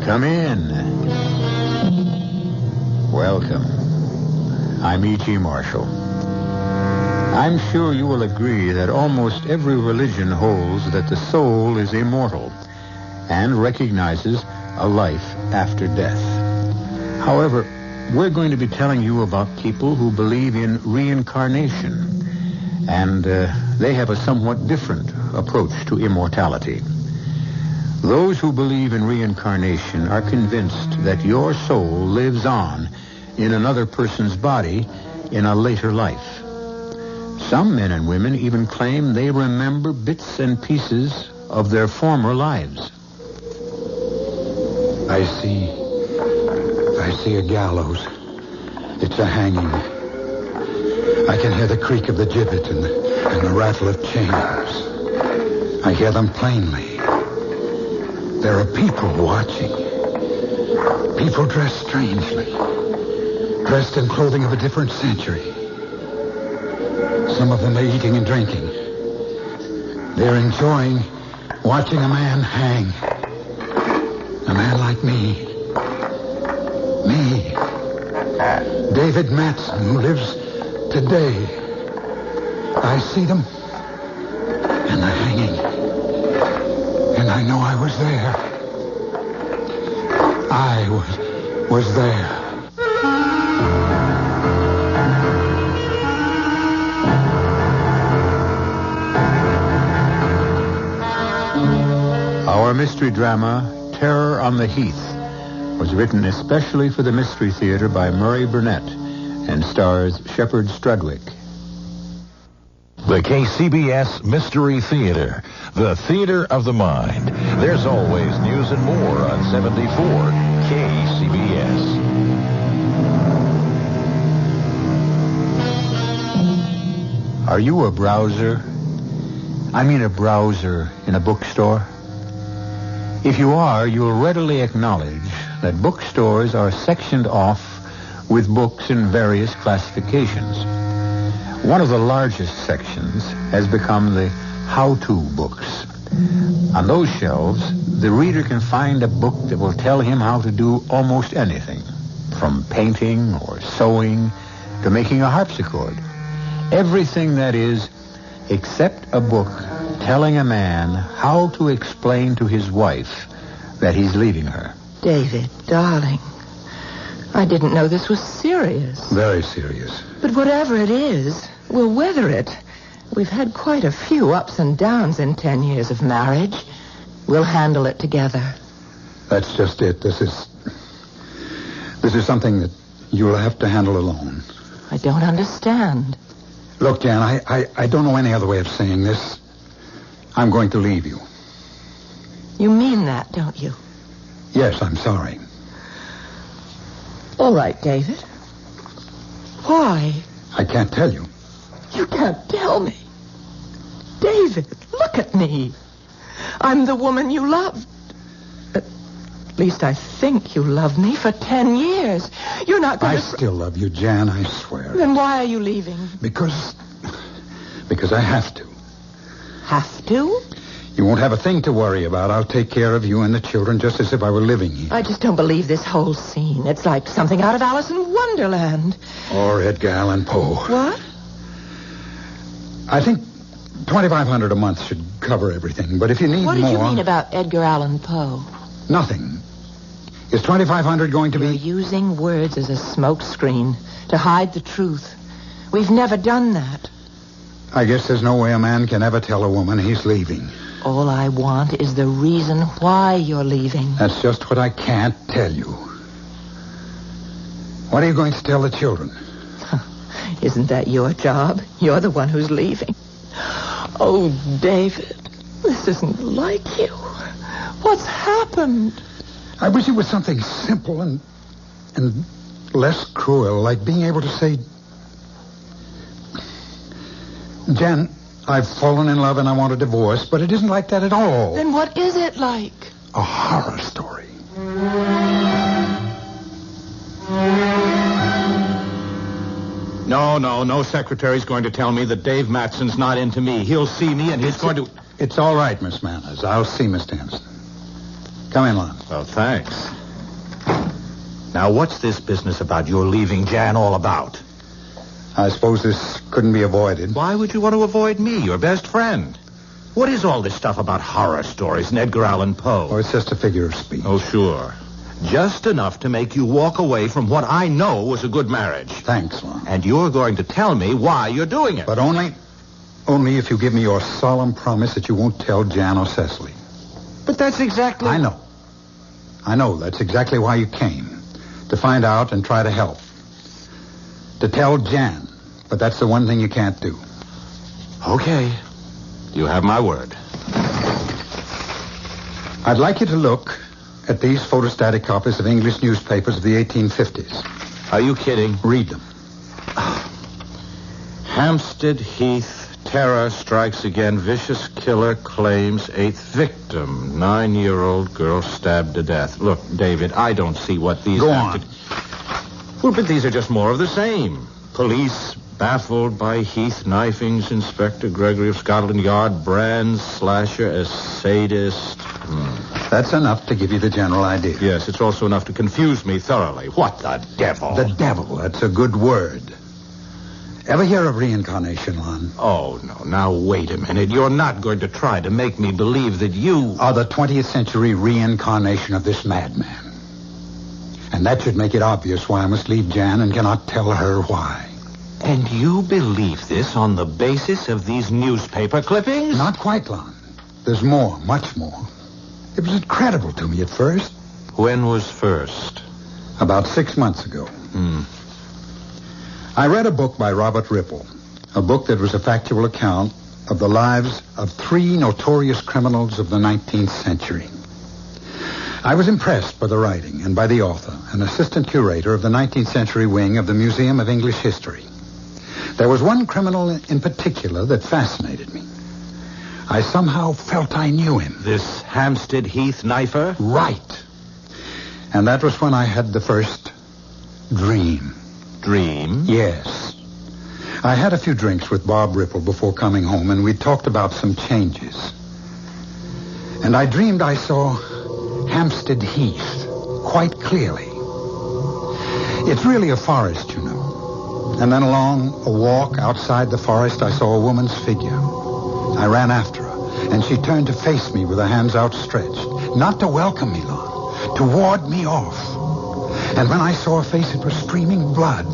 Come in. Welcome. I'm E.G. Marshall. I'm sure you will agree that almost every religion holds that the soul is immortal and recognizes a life after death. However, we're going to be telling you about people who believe in reincarnation, and they have a somewhat different approach to immortality. Those who believe in reincarnation are convinced that your soul lives on in another person's body in a later life. Some men and women even claim they remember bits and pieces of their former lives. I see a gallows. It's a hanging. I can hear the creak of the gibbet and the rattle of chains. I hear them plainly. There are people watching. People dressed strangely. Dressed in clothing of a different century. Some of them are eating and drinking. They're enjoying watching a man hang. A man like me. Me. David Matson, who lives today. I see them. And they're hanging. And I know I was there. I was there. Our mystery drama, Terror on the Heath, was written especially for the Mystery Theater by Murray Burnett and stars Shepard Strudwick. The KCBS Mystery Theater, the theater of the mind. There's always news and more on 74 KCBS. Are you a browser? I mean a browser in a bookstore? If you are, you'll readily acknowledge that bookstores are sectioned off with books in various classifications. One of the largest sections has become the how-to books. On those shelves, the reader can find a book that will tell him how to do almost anything, from painting or sewing to making a harpsichord. Everything, that is, except a book telling a man how to explain to his wife that he's leaving her. David, darling, I didn't know this was serious. Very serious. But whatever it is, we'll weather it. We've had quite a few ups and downs in 10 years of marriage. We'll handle it together. That's just it. This is something that you'll have to handle alone. I don't understand. Look, Jan, I don't know any other way of saying this. I'm going to leave you. You mean that, don't you? Yes, I'm sorry. All right, David. Why? I can't tell you. You can't tell me. David, look at me. I'm the woman you loved. At least I think you loved me for 10 years. You're not going to... I still love you, Jan, I swear. Then why are you leaving? Because I have to. Have to? You won't have a thing to worry about. I'll take care of you and the children just as if I were living here. I just don't believe this whole scene. It's like something out of Alice in Wonderland. Or Edgar Allan Poe. What? I think $2,500 a month should cover everything. But if you need more... What did you mean about Edgar Allan Poe? Nothing. Is $2,500 going to be... You're using words as a smokescreen to hide the truth. We've never done that. I guess there's no way a man can ever tell a woman he's leaving. All I want is the reason why you're leaving. That's just what I can't tell you. What are you going to tell the children? Isn't that your job? You're the one who's leaving. Oh, David, this isn't like you. What's happened? I wish it was something simple and less cruel, like being able to say, Jan, I've fallen in love and I want a divorce, but it isn't like that at all. Then what is it like? A horror story. No secretary's going to tell me that Dave Matson's not into me. He'll see me and he's going to... It's all right, Miss Manners. I'll see Miss Hanson. Come in, Lon. Well, thanks. Now, what's this business about your leaving Jan all about? I suppose this couldn't be avoided. Why would you want to avoid me, your best friend? What is all this stuff about horror stories and Edgar Allan Poe? Oh, it's just a figure of speech. Oh, sure. Just enough to make you walk away from what I know was a good marriage. Thanks, Lon. And you're going to tell me why you're doing it. But only if you give me your solemn promise that you won't tell Jan or Cecily. But that's exactly... I know. That's exactly why you came. To find out and try to help. To tell Jan. But that's the one thing you can't do. Okay. You have my word. I'd like you to look at these photostatic copies of English newspapers of the 1850s. Are you kidding? Read them. Hampstead Heath. Terror strikes again. Vicious killer claims 8th victim. 9-year-old girl stabbed to death. Look, David, I don't see what these... Go on. Well, but these are just more of the same. Police baffled by Heath knifings. Inspector Gregory of Scotland Yard brands slasher as sadist. That's enough to give you the general idea. Yes, it's also enough to confuse me thoroughly. What the devil? The devil. That's a good word. Ever hear of reincarnation, Lon? Oh, no. Now, wait a minute. You're not going to try to make me believe that you... are the 20th century reincarnation of this madman. And that should make it obvious why I must leave Jan and cannot tell her why. And you believe this on the basis of these newspaper clippings? Not quite, Lon. There's more, much more. It was incredible to me at first. When was first? About 6 months ago. I read a book by Robert Ripple, a book that was a factual account of the lives of 3 notorious criminals of the 19th century. I was impressed by the writing and by the author, an assistant curator of the 19th century wing of the Museum of English History. There was one criminal in particular that fascinated me. I somehow felt I knew him. This Hampstead Heath knifer? Right. And that was when I had the first dream. Dream? Yes. I had a few drinks with Bob Ripple before coming home, and we talked about some changes. And I dreamed I saw Hampstead Heath quite clearly. It's really a forest, you know. And then along a walk outside the forest, I saw a woman's figure. I ran after her, and she turned to face me with her hands outstretched. Not to welcome me, Lon, to ward me off. And when I saw her face, it was streaming blood.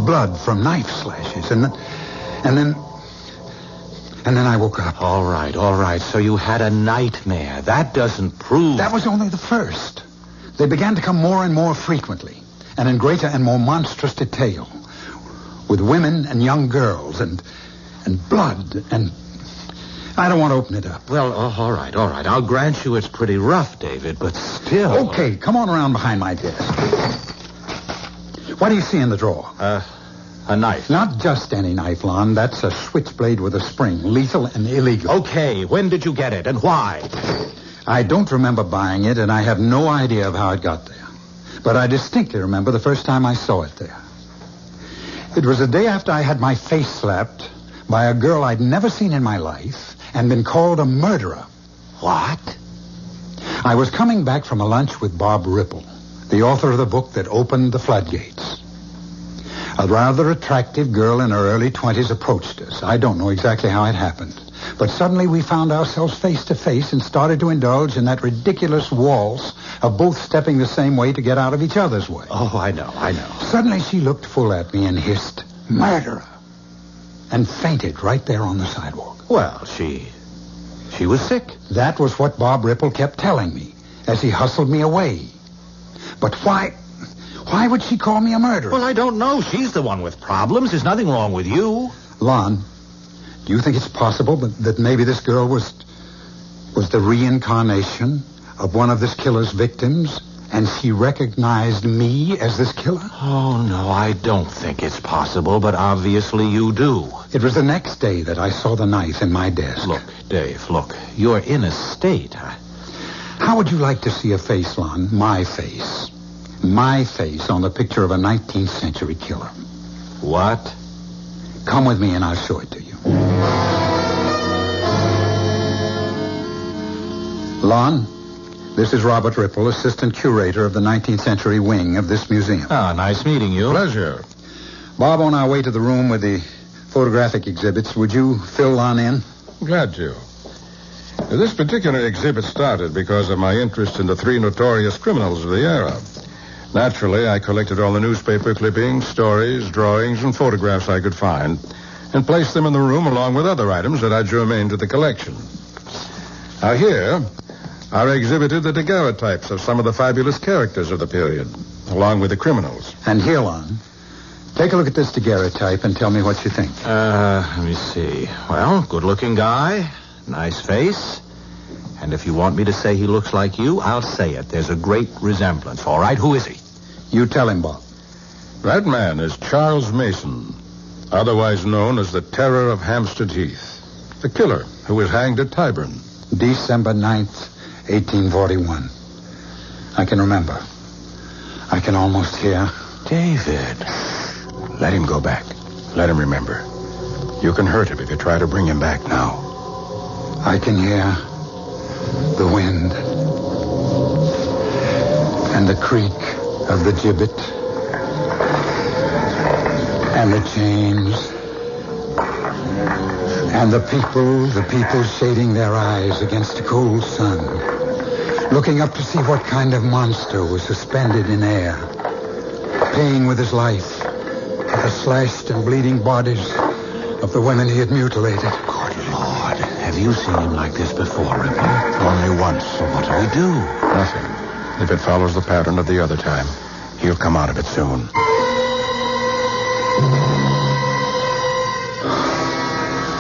Blood from knife slashes. And then I woke up. All right. So you had a nightmare. That doesn't prove... That was only the first. They began to come more and more frequently, and in greater and more monstrous detail, with women and young girls, and blood, and... I don't want to open it up. Well, all right. I'll grant you it's pretty rough, David, but still... Okay, come on around behind my desk. What do you see in the drawer? A knife. Not just any knife, Lon. That's a switchblade with a spring, lethal and illegal. Okay, when did you get it, and why? I don't remember buying it, and I have no idea of how it got there. But I distinctly remember the first time I saw it there. It was the day after I had my face slapped by a girl I'd never seen in my life and been called a murderer. What? I was coming back from a lunch with Bob Ripple, the author of the book that opened the floodgates. A rather attractive girl in her early 20s approached us. I don't know exactly how it happened. But suddenly we found ourselves face to face and started to indulge in that ridiculous waltz of both stepping the same way to get out of each other's way. Oh, I know. Suddenly she looked full at me and hissed, "Murderer," and fainted right there on the sidewalk. Well, she was sick. That was what Bob Ripple kept telling me as he hustled me away. But why would she call me a murderer? Well, I don't know. She's the one with problems. There's nothing wrong with you. Lon, do you think it's possible that maybe this girl was the reincarnation of one of this killer's victims, and she recognized me as this killer? Oh, no, I don't think it's possible, but obviously you do. It was the next day that I saw the knife in my desk. Look, Dave, you're in a state. How would you like to see a face, Lon? My face. My face on the picture of a 19th century killer. What? Come with me and I'll show it to you. Lon, This is Robert Ripple, assistant curator of the 19th century wing of this museum. Ah, nice meeting you. Pleasure. Bob, on our way to the room with the photographic exhibits, would you fill on in? Glad to. This particular exhibit started because of my interest in the three notorious criminals of the era. Naturally, I collected all the newspaper clippings, stories, drawings, and photographs I could find and placed them in the room along with other items that are germane to the collection. Now here are exhibited the daguerreotypes of some of the fabulous characters of the period, along with the criminals. And here, Lon, take a look at this daguerreotype and tell me what you think. Let me see. Well, good-looking guy, nice face. And if you want me to say he looks like you, I'll say it. There's a great resemblance. All right, who is he? You tell him, Bob. That man is Charles Mason, otherwise known as the Terror of Hampstead Heath, the killer who was hanged at Tyburn. December 9th, 1841. I can remember. I can almost hear. David, let him go back. Let him remember. You can hurt him if you try to bring him back now. I can hear the wind and the creak of the gibbet and the chains and the people shading their eyes against the cold sun, looking up to see what kind of monster was suspended in air, paying with his life for the slashed and bleeding bodies of the women he had mutilated. Good Lord. Have you seen him like this before, Ripple? Only once. So what do we do? Nothing. If it follows the pattern of the other time, he'll come out of it soon.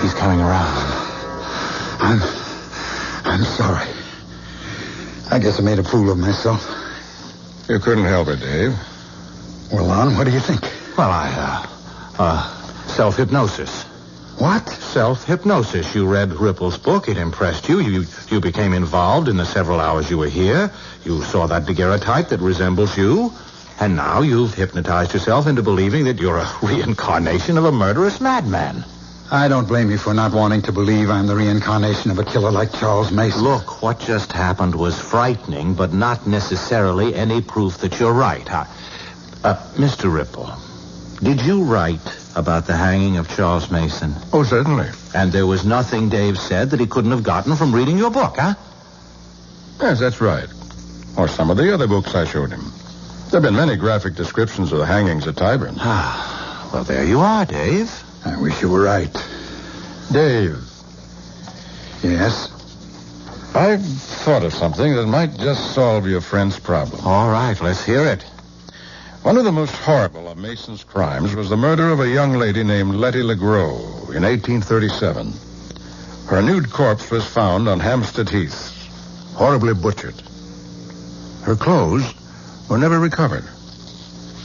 He's coming around. I'm sorry. I guess I made a fool of myself. You couldn't help it, Dave. Well, Lon, what do you think? Well, self-hypnosis. What? Self-hypnosis. You read Ripple's book. It impressed you. You became involved in the several hours you were here. You saw that daguerreotype that resembles you. And now you've hypnotized yourself into believing that you're a reincarnation of a murderous madman. I don't blame you for not wanting to believe I'm the reincarnation of a killer like Charles Mason. Look, what just happened was frightening, but not necessarily any proof that you're right. Mr. Ripple, did you write about the hanging of Charles Mason? Oh, certainly. And there was nothing Dave said that he couldn't have gotten from reading your book, huh? Yes, that's right. Or some of the other books I showed him. There have been many graphic descriptions of the hangings at Tyburn. Well, there you are, Dave. I wish you were right. Dave. Yes? I've thought of something that might just solve your friend's problem. All right, let's hear it. One of the most horrible of Mason's crimes was the murder of a young lady named Letty LeGros in 1837. Her nude corpse was found on Hampstead Heath, horribly butchered. Her clothes were never recovered.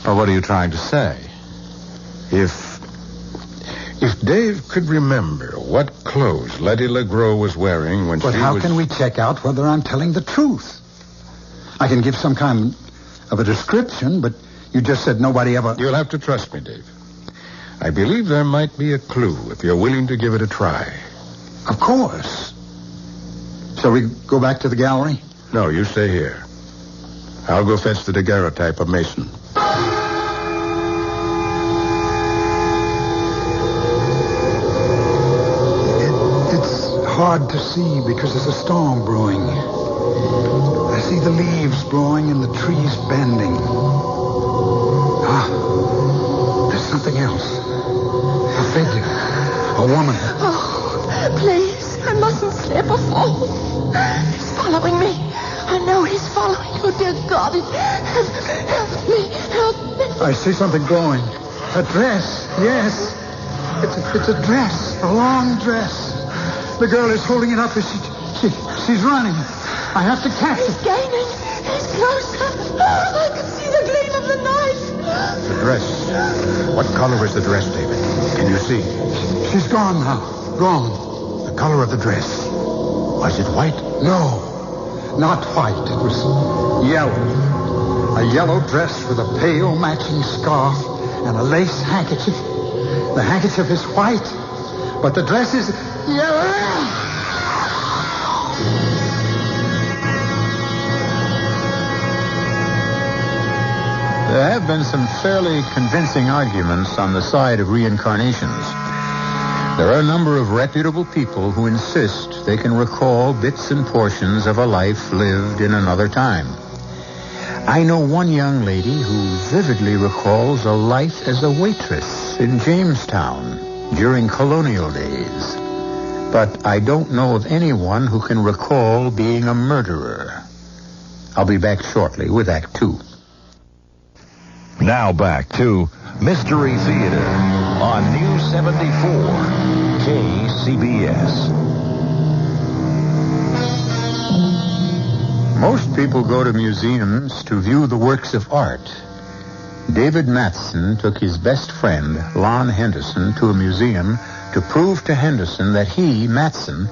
Well, what are you trying to say? If Dave could remember what clothes Letty LeGros was wearing when But how can we check out whether I'm telling the truth? I can give some kind of a description, but you just said nobody ever... You'll have to trust me, Dave. I believe there might be a clue if you're willing to give it a try. Of course. Shall we go back to the gallery? No, you stay here. I'll go fetch the daguerreotype of Mason. Hard to see because there's a storm brewing. I see the leaves blowing and the trees bending. There's something else. A figure. A woman. Oh, please. I mustn't slip or fall. He's following me. I know he's following. Oh, dear God. Help me. Help me. I see something glowing. A dress. Yes. It's a dress. A long dress. The girl is holding it up as she's running. I have to catch He's it. gaining. He's closer. I can see the gleam of the knife. The dress. What color is the dress, David? Can you see? She's gone now. Gone. The color of the dress. Was it white? No, not white. It was yellow. A yellow dress with a pale matching scarf and a lace handkerchief. The handkerchief is white, but the dress is yellow. been some fairly convincing arguments on the side of reincarnations. There are a number of reputable people who insist they can recall bits and portions of a life lived in another time. I know one young lady who vividly recalls a life as a waitress in Jamestown during colonial days. But I don't know of anyone who can recall being a murderer. I'll be back shortly with Act 2. Now back to Mystery Theater on News 74, KCBS. Most people go to museums to view the works of art. David Matson took his best friend, Lon Henderson, to a museum to prove to Henderson that he, Matson,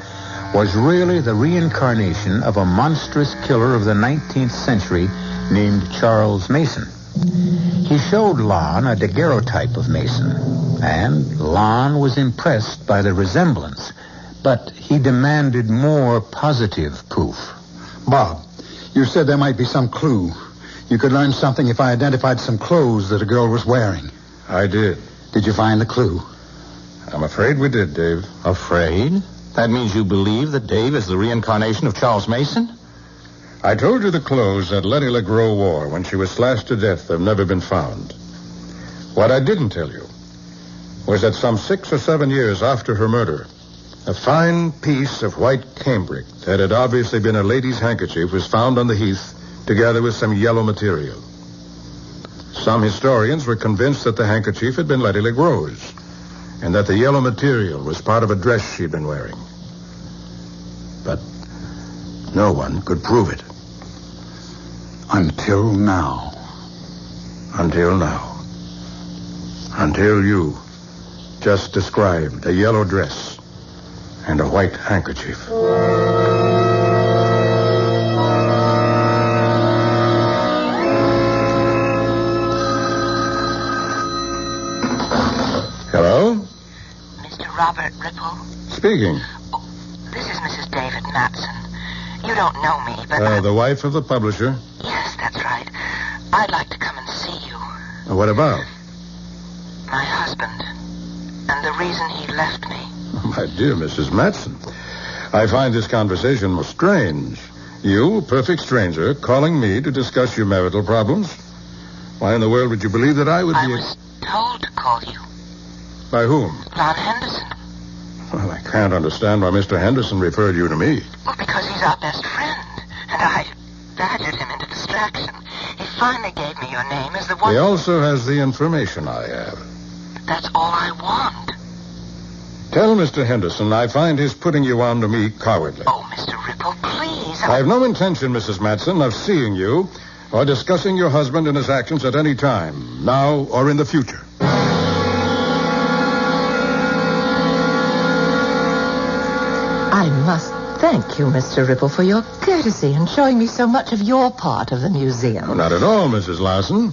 was really the reincarnation of a monstrous killer of the 19th century named Charles Mason. He showed Lon a daguerreotype of Mason, and Lon was impressed by the resemblance, but he demanded more positive proof. Bob, you said there might be some clue. You could learn something if I identified some clothes that a girl was wearing. I did. Did you find the clue? I'm afraid we did, Dave. Afraid? That means you believe that Dave is the reincarnation of Charles Mason? I told you the clothes that Letty LeGros wore when she was slashed to death have never been found. What I didn't tell you was that some 6 or 7 years after her murder, a fine piece of white cambric that had obviously been a lady's handkerchief was found on the Heath together with some yellow material. Some historians were convinced that the handkerchief had been Letty LeGros and that the yellow material was part of a dress she'd been wearing. But no one could prove it. Until now. Until now. Until you just described a yellow dress and a white handkerchief. Hello? Mr. Robert Ripple? Speaking. Oh, this is Mrs. David Matson. You don't know me, but... The wife of the publisher? Yes, that's right. I'd like to come and see you. What about? My husband. And the reason he left me. My dear Mrs. Matson, I find this conversation most strange. You, a perfect stranger, calling me to discuss your marital problems? Why in the world would you believe that I would be... I was told to call you. By whom? Lon Henderson. Well, I can't understand why Mr. Henderson referred you to me. Well, because he's our best friend. And I badgered him into distraction. He finally gave me your name as the one... He also has the information I have. That's all I want. Tell Mr. Henderson I find his putting you on to me cowardly. Oh, Mr. Ripple, please. I have no intention, Mrs. Matson, of seeing you or discussing your husband and his actions at any time, now or in the future. I must thank you, Mr. Ripple, for your courtesy in showing me so much of your part of the museum. Oh, not at all, Mrs. Larson.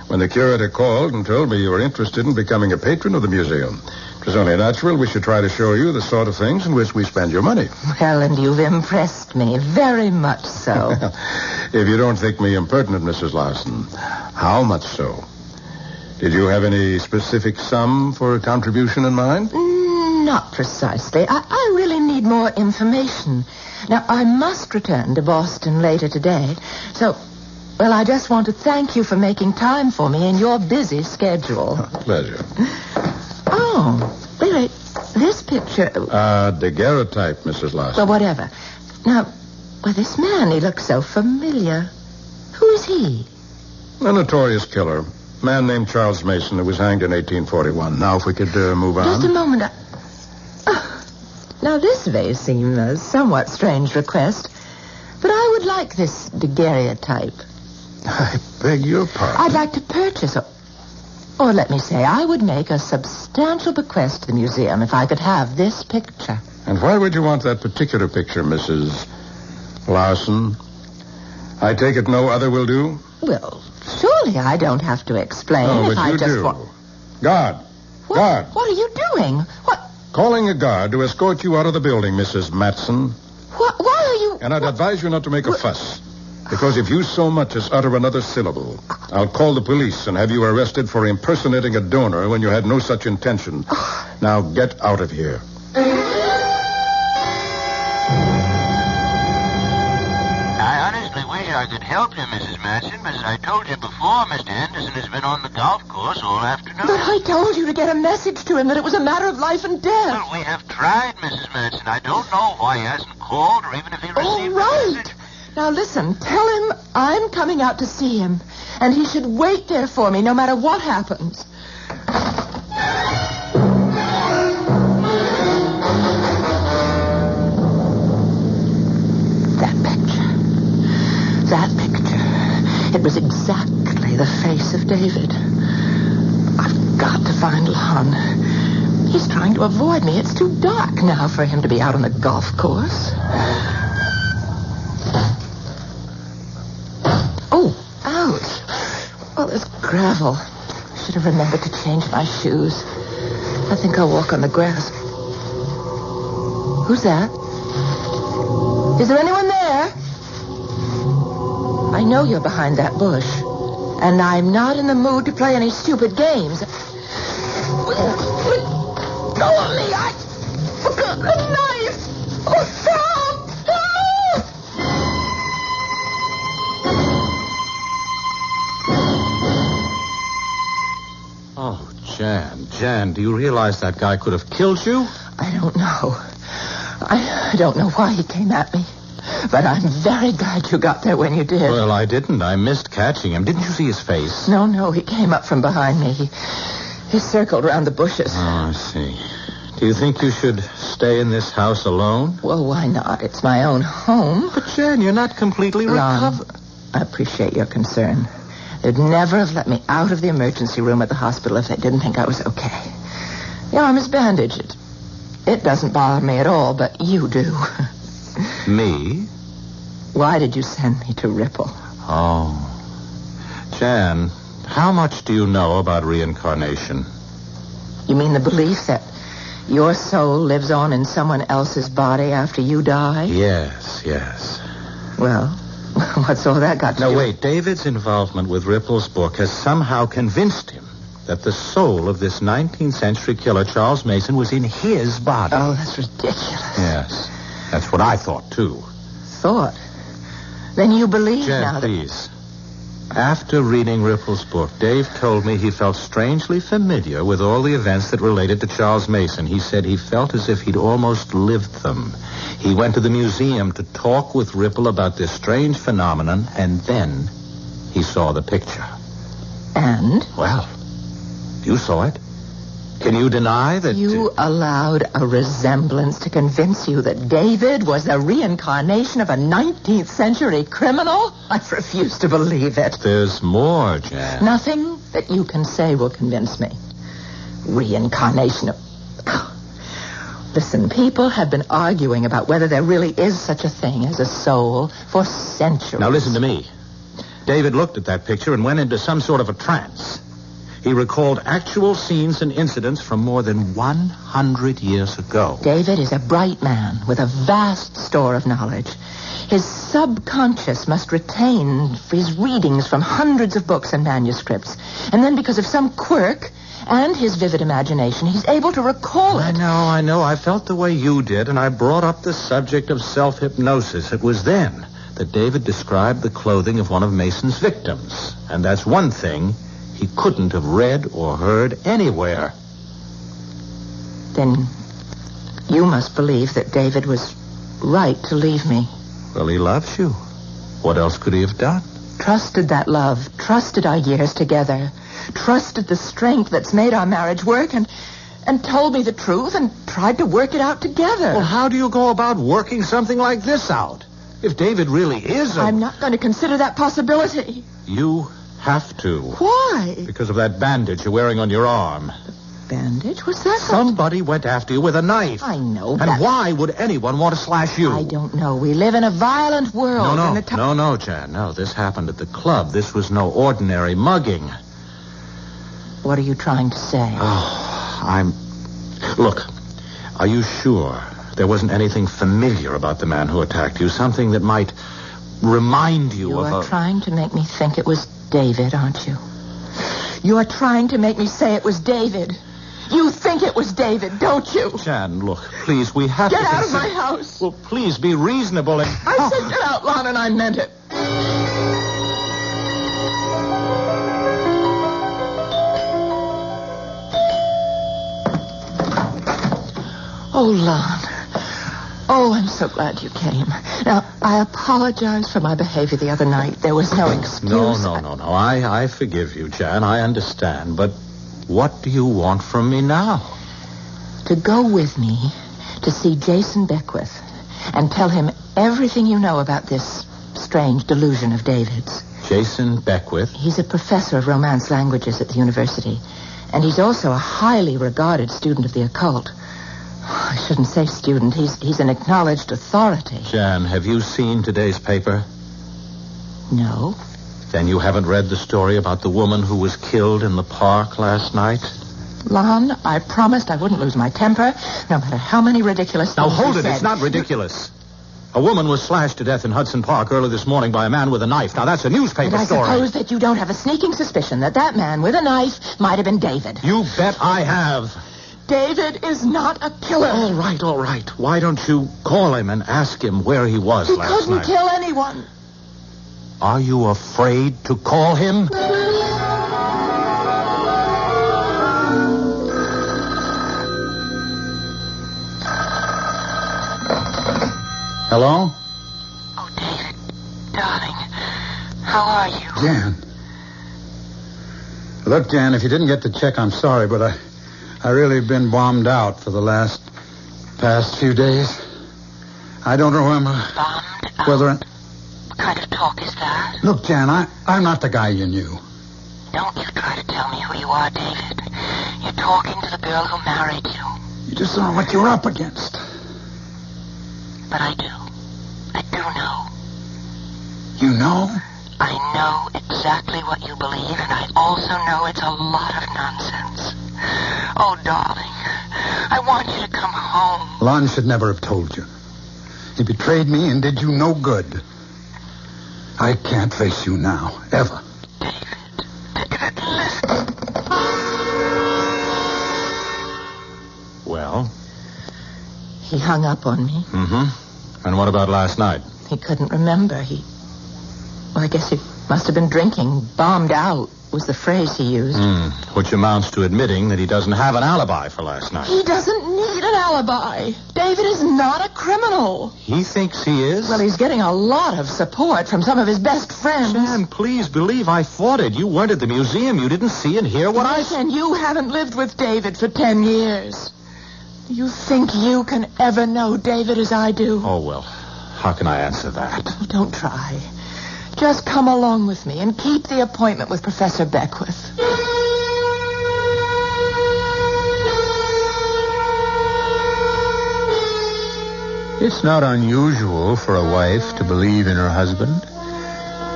When the curator called and told me you were interested in becoming a patron of the museum, it was only natural we should try to show you the sort of things in which we spend your money. Well, and you've impressed me, very much so. If you don't think me impertinent, Mrs. Larson, how much so? Did you have any specific sum for a contribution in mind? Not precisely. I really need more information. Now, I must return to Boston later today. So, well, I just want to thank you for making time for me in your busy schedule. Pleasure. Oh, wait. This picture... daguerreotype, Mrs. Larson. Well, whatever. Now, well, this man, he looks so familiar. Who is he? A notorious killer. A man named Charles Mason who was hanged in 1841. Now, if we could move on. Just a moment. Now, this may seem a somewhat strange request, but I would like this daguerreotype. I beg your pardon. I'd like to purchase or let me say, I would make a substantial bequest to the museum if I could have this picture. And why would you want that particular picture, Mrs. Larson? I take it no other will do? Well, surely I don't have to explain. Oh, if but I you just do. Want... Guard. What? Guard. What are you doing? What? Calling a guard to escort you out of the building, Mrs. Matson. Why are you... And I'd advise you not to make a fuss. Because if you so much as utter another syllable, I'll call the police and have you arrested for impersonating a donor when you had no such intention. Now get out of here. I honestly wish I could help you, Mrs. Matson, but as I told you before, Mr. Henderson has been on the golf course all afternoon. But I told you to get a message to him that it was a matter of life and death. Well, we have tried, Mrs. Matson. I don't know why he hasn't called or even if he received All the right. message. Now listen, tell him I'm coming out to see him, and he should wait there for me no matter what happens. That picture. It was exactly the face of David. I've got to find Lon. He's trying to avoid me. It's too dark now for him to be out on the golf course. Oh, ouch. Oh, there's gravel. Should have remembered to change my shoes. I think I'll walk on the grass. Who's that? Is there anyone there? I know you're behind that bush. And I'm not in the mood to play any stupid games. Go on me, I forgot the knife. Oh, stop! Help! Oh, Jan, do you realize that guy could have killed you? I don't know. I don't know why he came at me. But I'm very glad you got there when you did. Well, I didn't. I missed catching him. Didn't you see his face? No, he came up from behind me. He circled around the bushes. Oh, I see. Do you think you should stay in this house alone? Well, why not? It's my own home. But, Jan, you're not completely recovered. I appreciate your concern. They'd never have let me out of the emergency room at the hospital if they didn't think I was okay. The arm is bandaged. It doesn't bother me at all, but you do. Me? Why did you send me to Ripple? Oh. Jan, how much do you know about reincarnation? You mean the belief that your soul lives on in someone else's body after you die? Yes. Well, what's all that got to do? No, wait. David's involvement with Ripple's book has somehow convinced him that the soul of this 19th century killer, Charles Mason, was in his body. Oh, that's ridiculous. Yes. That's what I thought, too. Thought? Then you believe Jan, now that... please. After reading Ripple's book, Dave told me he felt strangely familiar with all the events that related to Charles Mason. He said he felt as if he'd almost lived them. He went to the museum to talk with Ripple about this strange phenomenon, and then he saw the picture. And? Well, you saw it. Can you deny that... You allowed a resemblance to convince you that David was the reincarnation of a 19th century criminal? I refuse to believe it. There's more, Jan. Nothing that you can say will convince me. Reincarnation of... Listen, people have been arguing about whether there really is such a thing as a soul for centuries. Now listen to me. David looked at that picture and went into some sort of a trance. He recalled actual scenes and incidents from more than 100 years ago. David is a bright man with a vast store of knowledge. His subconscious must retain his readings from hundreds of books and manuscripts. And then because of some quirk and his vivid imagination, he's able to recall it. I know. I felt the way you did, and I brought up the subject of self-hypnosis. It was then that David described the clothing of one of Mason's victims. And that's one thing he couldn't have read or heard anywhere. Then you must believe that David was right to leave me. Well, he loves you. What else could he have done? Trusted that love, trusted our years together, trusted the strength that's made our marriage work, and told me the truth and tried to work it out together. Well, how do you go about working something like this out? If David really is I'm not going to consider that possibility. You have to. Why? Because of that bandage you're wearing on your arm. Bandage? What's that? Somebody went after you with a knife. I know. And why would anyone want to slash you? I don't know. We live in a violent world. No, Jan. No, this happened at the club. This was no ordinary mugging. What are you trying to say? Look, are you sure there wasn't anything familiar about the man who attacked you? Something that might remind you of You are trying to make me think it was David, aren't you? You are trying to make me say it was David. You think it was David, don't you? Jan, look, please, we have Get to... Get out of my house. Well, please, be reasonable and... I said get out, Lon, and I meant it. Oh, Lon. Oh, I'm so glad you came. Now, I apologize for my behavior the other night. There was no excuse. No. I forgive you, Jan. I understand. But what do you want from me now? To go with me to see Jason Beckwith and tell him everything you know about this strange delusion of David's. Jason Beckwith? He's a professor of Romance languages at the university. And he's also a highly regarded student of the occult. I shouldn't say student. He's an acknowledged authority. Jan, have you seen today's paper? No. Then you haven't read the story about the woman who was killed in the park last night? Lon, I promised I wouldn't lose my temper, no matter how many ridiculous things Now, hold you it. said. It's not ridiculous. A woman was slashed to death in Hudson Park early this morning by a man with a knife. Now, that's a newspaper and story. I suppose that you don't have a sneaking suspicion that man with a knife might have been David. You bet I have. David is not a killer. All right. Why don't you call him and ask him where he was last night? He couldn't kill anyone. Are you afraid to call him? Hello? Oh, David, darling, how are you? Jan. Look, Jan, if you didn't get the check, I'm sorry, but I really been bombed out for the past few days. I don't remember Bombed out? whether... What kind of talk is that? Look, Jan, I'm not the guy you knew. Don't you try to tell me who you are, David. You're talking to the girl who married you. You just don't know what you're up against. But I do. I do know. You know? I know exactly what you believe, and I also know it's a lot of nonsense. Oh, darling, I want you to come home. Lon should never have told you. He betrayed me and did you no good. I can't face you now, ever. David, listen. Well? He hung up on me. Mm-hmm. And what about last night? He couldn't remember. Well, I guess he must have been drinking. Bombed out was the phrase he used. Which amounts to admitting that he doesn't have an alibi for last night. He doesn't need an alibi. David is not a criminal. He thinks he is? Well, he's getting a lot of support from some of his best friends. Jan, please believe I fought it. You weren't at the museum. You didn't see and hear what I said. And you haven't lived with David for 10 years. Do you think you can ever know David as I do? Oh, well, how can I answer that? Oh, don't try. Just come along with me and keep the appointment with Professor Beckwith. It's not unusual for a wife to believe in her husband.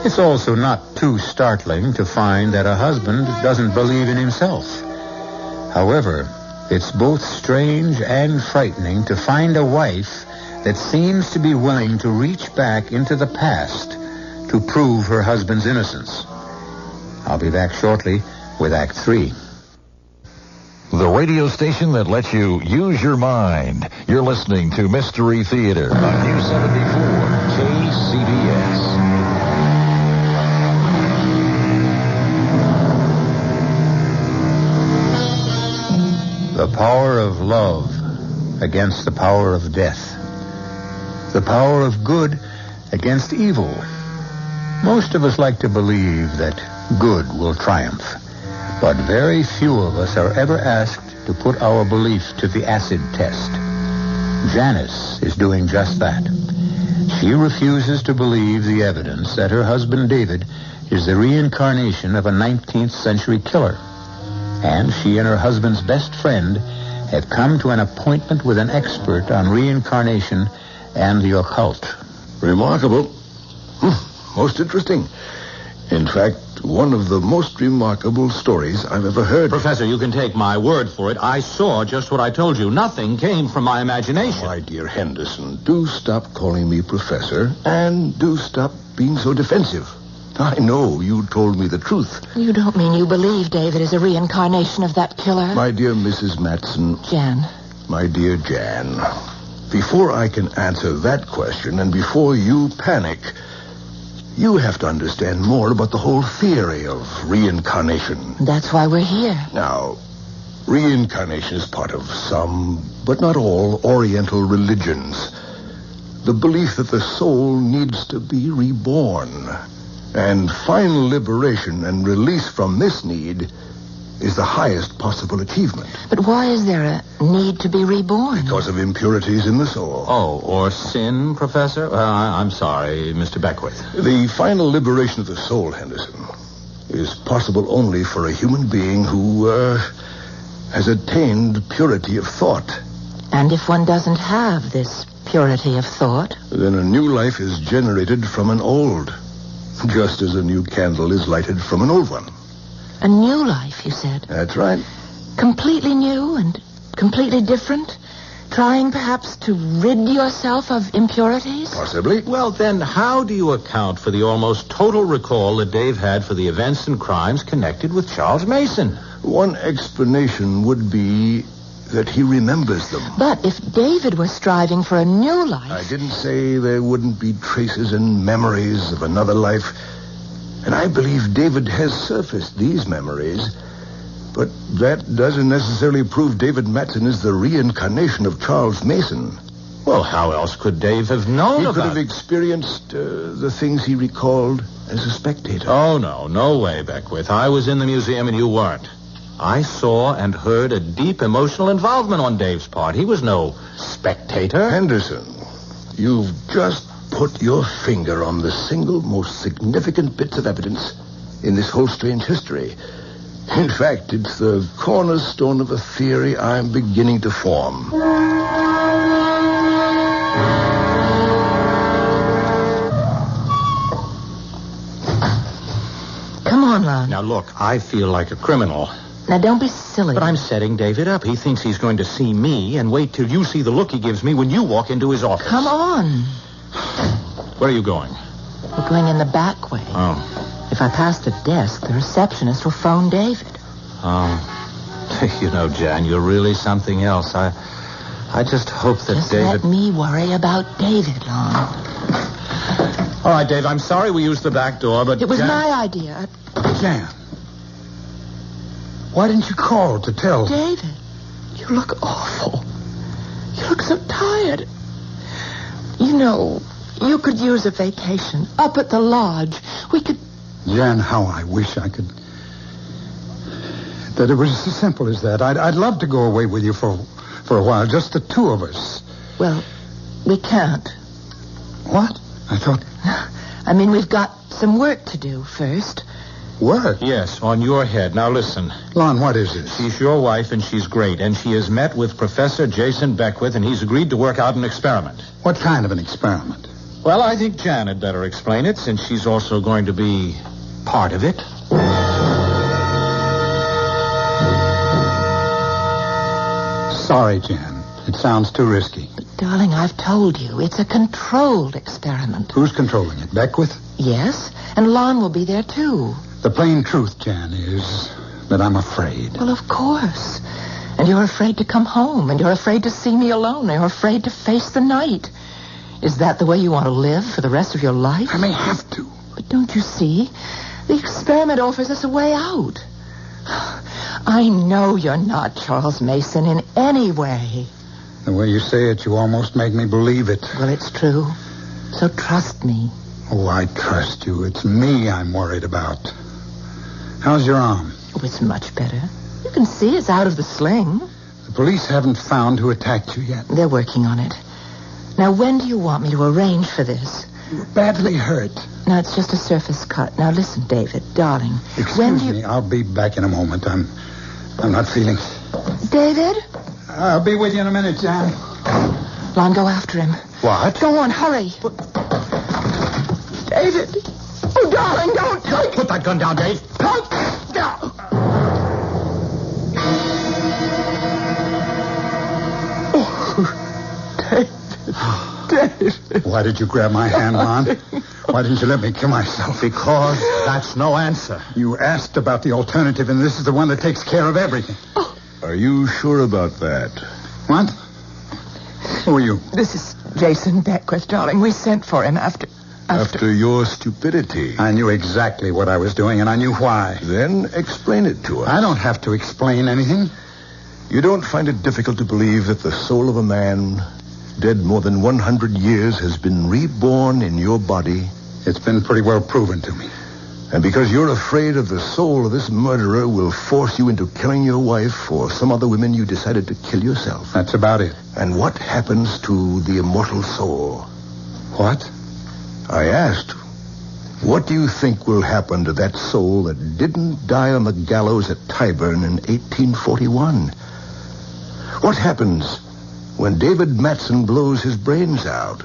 It's also not too startling to find that a husband doesn't believe in himself. However, it's both strange and frightening to find a wife that seems to be willing to reach back into the past to prove her husband's innocence. I'll be back shortly with Act 3. The radio station that lets you use your mind. You're listening to Mystery Theater on News 74 KCBS. The power of love against the power of death. The power of good against evil. Most of us like to believe that good will triumph, but very few of us are ever asked to put our belief to the acid test. Janice is doing just that. She refuses to believe the evidence that her husband David is the reincarnation of a 19th century killer. And she and her husband's best friend have come to an appointment with an expert on reincarnation and the occult. Remarkable. Most interesting. In fact, one of the most remarkable stories I've ever heard. Professor, you can take my word for it. I saw just what I told you. Nothing came from my imagination. My dear Henderson, do stop calling me Professor, and do stop being so defensive. I know you told me the truth. You don't mean you believe David is a reincarnation of that killer? My dear Mrs. Matson. Jan. My dear Jan, before I can answer that question, and before you panic, you have to understand more about the whole theory of reincarnation. That's why we're here. Now, reincarnation is part of some, but not all, Oriental religions. The belief that the soul needs to be reborn. And final liberation and release from this need is the highest possible achievement. But why is there a need to be reborn? Because of impurities in the soul. Oh, or sin, Professor? I'm sorry, Mr. Beckwith. The final liberation of the soul, Henderson, is possible only for a human being who has attained purity of thought. And if one doesn't have this purity of thought? Then a new life is generated from an old, just as a new candle is lighted from an old one. A new life, you said? That's right. Completely new and completely different? Trying perhaps to rid yourself of impurities? Possibly. Well, then, how do you account for the almost total recall that Dave had for the events and crimes connected with Charles Mason? One explanation would be that he remembers them. But if David was striving for a new life... I didn't say there wouldn't be traces and memories of another life. And I believe David has surfaced these memories. But that doesn't necessarily prove David Matson is the reincarnation of Charles Mason. Well, how else could Dave have known He about... could have experienced the things he recalled as a spectator. Oh, no way, Beckwith. I was in the museum and you weren't. I saw and heard a deep emotional involvement on Dave's part. He was no spectator. Henderson, you've just put your finger on the single most significant bits of evidence in this whole strange history. In fact, it's the cornerstone of a theory I'm beginning to form. Come on, Lon. Now, look, I feel like a criminal. Now, don't be silly. But I'm setting David up. He thinks he's going to see me, and wait till you see the look he gives me when you walk into his office. Come on. Where are you going? We're going in the back way. Oh. If I pass the desk, the receptionist will phone David. Oh. You know, Jan, you're really something else. I just hope that Just David... let me worry about David, Lon. All right, Dave, I'm sorry we used the back door, but... It was Jan... my idea. Jan, why didn't you call to tell? David, you look awful. You look so tired. You know, you could use a vacation up at the lodge. We could... Jan, how I wish I could... That it was as simple as that. I'd love to go away with you for a while, just the two of us. Well, we can't. What? I thought... I mean, we've got some work to do first. What? Yes, on your head. Now, listen. Lon, what is this? She's your wife, and she's great. And she has met with Professor Jason Beckwith, and he's agreed to work out an experiment. What kind of an experiment? Well, I think Jan had better explain it, since she's also going to be part of it. Sorry, Jan. It sounds too risky. But, darling, I've told you, it's a controlled experiment. Who's controlling it? Beckwith? Yes, and Lon will be there, too. The plain truth, Jan, is that I'm afraid. Well, of course. And you're afraid to come home, and you're afraid to see me alone, and you're afraid to face the night. Is that the way you want to live for the rest of your life? I may have to. But don't you see? The experiment offers us a way out. I know you're not Charles Mason in any way. The way you say it, you almost make me believe it. Well, it's true. So trust me. Oh, I trust you. It's me I'm worried about. How's your arm? Oh, it's much better. You can see it's out of the sling. The police haven't found who attacked you yet. They're working on it. Now, when do you want me to arrange for this? You're badly hurt. No, it's just a surface cut. Now, listen, David, darling. Excuse me. I'll be back in a moment. I'm not feeling... David? I'll be with you in a minute, Jan. Lon, go after him. What? Go on, hurry. David. Oh, darling, don't take... gun down, Dave. David. Why did you grab my hand, Ron? Why didn't you let me kill myself? Because that's no answer. You asked about the alternative, and this is the one that takes care of everything. Are you sure about that? What? Who are you? This is Jason Beckwith, darling. We sent for him after... After your stupidity. I knew exactly what I was doing, and I knew why. Then explain it to us. I don't have to explain anything. You don't find it difficult to believe that the soul of a man dead more than 100 years has been reborn in your body? It's been pretty well proven to me. And because you're afraid of the soul of this murderer will force you into killing your wife or some other women, you decided to kill yourself. That's about it. And what happens to the immortal soul? What? I asked, what do you think will happen to that soul that didn't die on the gallows at Tyburn in 1841? What happens when David Matson blows his brains out?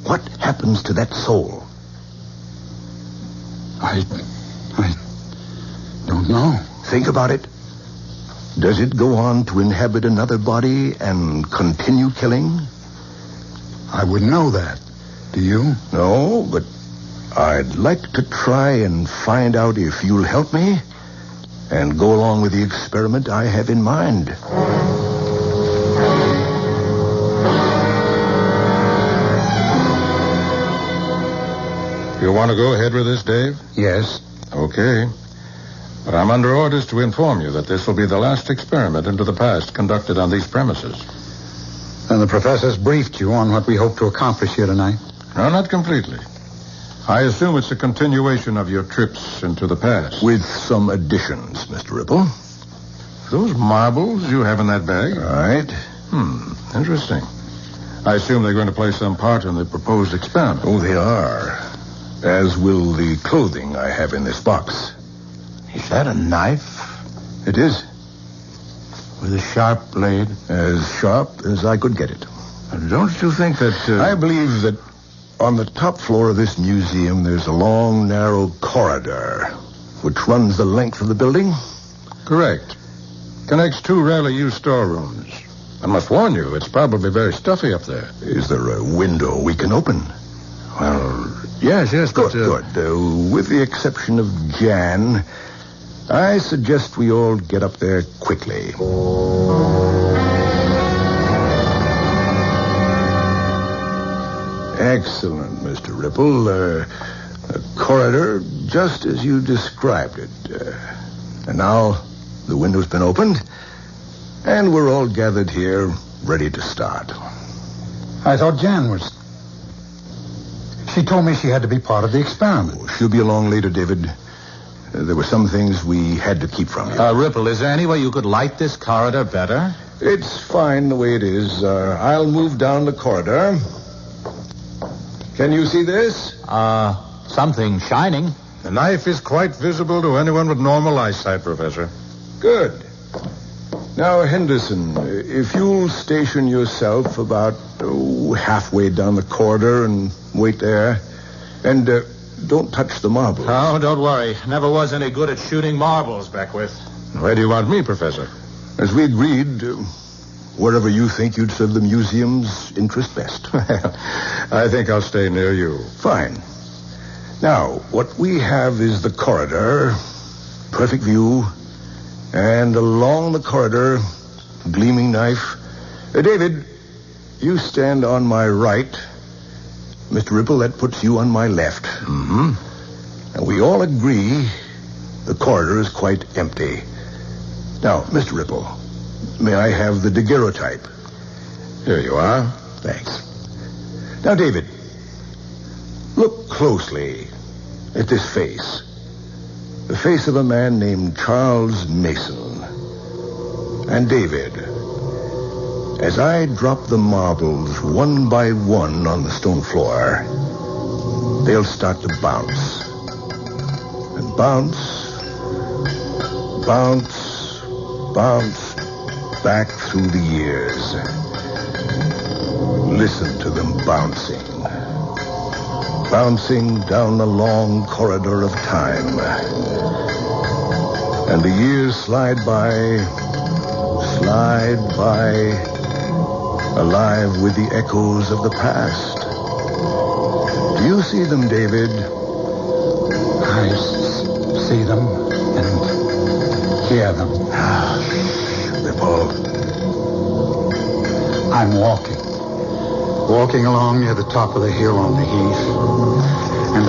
What happens to that soul? I don't know. Think about it. Does it go on to inhabit another body and continue killing? I wouldn't know that. Do you? No, but I'd like to try and find out if you'll help me and go along with the experiment I have in mind. You want to go ahead with this, Dave? Yes. Okay. But I'm under orders to inform you that this will be the last experiment into the past conducted on these premises. And the professor's briefed you on what we hope to accomplish here tonight? No, not completely. I assume it's a continuation of your trips into the past. With some additions, Mr. Ripple. Those marbles you have in that bag? Right. Interesting. I assume they're going to play some part in the proposed experiment. Oh, they are. As will the clothing I have in this box. Is that a knife? It is. With a sharp blade? As sharp as I could get it. Don't you think that... I believe that on the top floor of this museum, there's a long, narrow corridor which runs the length of the building. Correct. Connects two rarely used storerooms. I must warn you, it's probably very stuffy up there. Is there a window we can open? Well, yes, but... Good. With the exception of Jan, I suggest we all get up there quickly. Excellent, Mr. Ripple. A corridor just as you described it. And now the window's been opened, and we're all gathered here ready to start. I thought Jan was... She told me she had to be part of the experiment. Oh, she'll be along later, David. There were some things we had to keep from you. Ripple, is there any way you could light this corridor better? It's fine the way it is. I'll move down the corridor. Can you see this? Something shining. The knife is quite visible to anyone with normal eyesight, Professor. Good. Now, Henderson, if you'll station yourself about halfway down the corridor and wait there. And don't touch the marbles. Oh, don't worry. Never was any good at shooting marbles, Beckwith. Where do you want me, Professor? As we agreed, wherever you think you'd serve the museum's interest best. I think I'll stay near you. Fine. Now, what we have is the corridor, perfect view, and along the corridor, gleaming knife. David, you stand on my right. Mr. Ripple, that puts you on my left. Mm-hmm. And we all agree the corridor is quite empty. Now, Mr. Ripple, may I have the daguerreotype? Here you are. Thanks. Now, David, look closely at this face. The face of a man named Charles Mason. And David, as I drop the marbles one by one on the stone floor, they'll start to bounce. And bounce, bounce, bounce back through the years. Listen to them bouncing. bouncing down the long corridor of time. And the years slide by, alive with the echoes of the past. Do you see them, David? I see them and hear them. Ripple. I'm walking along near the top of the hill on the Heath, and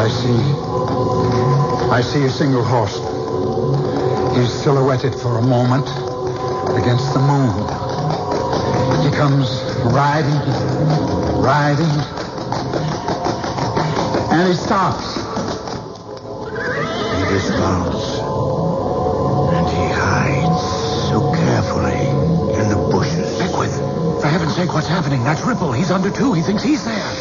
I see a single horse. He's silhouetted for a moment against the moon. He comes riding, and he stops. He dismounts, and he hides so carefully in the bushes. Beckwith, for heaven's sake, what's happening? That's Ripple. He's under too. He thinks he's there.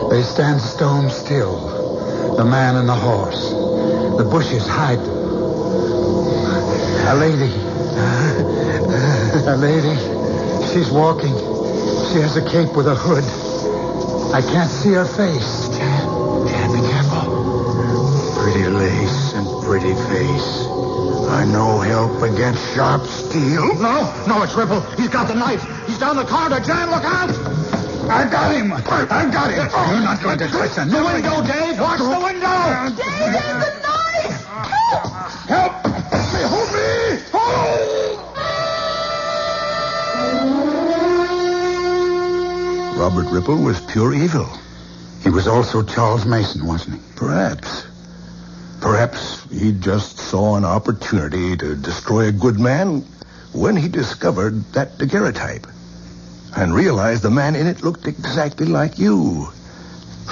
They stand stone still, the man and the horse. The bushes hide them. A lady. She's walking. She has a cape with a hood. I can't see her face. Jan, be careful. Pretty lace and pretty face are no help against sharp steel. No, it's Ripple. He's got the knife. He's down the corridor. Jan, look out! I got him. You're not going to touch him. The window, Dave. Watch the window. David, the knife! Help! Hold me! Hold! Robert Ripple was pure evil. He was also Charles Mason, wasn't he? Perhaps he just saw an opportunity to destroy a good man when he discovered that daguerreotype and realized the man in it looked exactly like you.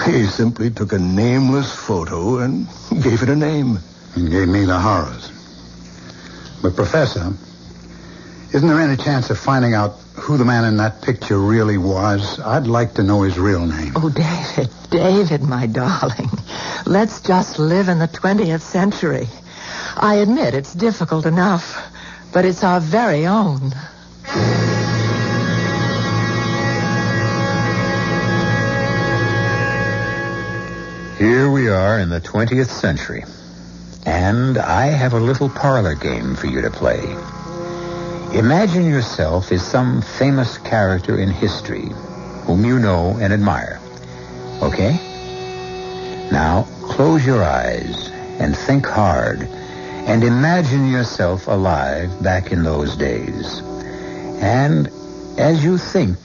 He simply took a nameless photo and gave it a name. And gave me the horrors. But, Professor, isn't there any chance of finding out who the man in that picture really was? I'd like to know his real name. Oh, David, my darling. Let's just live in the 20th century. I admit it's difficult enough, but it's our very own. Here we are in the 20th century, and I have a little parlor game for you to play. Imagine yourself as some famous character in history whom you know and admire. Okay? Now, close your eyes and think hard and imagine yourself alive back in those days. And as you think,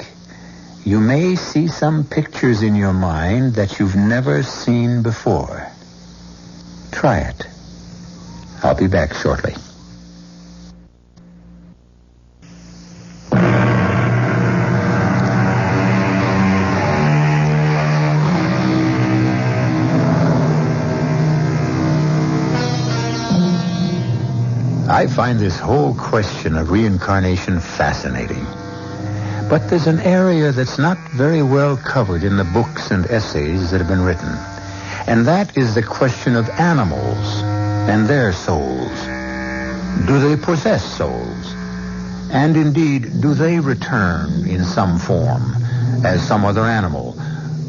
you may see some pictures in your mind that you've never seen before. Try it. I'll be back shortly. I find this whole question of reincarnation fascinating. But there's an area that's not very well covered in the books and essays that have been written. And that is the question of animals and their souls. Do they possess souls? And indeed, do they return in some form as some other animal?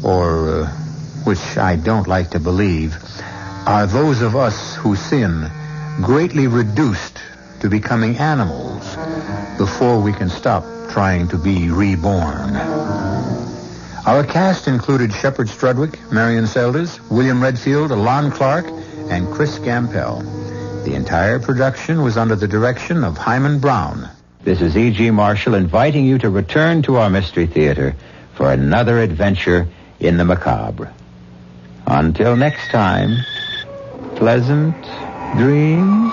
Or, which I don't like to believe, are those of us who sin greatly reduced to becoming animals before we can stop trying to be reborn? Our cast included Shepard Strudwick, Marion Seldes, William Redfield, Alon Clark, and Chris Gampel. The entire production was under the direction of Hyman Brown. This is E.G. Marshall inviting you to return to our Mystery Theater for another adventure in the macabre. Until next time, pleasant dreams.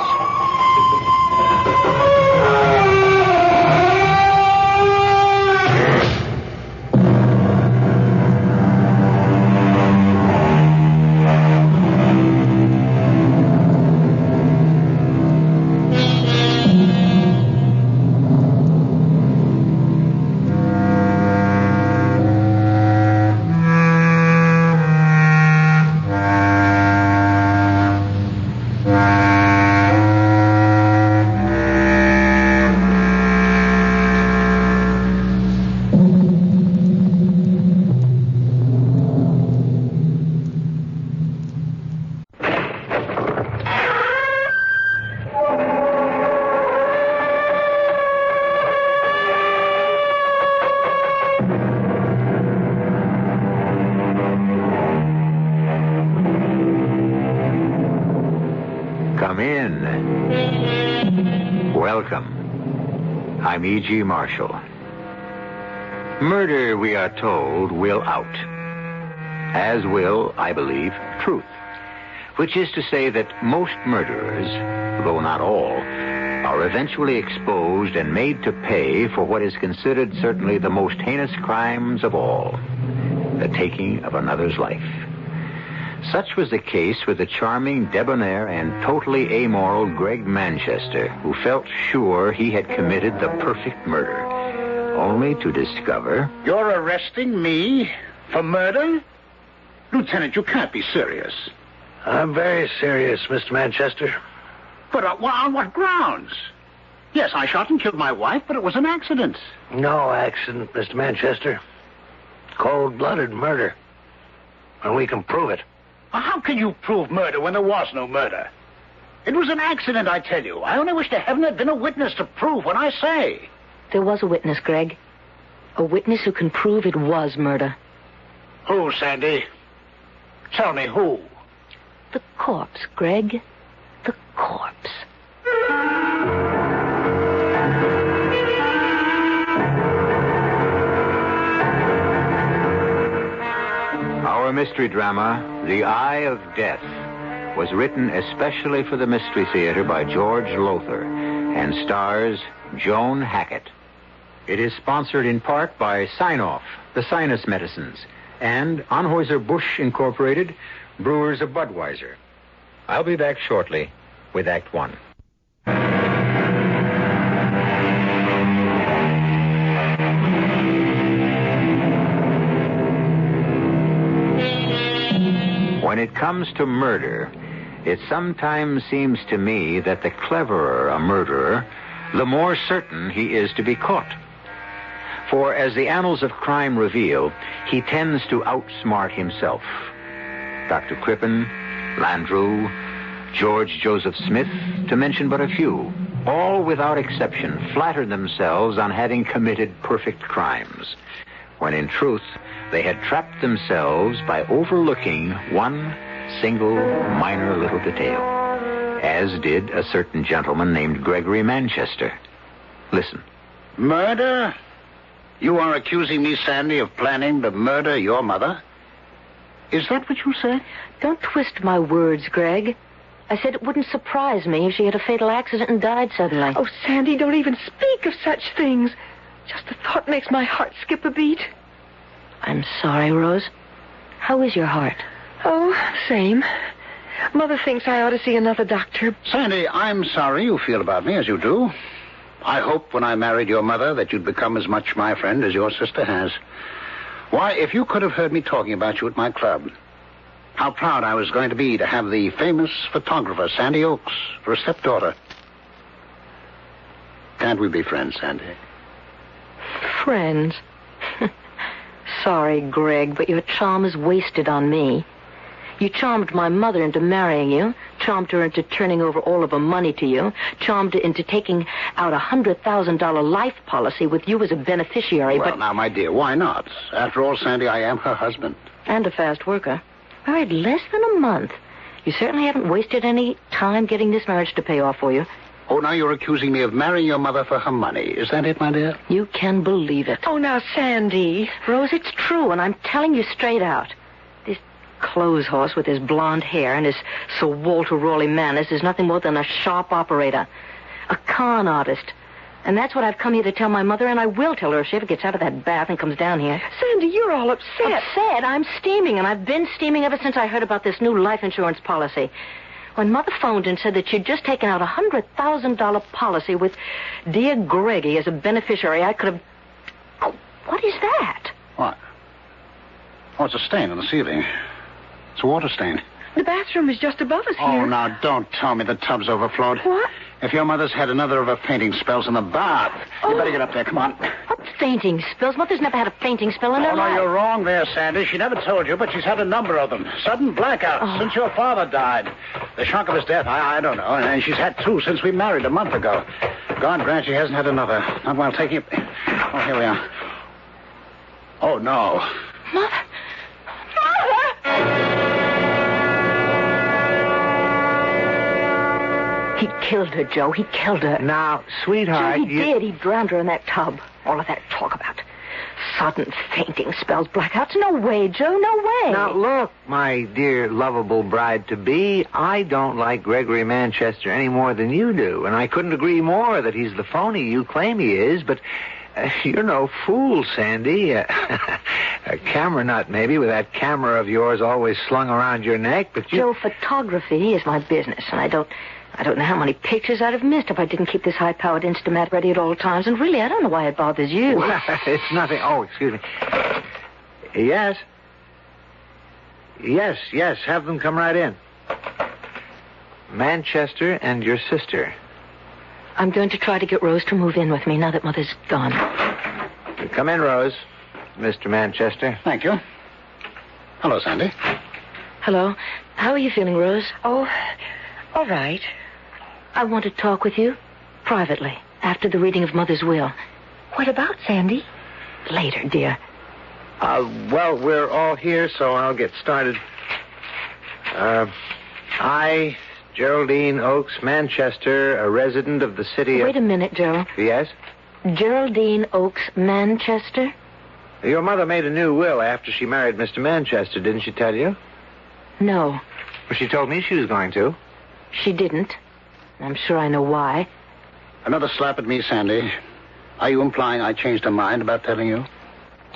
in. Welcome. I'm E.G. Marshall. Murder, we are told, will out. As will, I believe, truth. Which is to say that most murderers, though not all, are eventually exposed and made to pay for what is considered certainly the most heinous crimes of all, the taking of another's life. Such was the case with the charming, debonair, and totally amoral Greg Manchester, who felt sure he had committed the perfect murder, only to discover... You're arresting me for murder? Lieutenant, you can't be serious. I'm very serious, Mr. Manchester. But on what grounds? Yes, I shot and killed my wife, but it was an accident. No accident, Mr. Manchester. Cold-blooded murder. And we can prove it. How can you prove murder when there was no murder? It was an accident, I tell you. I only wish to heaven there'd been a witness to prove what I say. There was a witness, Greg. A witness who can prove it was murder. Who, Sandy? Tell me who. The corpse, Greg. The corpse. Our mystery drama, The Eye of Death, was written especially for the Mystery Theater by George Lothar and stars Joan Hackett. It is sponsored in part by Sign-Off, the Sinus Medicines, and Anheuser-Busch Incorporated, Brewers of Budweiser. I'll be back shortly with Act One. When it comes to murder, it sometimes seems to me that the cleverer a murderer, the more certain he is to be caught. For as the annals of crime reveal, he tends to outsmart himself. Dr. Crippen, Landru, George Joseph Smith, to mention but a few, all without exception flatter themselves on having committed perfect crimes, when in truth they had trapped themselves by overlooking one single minor little detail, as did a certain gentleman named Gregory Manchester. Listen. Murder? You are accusing me, Sandy, of planning to murder your mother? Is that what you said? Don't twist my words, Greg. I said it wouldn't surprise me if she had a fatal accident and died suddenly. Oh, Sandy, don't even speak of such things. Just the thought makes my heart skip a beat. I'm sorry, Rose. How is your heart? Oh, same. Mother thinks I ought to see another doctor. Sandy, I'm sorry you feel about me as you do. I hoped when I married your mother that you'd become as much my friend as your sister has. Why, if you could have heard me talking about you at my club, how proud I was going to be to have the famous photographer, Sandy Oakes, for a stepdaughter. Can't we be friends, Sandy? Friends? Sorry, Greg, but your charm is wasted on me. You charmed my mother into marrying you, charmed her into turning over all of her money to you, charmed her into taking out a $100,000 life policy with you as a beneficiary, Well, now, my dear, why not? After all, Sandy, I am her husband. And a fast worker. Married less than a month. You certainly haven't wasted any time getting this marriage to pay off for you. Oh, now you're accusing me of marrying your mother for her money. Is that it, my dear? You can believe it. Oh, now, Sandy. Rose, it's true, and I'm telling you straight out. This clothes horse with his blonde hair and his Sir Walter Raleigh manners is nothing more than a sharp operator, a con artist. And that's what I've come here to tell my mother, and I will tell her if she ever gets out of that bath and comes down here. Sandy, you're all upset. Upset? I'm steaming, and I've been steaming ever since I heard about this new life insurance policy. When Mother phoned and said that she'd just taken out a $100,000 policy with dear Greggy as a beneficiary, I could have... Oh, what is that? What? Oh, it's a stain on the ceiling. It's a water stain. The bathroom is just above us here. Oh, now, don't tell me the tub's overflowed. What? If your mother's had another of her fainting spells in the bath, you better get up there. Come on. What fainting spells? Mother's never had a fainting spell in her No, life. you're wrong there, Sandy. She never told you, but she's had a number of them. Sudden blackouts since your father died. The shock of his death, I don't know. And she's had two since we married a month ago. God grant she hasn't had another. Not while taking... Oh, here we are. Oh, no. Mother! Mother! He killed her, Joe. He killed her. Now, sweetheart... Joe, he did. He drowned her in that tub. All of that talk about sudden fainting spells, blackouts. No way, Joe, no way. Now, look, my dear, lovable bride-to-be, I don't like Gregory Manchester any more than you do, and I couldn't agree more that he's the phony you claim he is, but you're no fool, Sandy. A camera nut, maybe, with that camera of yours always slung around your neck, but you... Joe, photography is my business, and I don't know how many pictures I'd have missed if I didn't keep this high-powered Instamat ready at all times. And really, I don't know why it bothers you. Well, it's nothing. Oh, excuse me. Yes. Yes. Have them come right in. Manchester and your sister. I'm going to try to get Rose to move in with me now that Mother's gone. Come in, Rose. Mr. Manchester. Thank you. Hello, Sandy. Hello. How are you feeling, Rose? Oh, all right. I want to talk with you privately after the reading of Mother's will. What about, Sandy? Later, dear. Well, we're all here, so I'll get started. I, Geraldine Oakes Manchester, a resident of the city of... Wait a minute, Joe. Yes? Geraldine Oakes Manchester? Your mother made a new will after she married Mr. Manchester, didn't she tell you? No. Well, she told me she was going to. She didn't. I'm sure I know why. Another slap at me, Sandy. Are you implying I changed her mind about telling you?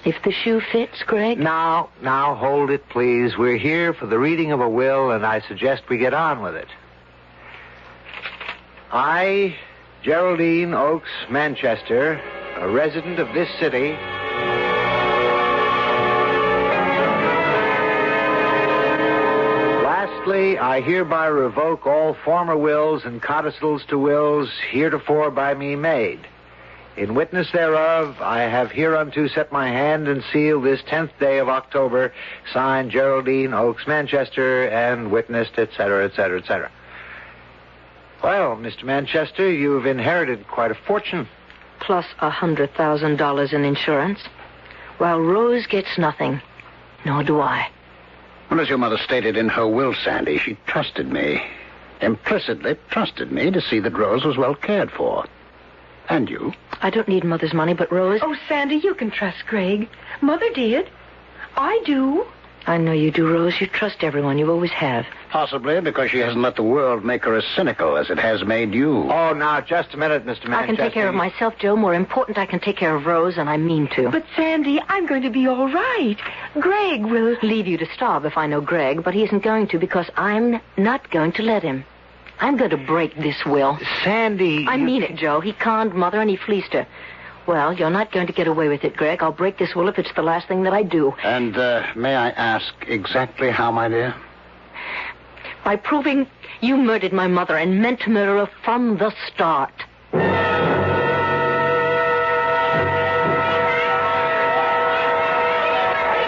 If the shoe fits, Greg? Now, hold it, please. We're here for the reading of a will, and I suggest we get on with it. I, Geraldine Oakes Manchester, a resident of this city... Lastly, I hereby revoke all former wills and codicils to wills heretofore by me made. In witness thereof, I have hereunto set my hand and seal this 10th day of October, signed Geraldine Oakes Manchester, and witnessed, etc., etc., etc. Well, Mr. Manchester, you've inherited quite a fortune. Plus $100,000 in insurance. While Rose gets nothing, nor do I. Well, as your mother stated in her will, Sandy, she trusted me. Implicitly trusted me to see that Rose was well cared for. And you? I don't need Mother's money, but Rose... Oh, Sandy, you can trust Greg. Mother did. I do. I know you do, Rose. You trust everyone. You always have. Possibly because she hasn't let the world make her as cynical as it has made you. Oh, now, just a minute, Mr. Manchester. I can take care of myself, Joe. More important, I can take care of Rose, and I mean to. But, Sandy, I'm going to be all right. Greg will... Leave you to starve if I know Greg, but he isn't going to because I'm not going to let him. I'm going to break this will. Sandy... I mean it, Joe. He conned Mother and he fleeced her. Well, you're not going to get away with it, Greg. I'll break this will if it's the last thing that I do. And, may I ask exactly how, my dear? By proving you murdered my mother and meant to murder her from the start.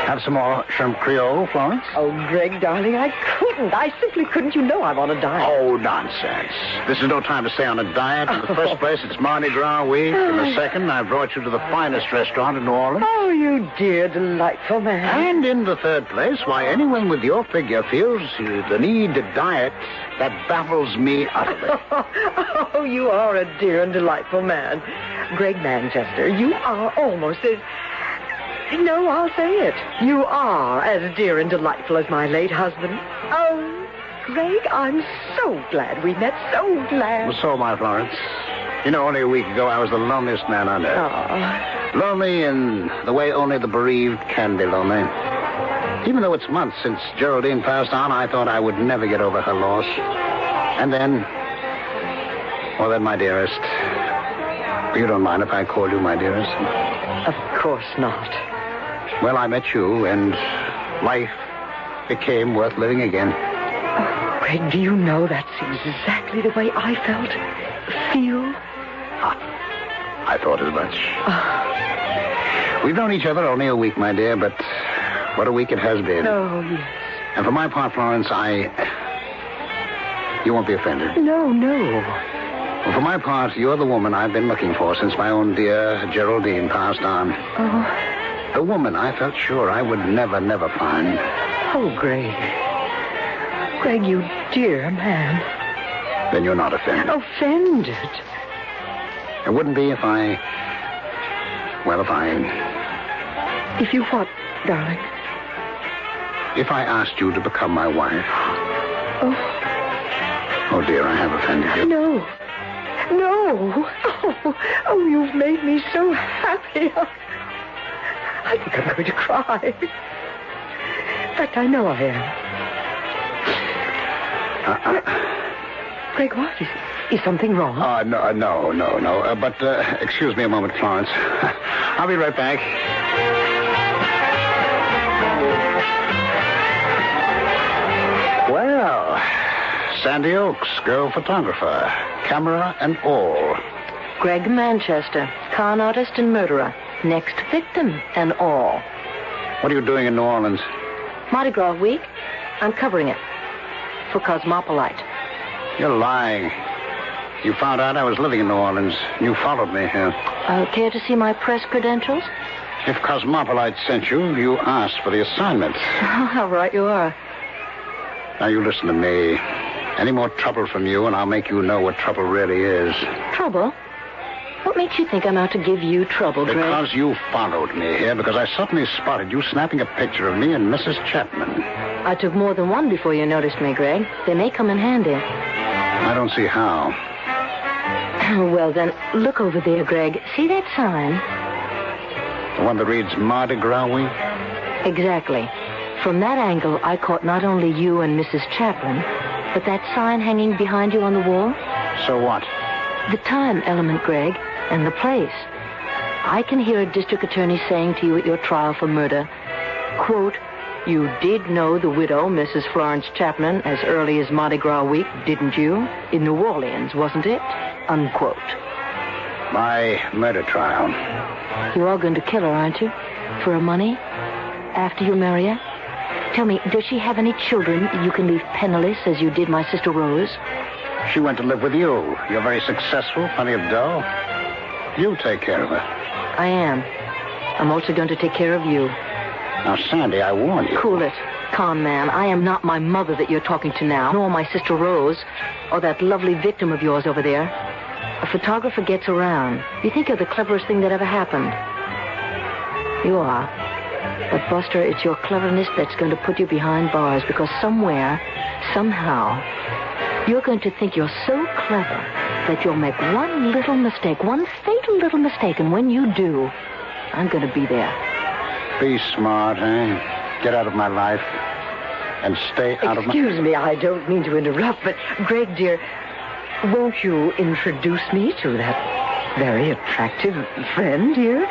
Have some more shrimp Creole, Florence? Oh, Greg, darling, I couldn't. I simply couldn't. You know I'm on a diet. Oh, nonsense. This is no time to stay on a diet. In the first place, it's Mardi Gras week. In the second, I brought you to the finest restaurant in New Orleans. Oh, you dear, delightful man. And in the third place, why anyone with your figure feels the need to diet, that baffles me utterly. Oh, you are a dear and delightful man. Greg Manchester, you are almost as... No, I'll say it. You are as dear and delightful as my late husband. Oh, Greg, I'm so glad we met. So glad. Well, so am I, Florence. You know, only a week ago, I was the loneliest man on earth. Oh. Lonely in the way only the bereaved can be lonely. Even though it's months since Geraldine passed on, I thought I would never get over her loss. And then, my dearest. You don't mind if I call you my dearest? Of course not. Well, I met you, and life became worth living again. Oh, Greg, do you know that's exactly the way I felt? Feel? I thought as much. We've known each other only a week, my dear, but what a week it has been. Oh, yes. And for my part, Florence, You won't be offended. No. Well, for my part, you're the woman I've been looking for since my own dear Geraldine passed on. Oh. The woman I felt sure I would never find. Oh, Greg. Greg, you dear man. Then you're not offended. Offended? It wouldn't be if I... If you what, darling? If I asked you to become my wife. Oh, dear, I have offended you. No. Oh, you've made me so happy. I think I'm going to cry. In fact, I know I am. Greg, what? Is something wrong? No. But excuse me a moment, Florence. I'll be right back. Well, Sandy Oaks, girl photographer, camera and all. Greg Manchester, con artist and murderer, next victim and all. What are you doing in New Orleans? Mardi Gras week. I'm covering it for Cosmopolite. You're lying. You found out I was living in New Orleans. You followed me here. Care to see my press credentials? If Cosmopolite sent you, you asked for the assignment. How right you are. Now, you listen to me. Any more trouble from you, and I'll make you know what trouble really is. Trouble? What makes you think I'm out to give you trouble, Greg? Because you followed me here, because I suddenly spotted you snapping a picture of me and Mrs. Chapman. I took more than one before you noticed me, Greg. They may come in handy. I don't see how. Well, then, look over there, Greg. See that sign? The one that reads Mardi Gras Week? Exactly. From that angle, I caught not only you and Mrs. Chapman, but that sign hanging behind you on the wall. So what? The time element, Greg, and the place. I can hear a district attorney saying to you at your trial for murder, quote, "You did know the widow, Mrs. Florence Chapman, as early as Mardi Gras week, didn't you? In New Orleans, wasn't it?" Unquote. My murder trial. You are going to kill her, aren't you? For her money? After you marry her? Tell me, does she have any children you can leave penniless as you did my sister Rose? She went to live with you. You're very successful, plenty of dough. You take care of her. I am. I'm also going to take care of you. Now, Sandy, I warn you. Cool it, con man. I am not my mother that you're talking to now, nor my sister Rose, or that lovely victim of yours over there. A photographer gets around. You think you're the cleverest thing that ever happened. You are. But, Buster, it's your cleverness that's going to put you behind bars, because somewhere, somehow, you're going to think you're so clever that you'll make one little mistake, one fatal little mistake, and when you do, I'm going to be there. Be smart, eh? Get out of my life and stay out of my... Excuse me, I don't mean to interrupt, but, Greg, dear, won't you introduce me to that very attractive friend here?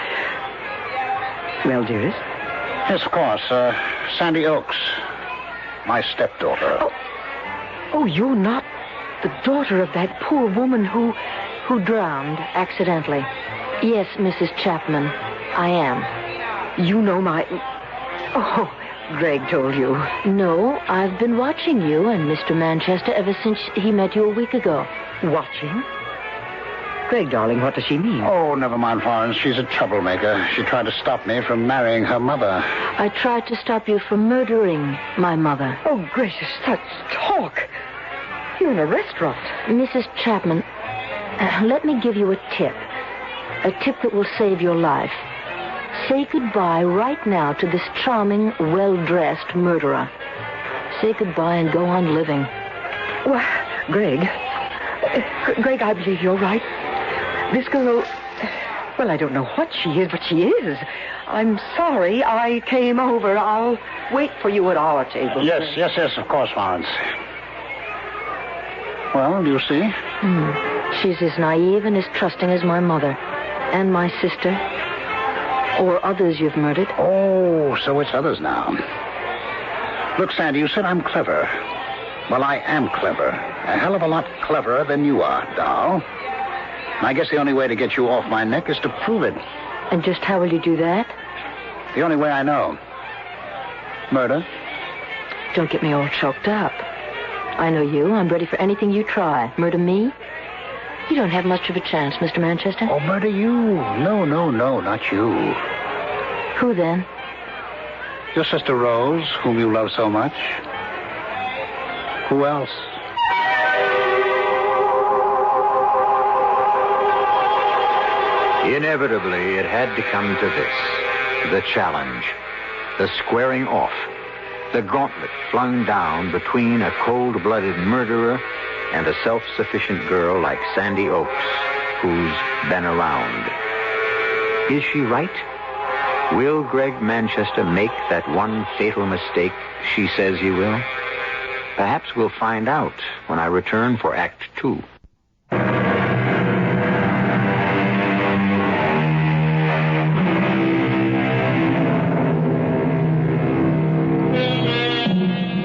Well, dearest? Yes, of course. Sandy Oaks, my stepdaughter. Oh, you're not the daughter of that poor woman who drowned accidentally. Yes, Mrs. Chapman, I am. You know my... Oh, Greg told you. No, I've been watching you and Mr. Manchester ever since he met you a week ago. Watching? Greg, darling, what does she mean? Oh, never mind, Florence. She's a troublemaker. She tried to stop me from marrying her mother. I tried to stop you from murdering my mother. Oh, gracious, such talk. You're in a restaurant. Mrs. Chapman, let me give you a tip. A tip that will save your life. Say goodbye right now to this charming, well-dressed murderer. Say goodbye and go on living. Well, Greg, I believe you're right. This girl, well, I don't know what she is, but she is. I'm sorry I came over. I'll wait for you at our table. Yes, of course, Florence. Well, do you see? She's as naive and as trusting as my mother. And my sister. Or others you've murdered. Oh, so it's others now. Look, Sandy, you said I'm clever. Well, I am clever. A hell of a lot cleverer than you are, doll. And I guess the only way to get you off my neck is to prove it. And just how will you do that? The only way I know. Murder. Don't get me all choked up. I know you. I'm ready for anything you try. Murder me? You don't have much of a chance, Mr. Manchester. Oh, murder you. No, not you. Who then? Your sister Rose, whom you love so much. Who else? Inevitably, it had to come to this. The challenge. The squaring off. The gauntlet flung down between a cold-blooded murderer and a self-sufficient girl like Sandy Oaks, who's been around. Is she right? Will Greg Manchester make that one fatal mistake she says he will? Perhaps we'll find out when I return for Act 2.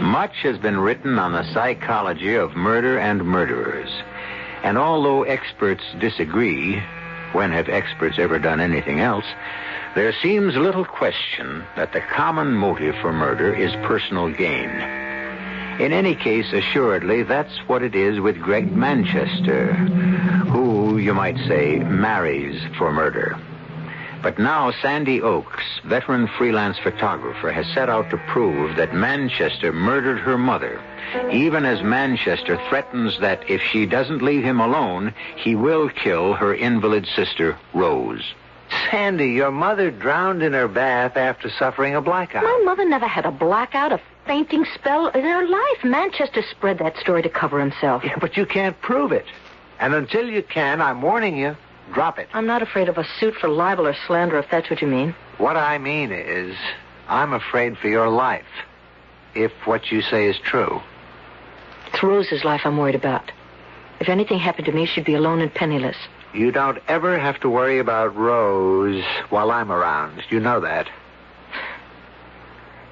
Much has been written on the psychology of murder and murderers. And although experts disagree, when have experts ever done anything else, there seems little question that the common motive for murder is personal gain. In any case, assuredly, that's what it is with Greg Manchester, who, you might say, marries for murder. But now Sandy Oaks, veteran freelance photographer, has set out to prove that Manchester murdered her mother, even as Manchester threatens that if she doesn't leave him alone, he will kill her invalid sister, Rose. Sandy, your mother drowned in her bath after suffering a blackout. My mother never had a blackout, a fainting spell in her life. Manchester spread that story to cover himself. Yeah, but you can't prove it. And until you can, I'm warning you, drop it. I'm not afraid of a suit for libel or slander, if that's what you mean. What I mean is, I'm afraid for your life, if what you say is true. It's Rose's life I'm worried about. If anything happened to me, she'd be alone and penniless. You don't ever have to worry about Rose while I'm around. You know that.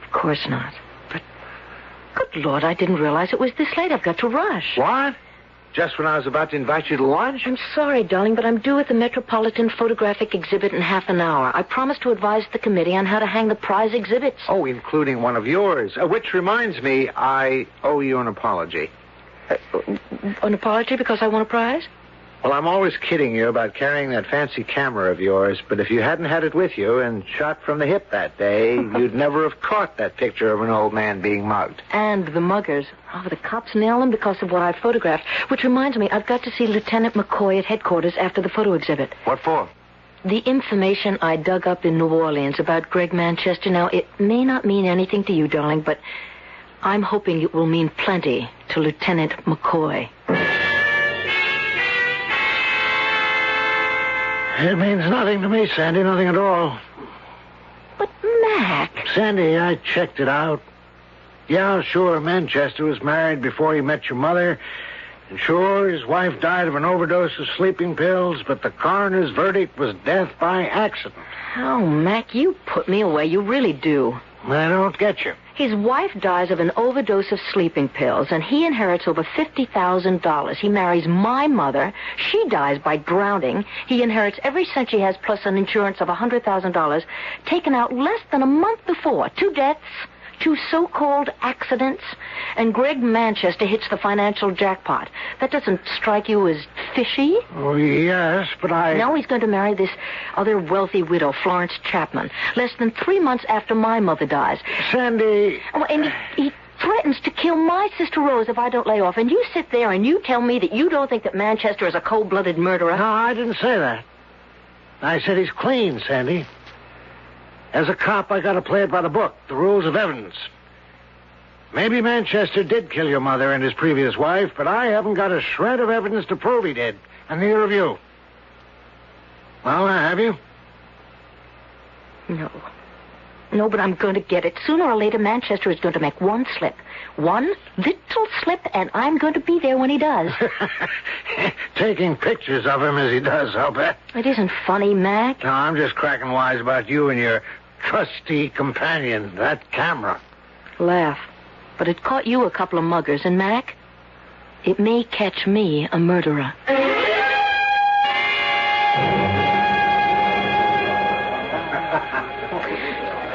Of course not. But, good Lord, I didn't realize it was this late. I've got to rush. What? Just when I was about to invite you to lunch? I'm sorry, darling, but I'm due at the Metropolitan Photographic Exhibit in half an hour. I promised to advise the committee on how to hang the prize exhibits. Oh, including one of yours. Which reminds me, I owe you an apology. An apology because I won a prize? Well, I'm always kidding you about carrying that fancy camera of yours, but if you hadn't had it with you and shot from the hip that day, you'd never have caught that picture of an old man being mugged. And the muggers. Oh, the cops nailed them because of what I photographed. Which reminds me, I've got to see Lieutenant McCoy at headquarters after the photo exhibit. What for? The information I dug up in New Orleans about Greg Manchester. Now, it may not mean anything to you, darling, but I'm hoping it will mean plenty to Lieutenant McCoy. It means nothing to me, Sandy, nothing at all. But, Mac... Sandy, I checked it out. Yeah, sure, Manchester was married before he met your mother. And sure, his wife died of an overdose of sleeping pills, but the coroner's verdict was death by accident. Oh, Mac, you put me away. You really do. I don't get you. His wife dies of an overdose of sleeping pills, and he inherits over $50,000. He marries my mother. She dies by drowning. He inherits every cent she has, plus an insurance of $100,000, taken out less than a month before. 2 deaths, 2 so-called accidents, and Greg Manchester hits the financial jackpot. That doesn't strike you as fishy? Oh, yes, but Now he's going to marry this other wealthy widow, Florence Chapman, less than 3 months after my mother dies. Sandy... Oh, and he threatens to kill my sister Rose if I don't lay off. And you sit there and you tell me that you don't think that Manchester is a cold-blooded murderer. No, I didn't say that. I said he's clean, Sandy. As a cop, I got to play it by the book, the rules of evidence. Maybe Manchester did kill your mother and his previous wife, but I haven't got a shred of evidence to prove he did, and neither of you. Well, have you? No, but I'm going to get it. Sooner or later, Manchester is going to make one slip. One little slip, and I'm going to be there when he does. Taking pictures of him as he does, I'll bet. It isn't funny, Mac. No, I'm just cracking wise about you and your trusty companion, that camera. Laugh. But it caught you a couple of muggers, and Mac, it may catch me a murderer.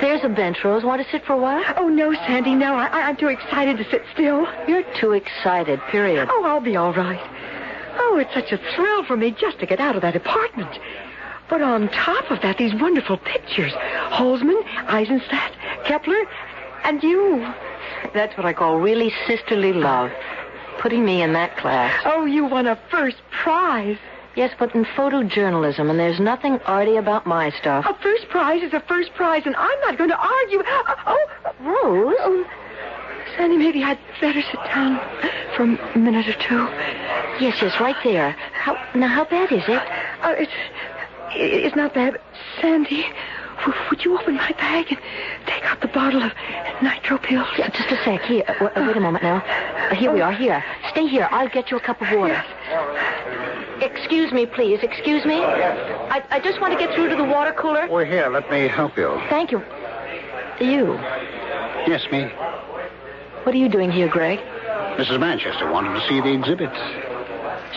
There's a bench, Rose. Want to sit for a while? Oh, no, Sandy, no. I'm too excited to sit still. You're too excited, period. Oh, I'll be all right. Oh, it's such a thrill for me just to get out of that apartment. But on top of that, these wonderful pictures. Holzman, Eisenstadt, Kepler, and you. That's what I call really sisterly love. Putting me in that class. Oh, you won a first prize. Yes, but in photojournalism, and there's nothing arty about my stuff. A first prize is a first prize, and I'm not going to argue. Rose? Oh, Sandy, maybe I'd better sit down for a minute or two. Yes, right there. How bad is it? It's not bad. But Sandy, would you open my bag and take out the bottle of nitro pills? Yeah, just a sec. Here, wait a moment now. Here we are. Here. Stay here. I'll get you a cup of water. Yes. Excuse me, please. Excuse me. I just want to get through to the water cooler. We're here. Let me help you. Thank you. You? Yes, me. What are you doing here, Greg? Mrs. Manchester wanted to see the exhibits.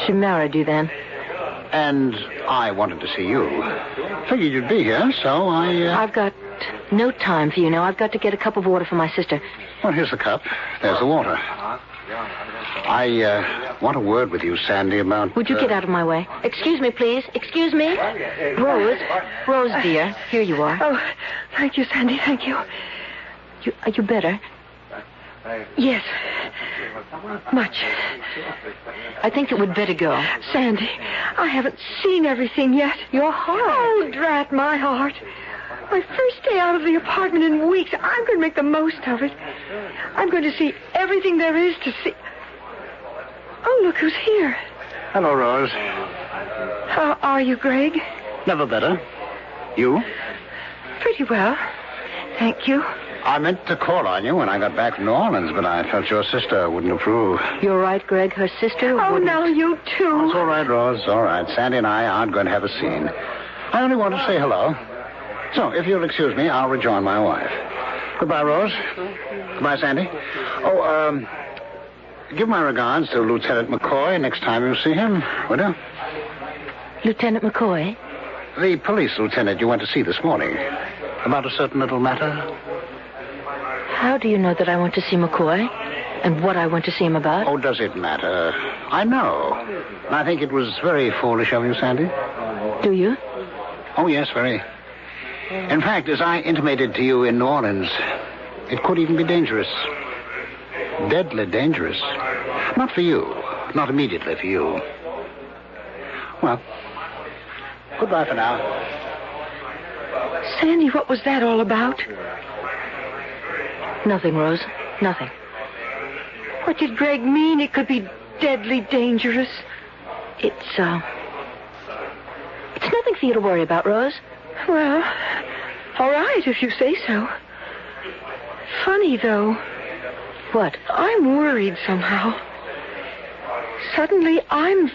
She married you then? And I wanted to see you. Figured you'd be here, so I've got no time for you now. I've got to get a cup of water for my sister. Well, here's the cup. There's the water. I want a word with you, Sandy, about... Would you get out of my way? Excuse me, please. Excuse me. Rose, dear. Here you are. Oh, thank you, Sandy. Thank you. Are you better? Yes. Much. I think it would better go. Sandy, I haven't seen everything yet. Your heart. Oh, drat my heart. My first day out of the apartment in weeks. I'm going to make the most of it. I'm going to see everything there is to see. Oh, look who's here. Hello, Rose. How are you, Greg? Never better. You? Pretty well. Thank you. I meant to call on you when I got back from New Orleans, but I felt your sister wouldn't approve. You're right, Greg. Her sister wouldn't. Now you too. Oh, it's all right, Rose. All right. Sandy and I aren't going to have a scene. I only want to say hello. So, if you'll excuse me, I'll rejoin my wife. Goodbye, Rose. Goodbye, Sandy. Oh, give my regards to Lieutenant McCoy next time you see him, would you? Lieutenant McCoy? The police lieutenant you went to see this morning. About a certain little matter. How do you know that I went to see McCoy? And what I went to see him about? Oh, does it matter? I know. And I think it was very foolish of you, Sandy. Do you? Oh, yes, very. In fact, as I intimated to you in New Orleans, it could even be dangerous. Deadly dangerous. Not for you. Not immediately for you. Well, goodbye for now. Sandy, what was that all about? Nothing, Rose. Nothing. What did Greg mean? It could be deadly dangerous. It's nothing for you to worry about, Rose. Well, all right, if you say so. Funny, though. What? I'm worried somehow. Suddenly, I'm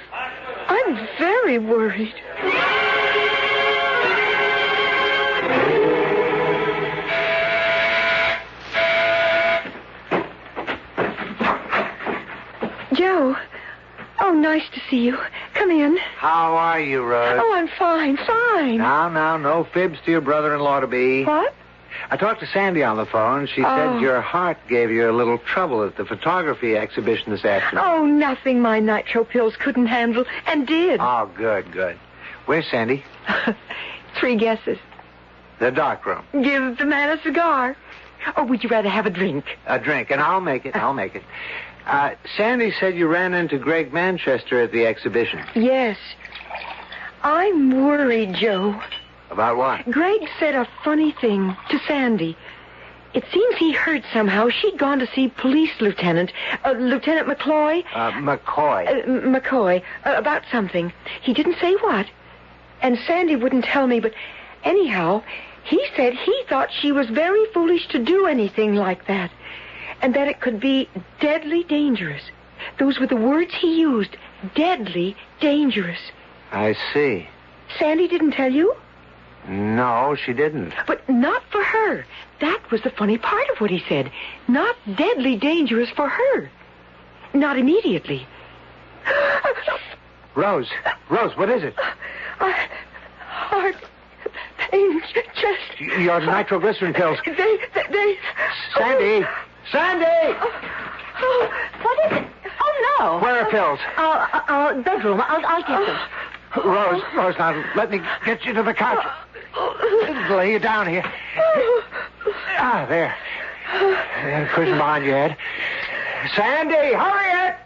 very worried. Joe. Oh, nice to see you. Come in. How are you, Rose? Oh, I'm fine. Now, no fibs to your brother-in-law-to-be. What? I talked to Sandy on the phone. She said your heart gave you a little trouble at the photography exhibition this afternoon. Oh, nothing my nitro pills couldn't handle, and did. Oh, good. Where's Sandy? 3 guesses. The dark room. Give the man a cigar. Or would you rather have a drink? A drink, and I'll make it. Sandy said you ran into Greg Manchester at the exhibition. Yes. I'm worried, Joe. About what? Greg said a funny thing to Sandy. It seems he heard somehow she'd gone to see Police Lieutenant McCoy. McCoy, about something. He didn't say what. And Sandy wouldn't tell me, but anyhow, he said he thought she was very foolish to do anything like that. And that it could be deadly dangerous. Those were the words he used. Deadly dangerous. I see. Sandy didn't tell you? No, she didn't. But not for her. That was the funny part of what he said. Not deadly dangerous for her. Not immediately. Rose, what is it? Heart pain, chest. Your nitroglycerin pills. They... Sandy! What is it? Oh, no. Where are pills? Bedroom. I'll get them. Rose, now, let me get you to the couch. Lay you down here. There. Cushion behind your head. Sandy, hurry it!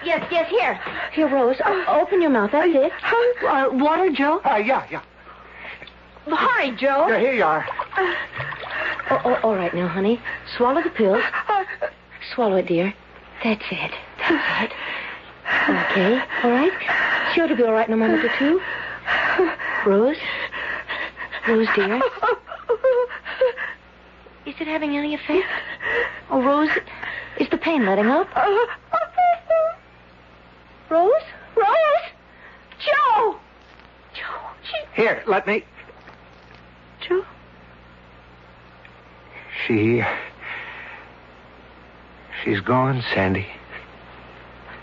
Yes, here. Here, Rose. Open your mouth. That's it. Water, Joe? Yeah. Hurry, Joe. Yeah, here you are. All right now, honey. Swallow the pills. Swallow it, dear. That's it. Okay, all right? Sure to be all right in a moment or two. Rose, dear. Is it having any effect? Oh, Rose, is the pain letting up? Rose? Joe! Here, let me. Joe? She's gone, Sandy.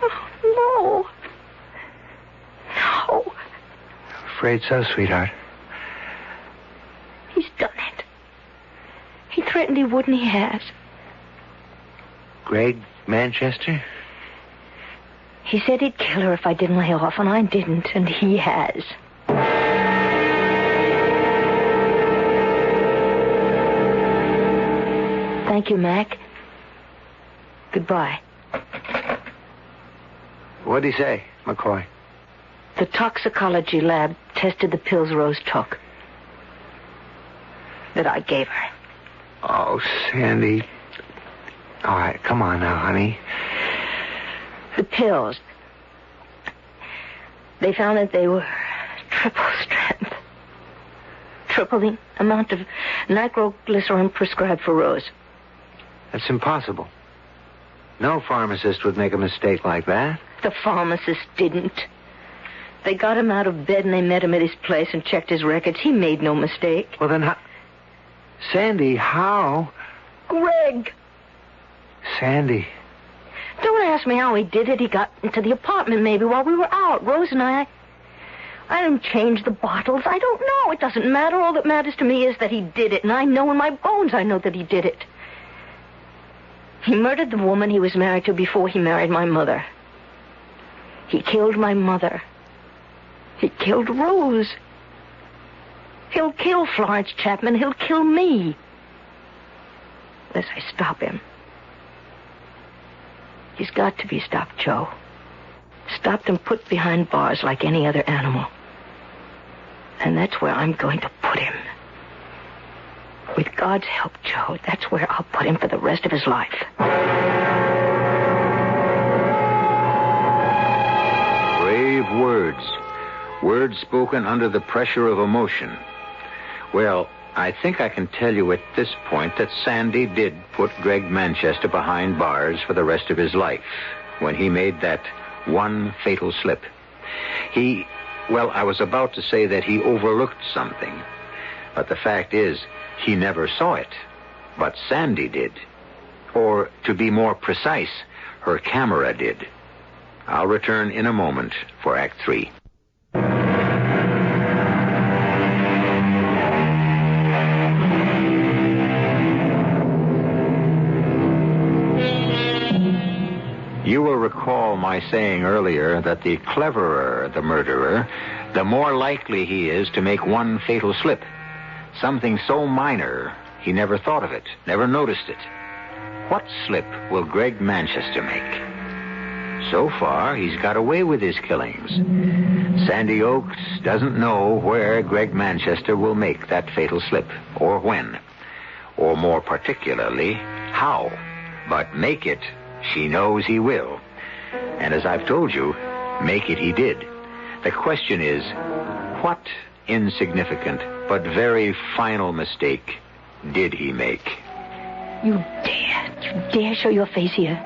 Oh, no. Afraid so, sweetheart. He's done it. He threatened he would, and he has. Greg Manchester? He said he'd kill her if I didn't lay off, and I didn't, and he has. Thank you, Mac. Goodbye. What'd he say, McCoy? The toxicology lab tested the pills Rose took. That I gave her. Oh, Sandy. All right, come on now, honey. The pills. They found that they were triple strength. Triple the amount of nitroglycerin prescribed for Rose. That's impossible. No pharmacist would make a mistake like that. The pharmacist didn't. They got him out of bed and they met him at his place and checked his records. He made no mistake. Well, then how... Sandy, how? Greg. Sandy. Don't ask me how he did it. He got into the apartment maybe while we were out. Rose and I didn't change the bottles. I don't know. It doesn't matter. All that matters to me is that he did it. And I know in my bones I know that he did it. He murdered the woman he was married to before he married my mother. He killed my mother. He killed Rose. He'll kill Florence Chapman. He'll kill me. Unless I stop him. He's got to be stopped, Joe. Stopped and put behind bars like any other animal. And that's where I'm going to put him. With God's help, Joe, that's where I'll put him for the rest of his life. Brave words. Words spoken under the pressure of emotion. Well, I think I can tell you at this point that Sandy did put Greg Manchester behind bars for the rest of his life when he made that one fatal slip. I was about to say that he overlooked something. But the fact is, he never saw it. But Sandy did. Or, to be more precise, her camera did. I'll return in a moment for Act 3. You will recall my saying earlier that the cleverer the murderer, the more likely he is to make one fatal slip. Something so minor, he never thought of it, never noticed it. What slip will Greg Manchester make? So far, he's got away with his killings. Sandy Oaks doesn't know where Greg Manchester will make that fatal slip, or when, or more particularly, how. But make it, she knows he will. And as I've told you, make it he did. The question is, what insignificant but very final mistake did he make? You dare show your face here?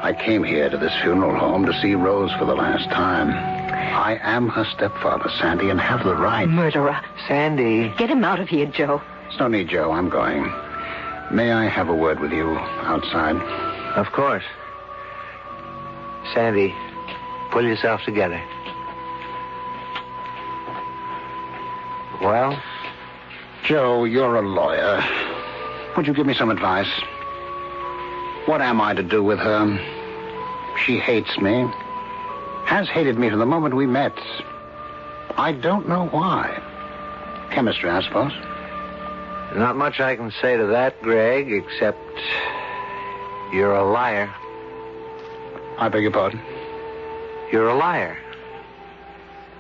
I came here to this funeral home to see Rose for the last time. I am her stepfather, Sandy, and have the right. Murderer. Sandy. Get him out of here, Joe. It's no need, Joe. I'm going. May I have a word with you outside? Of course. Sandy, pull yourself together. Well? Joe, you're a lawyer. Would you give me some advice? What am I to do with her? She hates me. Has hated me from the moment we met. I don't know why. Chemistry, I suppose. Not much I can say to that, Greg, except you're a liar. I beg your pardon? You're a liar.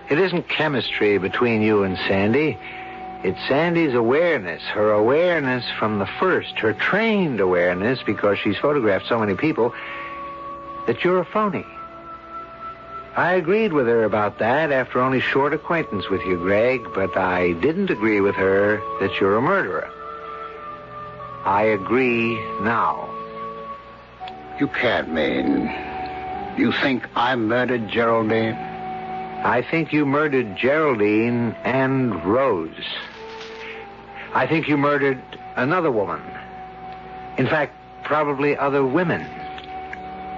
It isn't chemistry between you and Sandy. It's Sandy's awareness, her awareness from the first, her trained awareness, because she's photographed so many people, that you're a phony. I agreed with her about that after only short acquaintance with you, Greg, but I didn't agree with her that you're a murderer. I agree now. You can't mean... You think I murdered Geraldine? I think you murdered Geraldine and Rose. I think you murdered another woman. In fact, probably other women.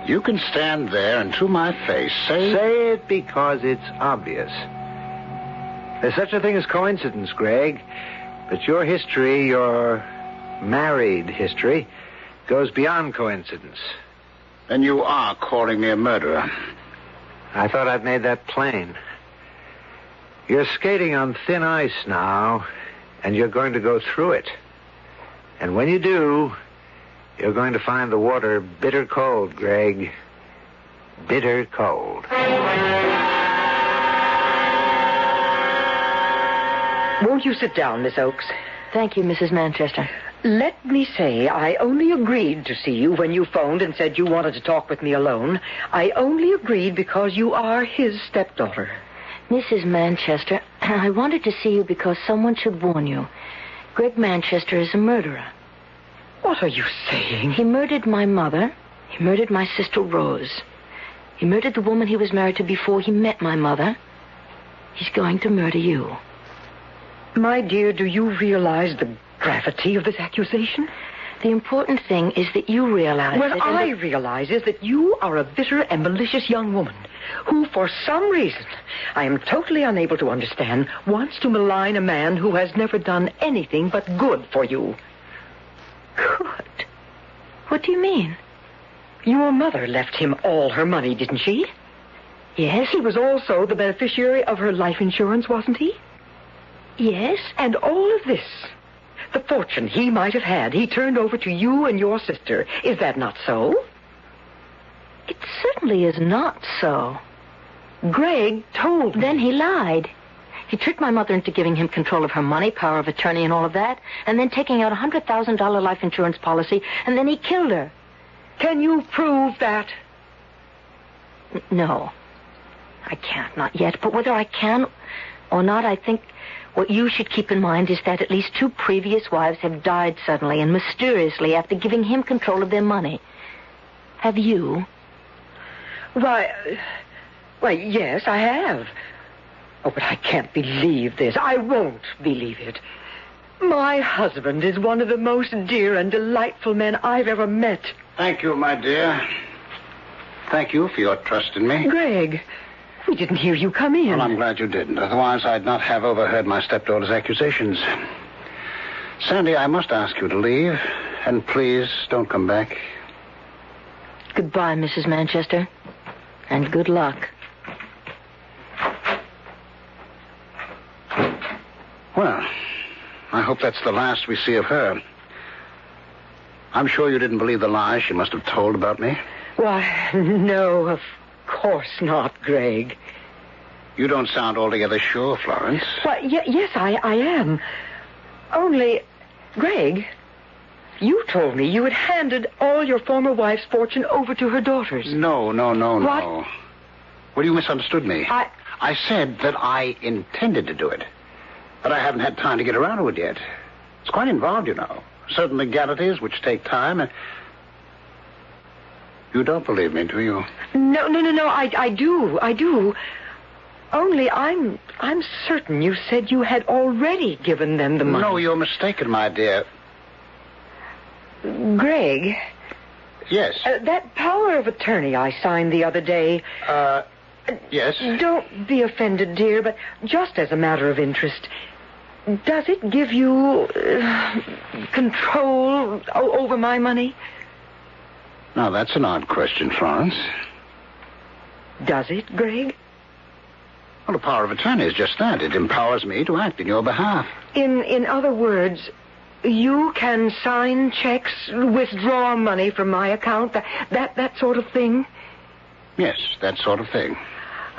You can stand there and to my face say... Say it because it's obvious. There's such a thing as coincidence, Greg. But your history, your married history, goes beyond coincidence. Then you are calling me a murderer. I thought I'd made that plain. You're skating on thin ice now, and you're going to go through it. And when you do, you're going to find the water bitter cold, Greg. Bitter cold. Won't you sit down, Miss Oakes? Thank you, Mrs. Manchester. Let me say, I only agreed to see you when you phoned and said you wanted to talk with me alone. I only agreed because you are his stepdaughter. Mrs. Manchester, I wanted to see you because someone should warn you. Greg Manchester is a murderer. What are you saying? He murdered my mother. He murdered my sister Rose. He murdered the woman he was married to before he met my mother. He's going to murder you. My dear, do you realize the gravity of this accusation? The important thing is that you realize What it. I realize is that you are a bitter and malicious young woman who, for some reason, I am totally unable to understand, wants to malign a man who has never done anything but good for you. Good? What do you mean? Your mother left him all her money, didn't she? Yes. He was also the beneficiary of her life insurance, wasn't he? Yes. And all of this, the fortune he might have had, he turned over to you and your sister. Is that not so? It certainly is not so. Greg told me. Then he lied. He tricked my mother into giving him control of her money, power of attorney and all of that, and then taking out a $100,000 life insurance policy, and then he killed her. Can you prove that? No. I can't, not yet. But whether I can or not, I think what you should keep in mind is that at least 2 previous wives have died suddenly and mysteriously after giving him control of their money. Have you? Why, yes, I have. Oh, but I can't believe this. I won't believe it. My husband is one of the most dear and delightful men I've ever met. Thank you, my dear. Thank you for your trust in me. Greg, we didn't hear you come in. Well, I'm glad you didn't. Otherwise, I'd not have overheard my stepdaughter's accusations. Sandy, I must ask you to leave. And please, don't come back. Goodbye, Mrs. Manchester. And good luck. Well, I hope that's the last we see of her. I'm sure you didn't believe the lies she must have told about me. Why, no, of course not, Greg. You don't sound altogether sure, Florence. Why, yes, I am. Only, Greg, you told me you had handed all your former wife's fortune over to her daughters. No. What? Well, you misunderstood me. I said that I intended to do it. But I haven't had time to get around to it yet. It's quite involved, you know. Certain legalities which take time and... You don't believe me, do you? No, I do. Only I'm certain you said you had already given them the money. No, you're mistaken, my dear. Greg. Yes? That power of attorney I signed the other day... Yes? Don't be offended, dear, but just as a matter of interest, does it give you control over my money? Now, that's an odd question, Florence. Does it, Greg? Well, the power of attorney is just that. It empowers me to act in your behalf. In other words, you can sign checks, withdraw money from my account, that sort of thing? Yes, that sort of thing.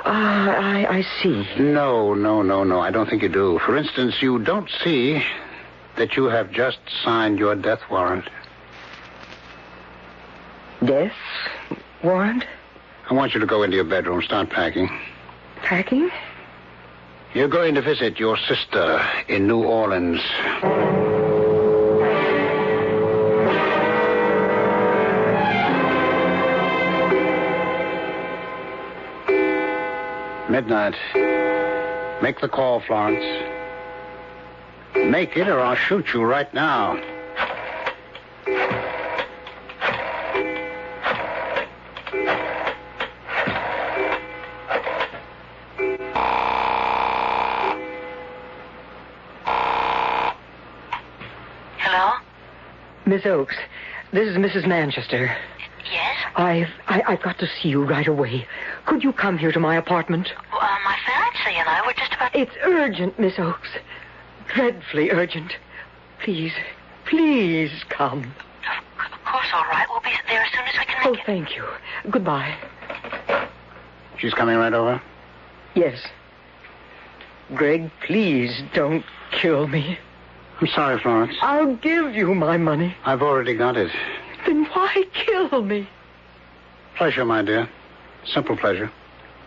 I see. No. I don't think you do. For instance, you don't see that you have just signed your death warrant. Death warrant? I want you to go into your bedroom, start packing. Packing? You're going to visit your sister in New Orleans. Midnight. Make the call, Florence. Make it or I'll shoot you right now. Hello? Miss Oakes, this is Mrs. Manchester. Yes? I've got to see you right away. Could you come here to my apartment? My fiancé and I were just about... It's urgent, Miss Oakes. Dreadfully urgent. Please come. Of course, all right. We'll be there as soon as we can make it. Thank you. Goodbye. She's coming right over? Yes. Greg, please don't kill me. I'm sorry, Florence. I'll give you my money. I've already got it. Then why kill me? Pleasure, my dear. Simple pleasure.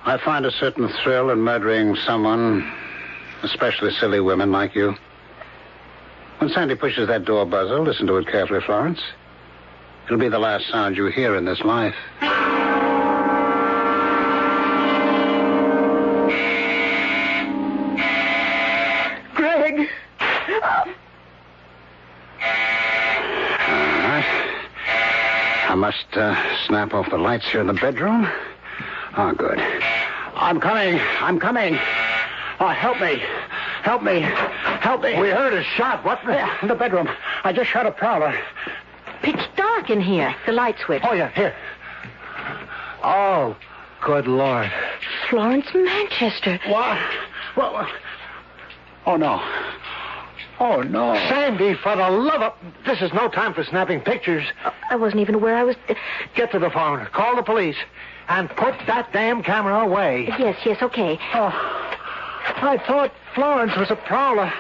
I find a certain thrill in murdering someone, especially silly women like you. When Sandy pushes that door buzzer, listen to it carefully, Florence. It'll be the last sound you hear in this life. Greg! I must snap off the lights here in the bedroom. Oh, good. I'm coming. Oh, help me. We heard a shot. What? Yeah, in the bedroom. I just shot a prowler. Pitch dark in here. The light switch. Oh, yeah, here. Oh, good Lord. Florence Manchester. What? Oh, no. Oh, no. Sandy, for the love of... This is no time for snapping pictures. I wasn't even aware I was... Get to the phone. Call the police. And put that damn camera away. Yes, okay. Oh, I thought Florence was a prowler.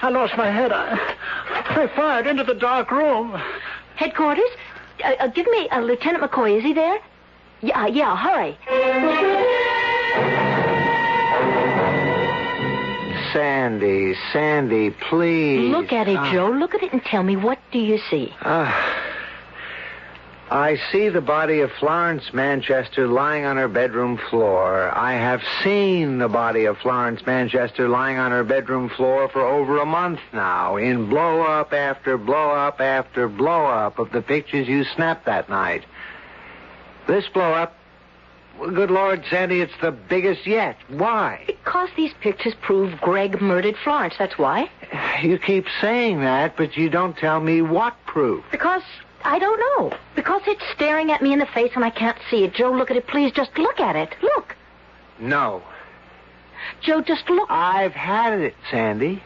I lost my head. I fired into the dark room. Headquarters? Give me Lieutenant McCoy. Is he there? Yeah, hurry. Sandy, please. Look at it, Joe. Look at it and tell me, what do you see? I see the body of Florence Manchester lying on her bedroom floor. I have seen the body of Florence Manchester lying on her bedroom floor for over a month now, in blow-up after blow-up after blow-up of the pictures you snapped that night. This blow-up, well, good Lord, Sandy, it's the biggest yet. Why? Because these pictures prove Greg murdered Florence, that's why. You keep saying that, but you don't tell me what proof. Because... I don't know. Because it's staring at me in the face and I can't see it. Joe, look at it, please. Just look at it. Look. No. Joe, just look. I've had it, Sandy.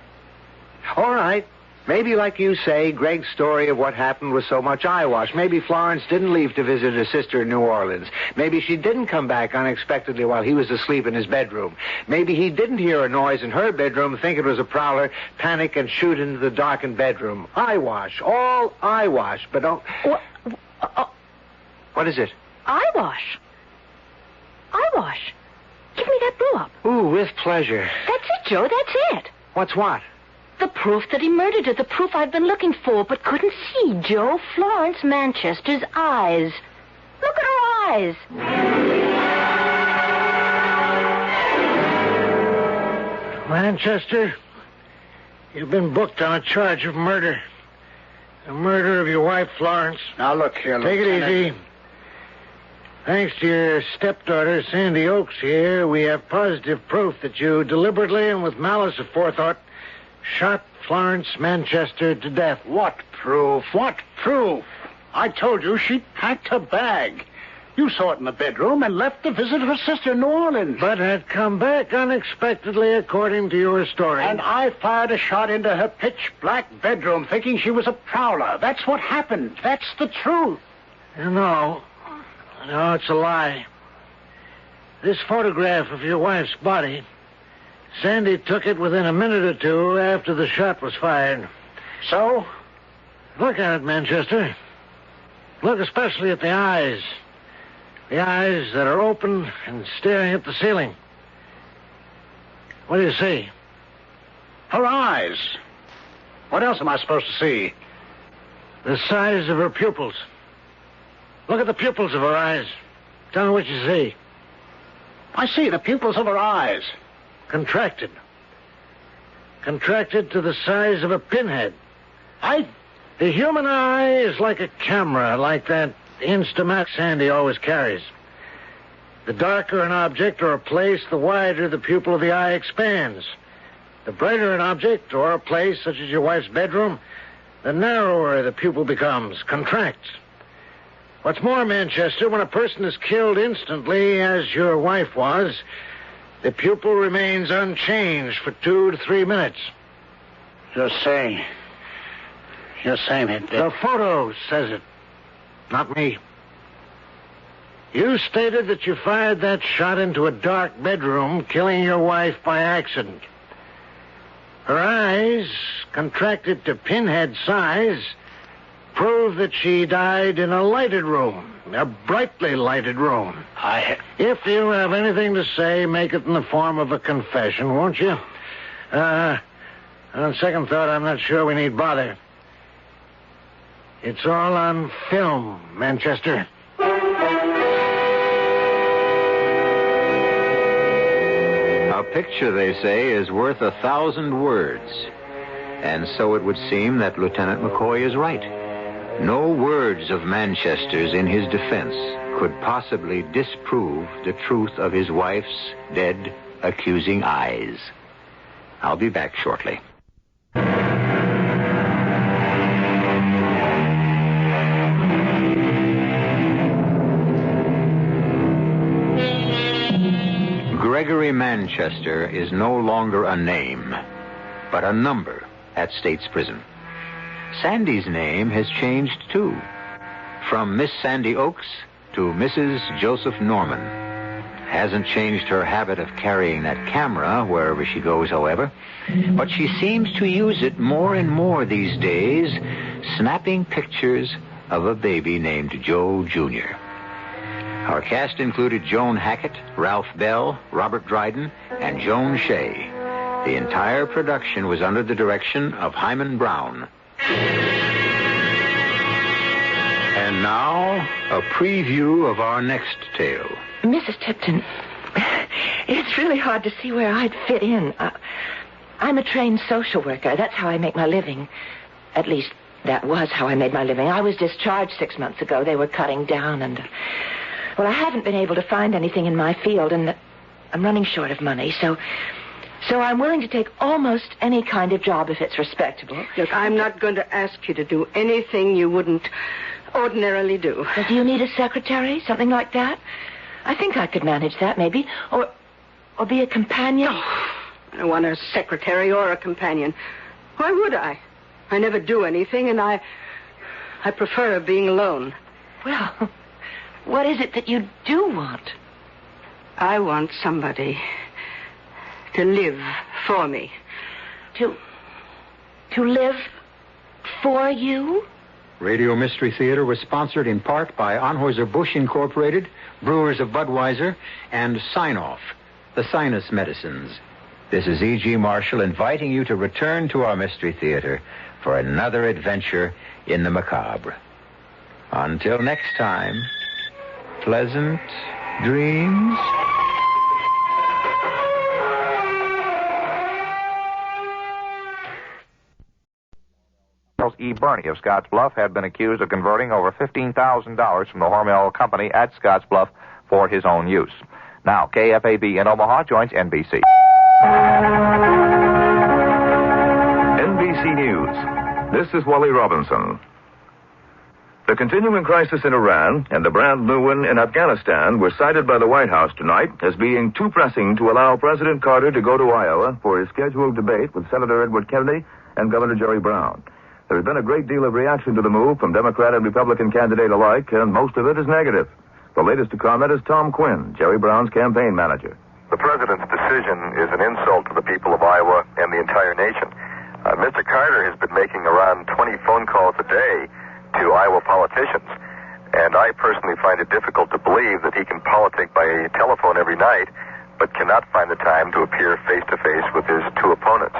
All right. Maybe, like you say, Greg's story of what happened was so much eyewash. Maybe Florence didn't leave to visit her sister in New Orleans. Maybe she didn't come back unexpectedly while he was asleep in his bedroom. Maybe he didn't hear a noise in her bedroom, think it was a prowler, panic, and shoot into the darkened bedroom. Eyewash. All eyewash. But don't... What is it? Eyewash. Give me that blow-up. Ooh, with pleasure. That's it, Joe. That's it. What's what? The proof that he murdered her. The proof I've been looking for, but couldn't see, Joe. Florence Manchester's eyes. Look at her eyes. Manchester, you've been booked on a charge of murder. The murder of your wife, Florence. Now, look here, Take Lieutenant. it easy. Thanks to your stepdaughter, Sandy Oakes, here, we have positive proof that you deliberately and with malice aforethought shot Florence Manchester to death. What proof? I told you she packed her bag. You saw it in the bedroom and left to visit her sister in New Orleans. But had come back unexpectedly, according to your story. And I fired a shot into her pitch-black bedroom, thinking she was a prowler. That's what happened. That's the truth. No, it's a lie. This photograph of your wife's body, Sandy took it within a minute or two after the shot was fired. So? Look at it, Manchester. Look especially at the eyes. The eyes that are open and staring at the ceiling. What do you see? Her eyes. What else am I supposed to see? The size of her pupils. Look at the pupils of her eyes. Tell me what you see. I see the pupils of her eyes. Contracted. Contracted to the size of a pinhead. The human eye is like a camera, like that Instamat Sandy always carries. The darker an object or a place, the wider the pupil of the eye expands. The brighter an object or a place, such as your wife's bedroom, the narrower the pupil becomes, contracts. What's more, Manchester, when a person is killed instantly, as your wife was, the pupil remains unchanged for 2 to 3 minutes. You're saying it. The photo says it, not me. You stated that you fired that shot into a dark bedroom, killing your wife by accident. Her eyes, contracted to pinhead size, prove that she died in a lighted room, a brightly lighted room. If you have anything to say, make it in the form of a confession, won't you? On second thought, I'm not sure we need bother. It's all on film, Manchester. A picture, they say, is worth 1,000 words. And so it would seem that Lieutenant McCoy is right. No words of Manchester's in his defense could possibly disprove the truth of his wife's dead, accusing eyes. I'll be back shortly. Gregory Manchester is no longer a name, but a number at State's Prison. Sandy's name has changed, too. From Miss Sandy Oakes to Mrs. Joseph Norman. Hasn't changed her habit of carrying that camera wherever she goes, however. But she seems to use it more and more these days, snapping pictures of a baby named Joe Jr. Our cast included Joan Hackett, Ralph Bell, Robert Dryden, and Joan Shea. The entire production was under the direction of Hyman Brown. And now, a preview of our next tale. Mrs. Tipton, it's really hard to see where I'd fit in. I'm a trained social worker. That's how I make my living. At least, that was how I made my living. I was discharged 6 months ago. They were cutting down, and... Well, I haven't been able to find anything in my field, and I'm running short of money, so I'm willing to take almost any kind of job if it's respectable. Look, I'm not going to ask you to do anything you wouldn't ordinarily do. Well, do you need a secretary? Something like that? I think I could manage that, maybe. Or be a companion. Oh, I don't want a secretary or a companion. Why would I? I never do anything, and I prefer being alone. Well... What is it that you do want? I want somebody to live for me. To live for you? Radio Mystery Theater was sponsored in part by Anheuser-Busch Incorporated, Brewers of Budweiser, and Sign-Off, the sinus medicines. This is E.G. Marshall inviting you to return to our Mystery Theater for another adventure in the macabre. Until next time... Pleasant dreams. Charles E. Burney of Scottsbluff had been accused of converting over $15,000 from the Hormel Company at Scottsbluff for his own use. Now, KFAB in Omaha joins NBC. NBC News. This is Wally Robinson. The continuing crisis in Iran and the brand new one in Afghanistan were cited by the White House tonight as being too pressing to allow President Carter to go to Iowa for his scheduled debate with Senator Edward Kennedy and Governor Jerry Brown. There has been a great deal of reaction to the move from Democrat and Republican candidate alike, and most of it is negative. The latest to comment is Tom Quinn, Jerry Brown's campaign manager. The president's decision is an insult to the people of Iowa and the entire nation. Mr. Carter has been making around 20 phone calls a day to Iowa politicians, and I personally find it difficult to believe that he can politic by telephone every night, but cannot find the time to appear face-to-face with his two opponents.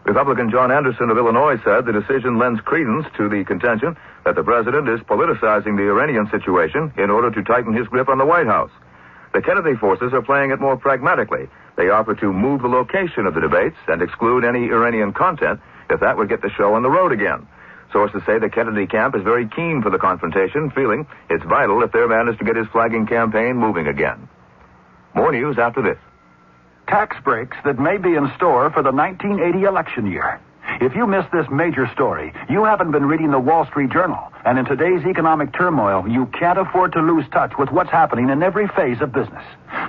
Republican John Anderson of Illinois said the decision lends credence to the contention that the president is politicizing the Iranian situation in order to tighten his grip on the White House. The Kennedy forces are playing it more pragmatically. They offer to move the location of the debates and exclude any Iranian content if that would get the show on the road again. Sources say the Kennedy camp is very keen for the confrontation, feeling it's vital if their man is to get his flagging campaign moving again. More news after this. Tax breaks that may be in store for the 1980 election year. If you missed this major story, you haven't been reading the Wall Street Journal. And in today's economic turmoil, you can't afford to lose touch with what's happening in every phase of business.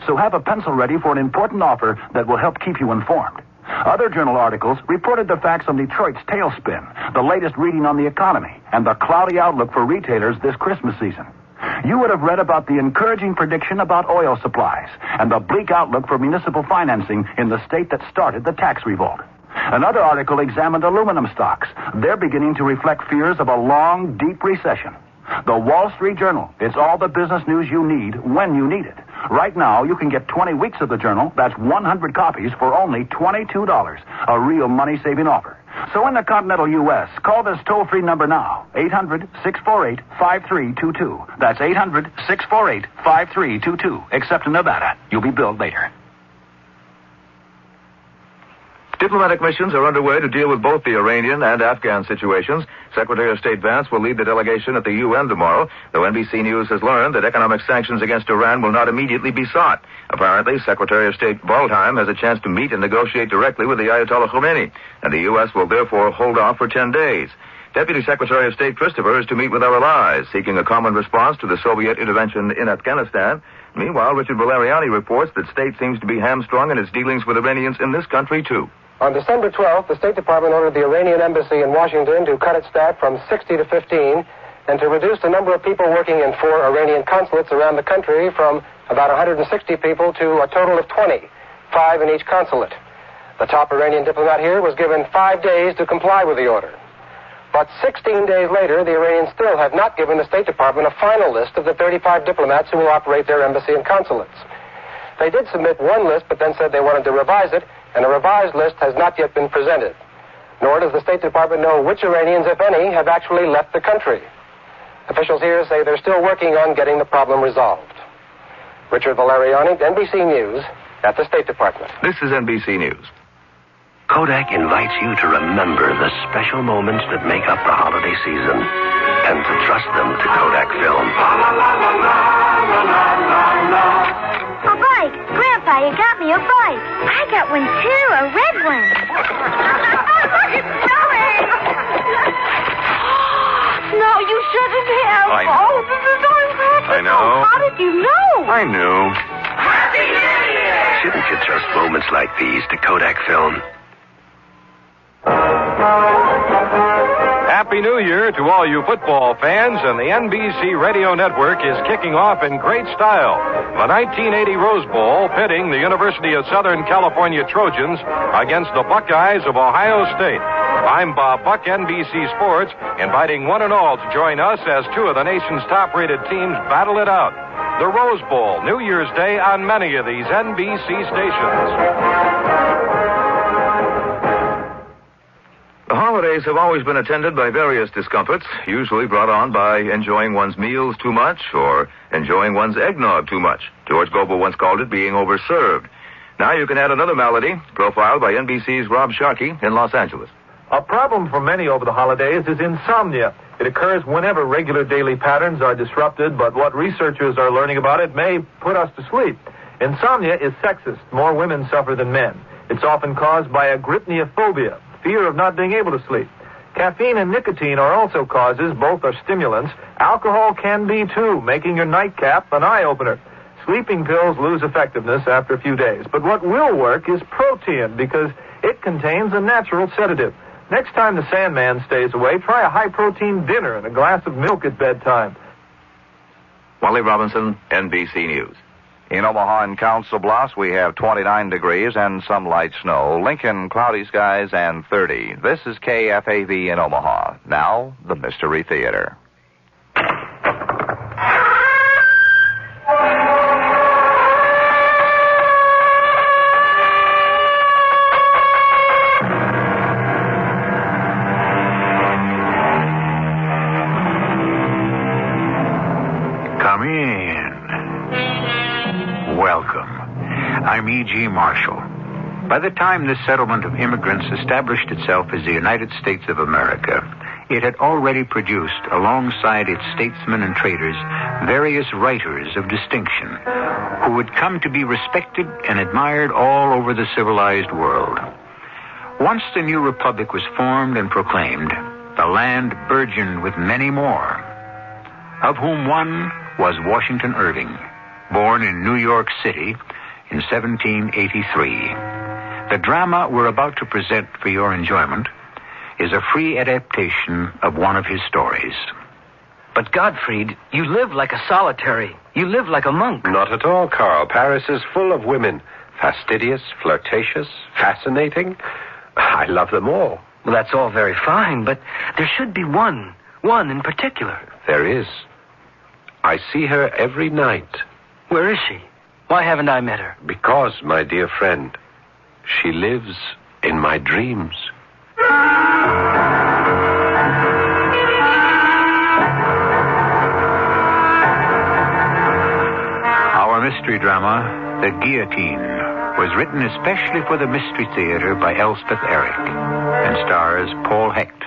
So have a pencil ready for an important offer that will help keep you informed. Other journal articles reported the facts on Detroit's tailspin, the latest reading on the economy, and the cloudy outlook for retailers this Christmas season. You would have read about the encouraging prediction about oil supplies and the bleak outlook for municipal financing in the state that started the tax revolt. Another article examined aluminum stocks. They're beginning to reflect fears of a long, deep recession. The Wall Street Journal. It's all the business news you need when you need it. Right now, you can get 20 weeks of the Journal. That's 100 copies for only $22. A real money-saving offer. So in the continental U.S., call this toll-free number now, 800-648-5322. That's 800-648-5322. Except in Nevada. You'll be billed later. Diplomatic missions are underway to deal with both the Iranian and Afghan situations. Secretary of State Vance will lead the delegation at the UN tomorrow, though NBC News has learned that economic sanctions against Iran will not immediately be sought. Apparently, Secretary of State Waldheim has a chance to meet and negotiate directly with the Ayatollah Khomeini, and the U.S. will therefore hold off for 10 days. Deputy Secretary of State Christopher is to meet with our allies, seeking a common response to the Soviet intervention in Afghanistan. Meanwhile, Richard Valeriani reports that state seems to be hamstrung in its dealings with Iranians in this country, too. On December 12th, the State Department ordered the Iranian embassy in Washington to cut its staff from 60 to 15 and to reduce the number of people working in 4 Iranian consulates around the country from about 160 people to a total of 20, 5 in each consulate. The top Iranian diplomat here was given 5 days to comply with the order. But 16 days later, the Iranians still have not given the State Department a final list of the 35 diplomats who will operate their embassy and consulates. They did submit one list, but then said they wanted to revise it, and a revised list has not yet been presented. Nor does the State Department know which Iranians, if any, have actually left the country. Officials here say they're still working on getting the problem resolved. Richard Valeriani, NBC News, at the State Department. This is NBC News. Kodak invites you to remember the special moments that make up the holiday season and to trust them to Kodak Film. A bike! Grandpa, you got me a bike. I got one too, a red one. Look, it's snowing! No, you shouldn't have. I know. Oh, this is so impressive. I know. How did you know? I knew. Happy New Year! Shouldn't you trust moments like these to Kodak Film? Happy New Year to all you football fans, and the NBC Radio Network is kicking off in great style. The 1980 Rose Bowl pitting the University of Southern California Trojans against the Buckeyes of Ohio State. I'm Bob Buck, NBC Sports, inviting one and all to join us as two of the nation's top-rated teams battle it out. The Rose Bowl, New Year's Day on many of these NBC stations. The holidays have always been attended by various discomforts, usually brought on by enjoying one's meals too much or enjoying one's eggnog too much. George Gobel once called it being overserved. Now you can add another malady, profiled by NBC's Rob Sharkey in Los Angeles. A problem for many over the holidays is insomnia. It occurs whenever regular daily patterns are disrupted, but what researchers are learning about it may put us to sleep. Insomnia is sexist. More women suffer than men. It's often caused by agrypniophobia, fear of not being able to sleep. Caffeine and nicotine are also causes. Both are stimulants. Alcohol can be, too, making your nightcap an eye-opener. Sleeping pills lose effectiveness after a few days. But what will work is Protein, because it contains a natural sedative. Next time the Sandman stays away, try a high-protein dinner and a glass of milk at bedtime. Wally Robinson, NBC News. In Omaha and Council Bluffs, we have 29 degrees and some light snow. Lincoln, cloudy skies and 30. This is KFAV in Omaha. Now, the Mystery Theater. Come in. Welcome. I'm E.G. Marshall. By the time this settlement of immigrants established itself as the United States of America, it had already produced, alongside its statesmen and traders, various writers of distinction who would come to be respected and admired all over the civilized world. Once the new republic was formed and proclaimed, the land burgeoned with many more, of whom one was Washington Irving, born in New York City in 1783. The drama we're about to present for your enjoyment is a free adaptation of one of his stories. But Gottfried, you live like a solitary. You live like a monk. Not at all, Carl. Paris is full of women. Fastidious, flirtatious, fascinating. I love them all. Well, that's all very fine, but there should be one in particular. There is. I see her every night. Where is she? Why haven't I met her? Because, my dear friend, she lives in my dreams. Our mystery drama, The Guillotine, was written especially for the Mystery Theater by Elspeth Eric and stars Paul Hecht.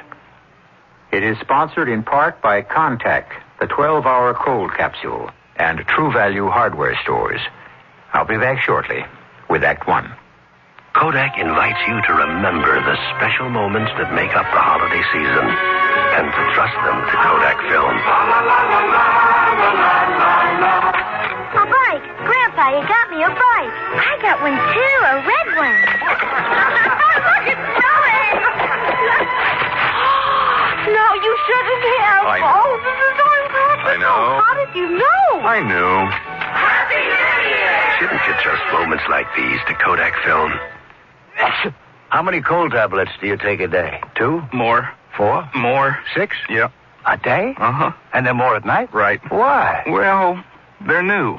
It is sponsored in part by Contact, the 12-hour cold capsule, and True Value hardware stores. I'll be back shortly with Act One. Kodak invites you to remember the special moments that make up the holiday season and to trust them to Kodak Film. A bike. Grandpa, you got me a bike. I got one, too, a red one. Look, it's snowing. No, you shouldn't have. I know. Oh, this is so impossible. I know. How did you know? I knew. Happy New Year! Shouldn't you trust moments like these to Kodak Film? How many cold tablets do you take a day? 2? More. 4? More. 6? Yep. A day? Uh-huh. And then more at night? Right. Why? Well, they're new.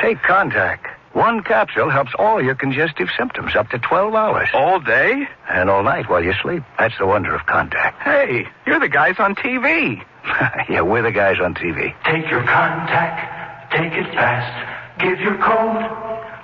Take Contact. One capsule helps all your congestive symptoms up to 12 hours. All day? And all night while you sleep. That's the wonder of Contact. Hey, you're the guys on TV. Yeah, we're the guys on TV. Take your Contact. Take it fast. Give your code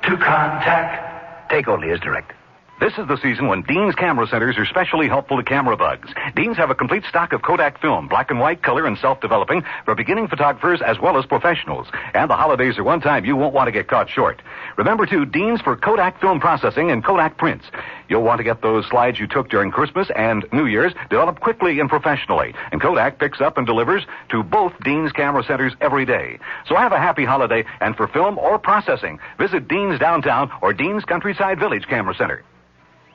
to Contact. Take only as directed. This is the season when Dean's camera centers are specially helpful to camera bugs. Dean's have a complete stock of Kodak film, black and white, color, and self-developing for beginning photographers as well as professionals. And the holidays are one time you won't want to get caught short. Remember, too, Dean's for Kodak film processing and Kodak prints. You'll want to get those slides you took during Christmas and New Year's developed quickly and professionally. And Kodak picks up and delivers to both Dean's camera centers every day. So have a happy holiday, and for film or processing, visit Dean's Downtown or Dean's Countryside Village Camera Center.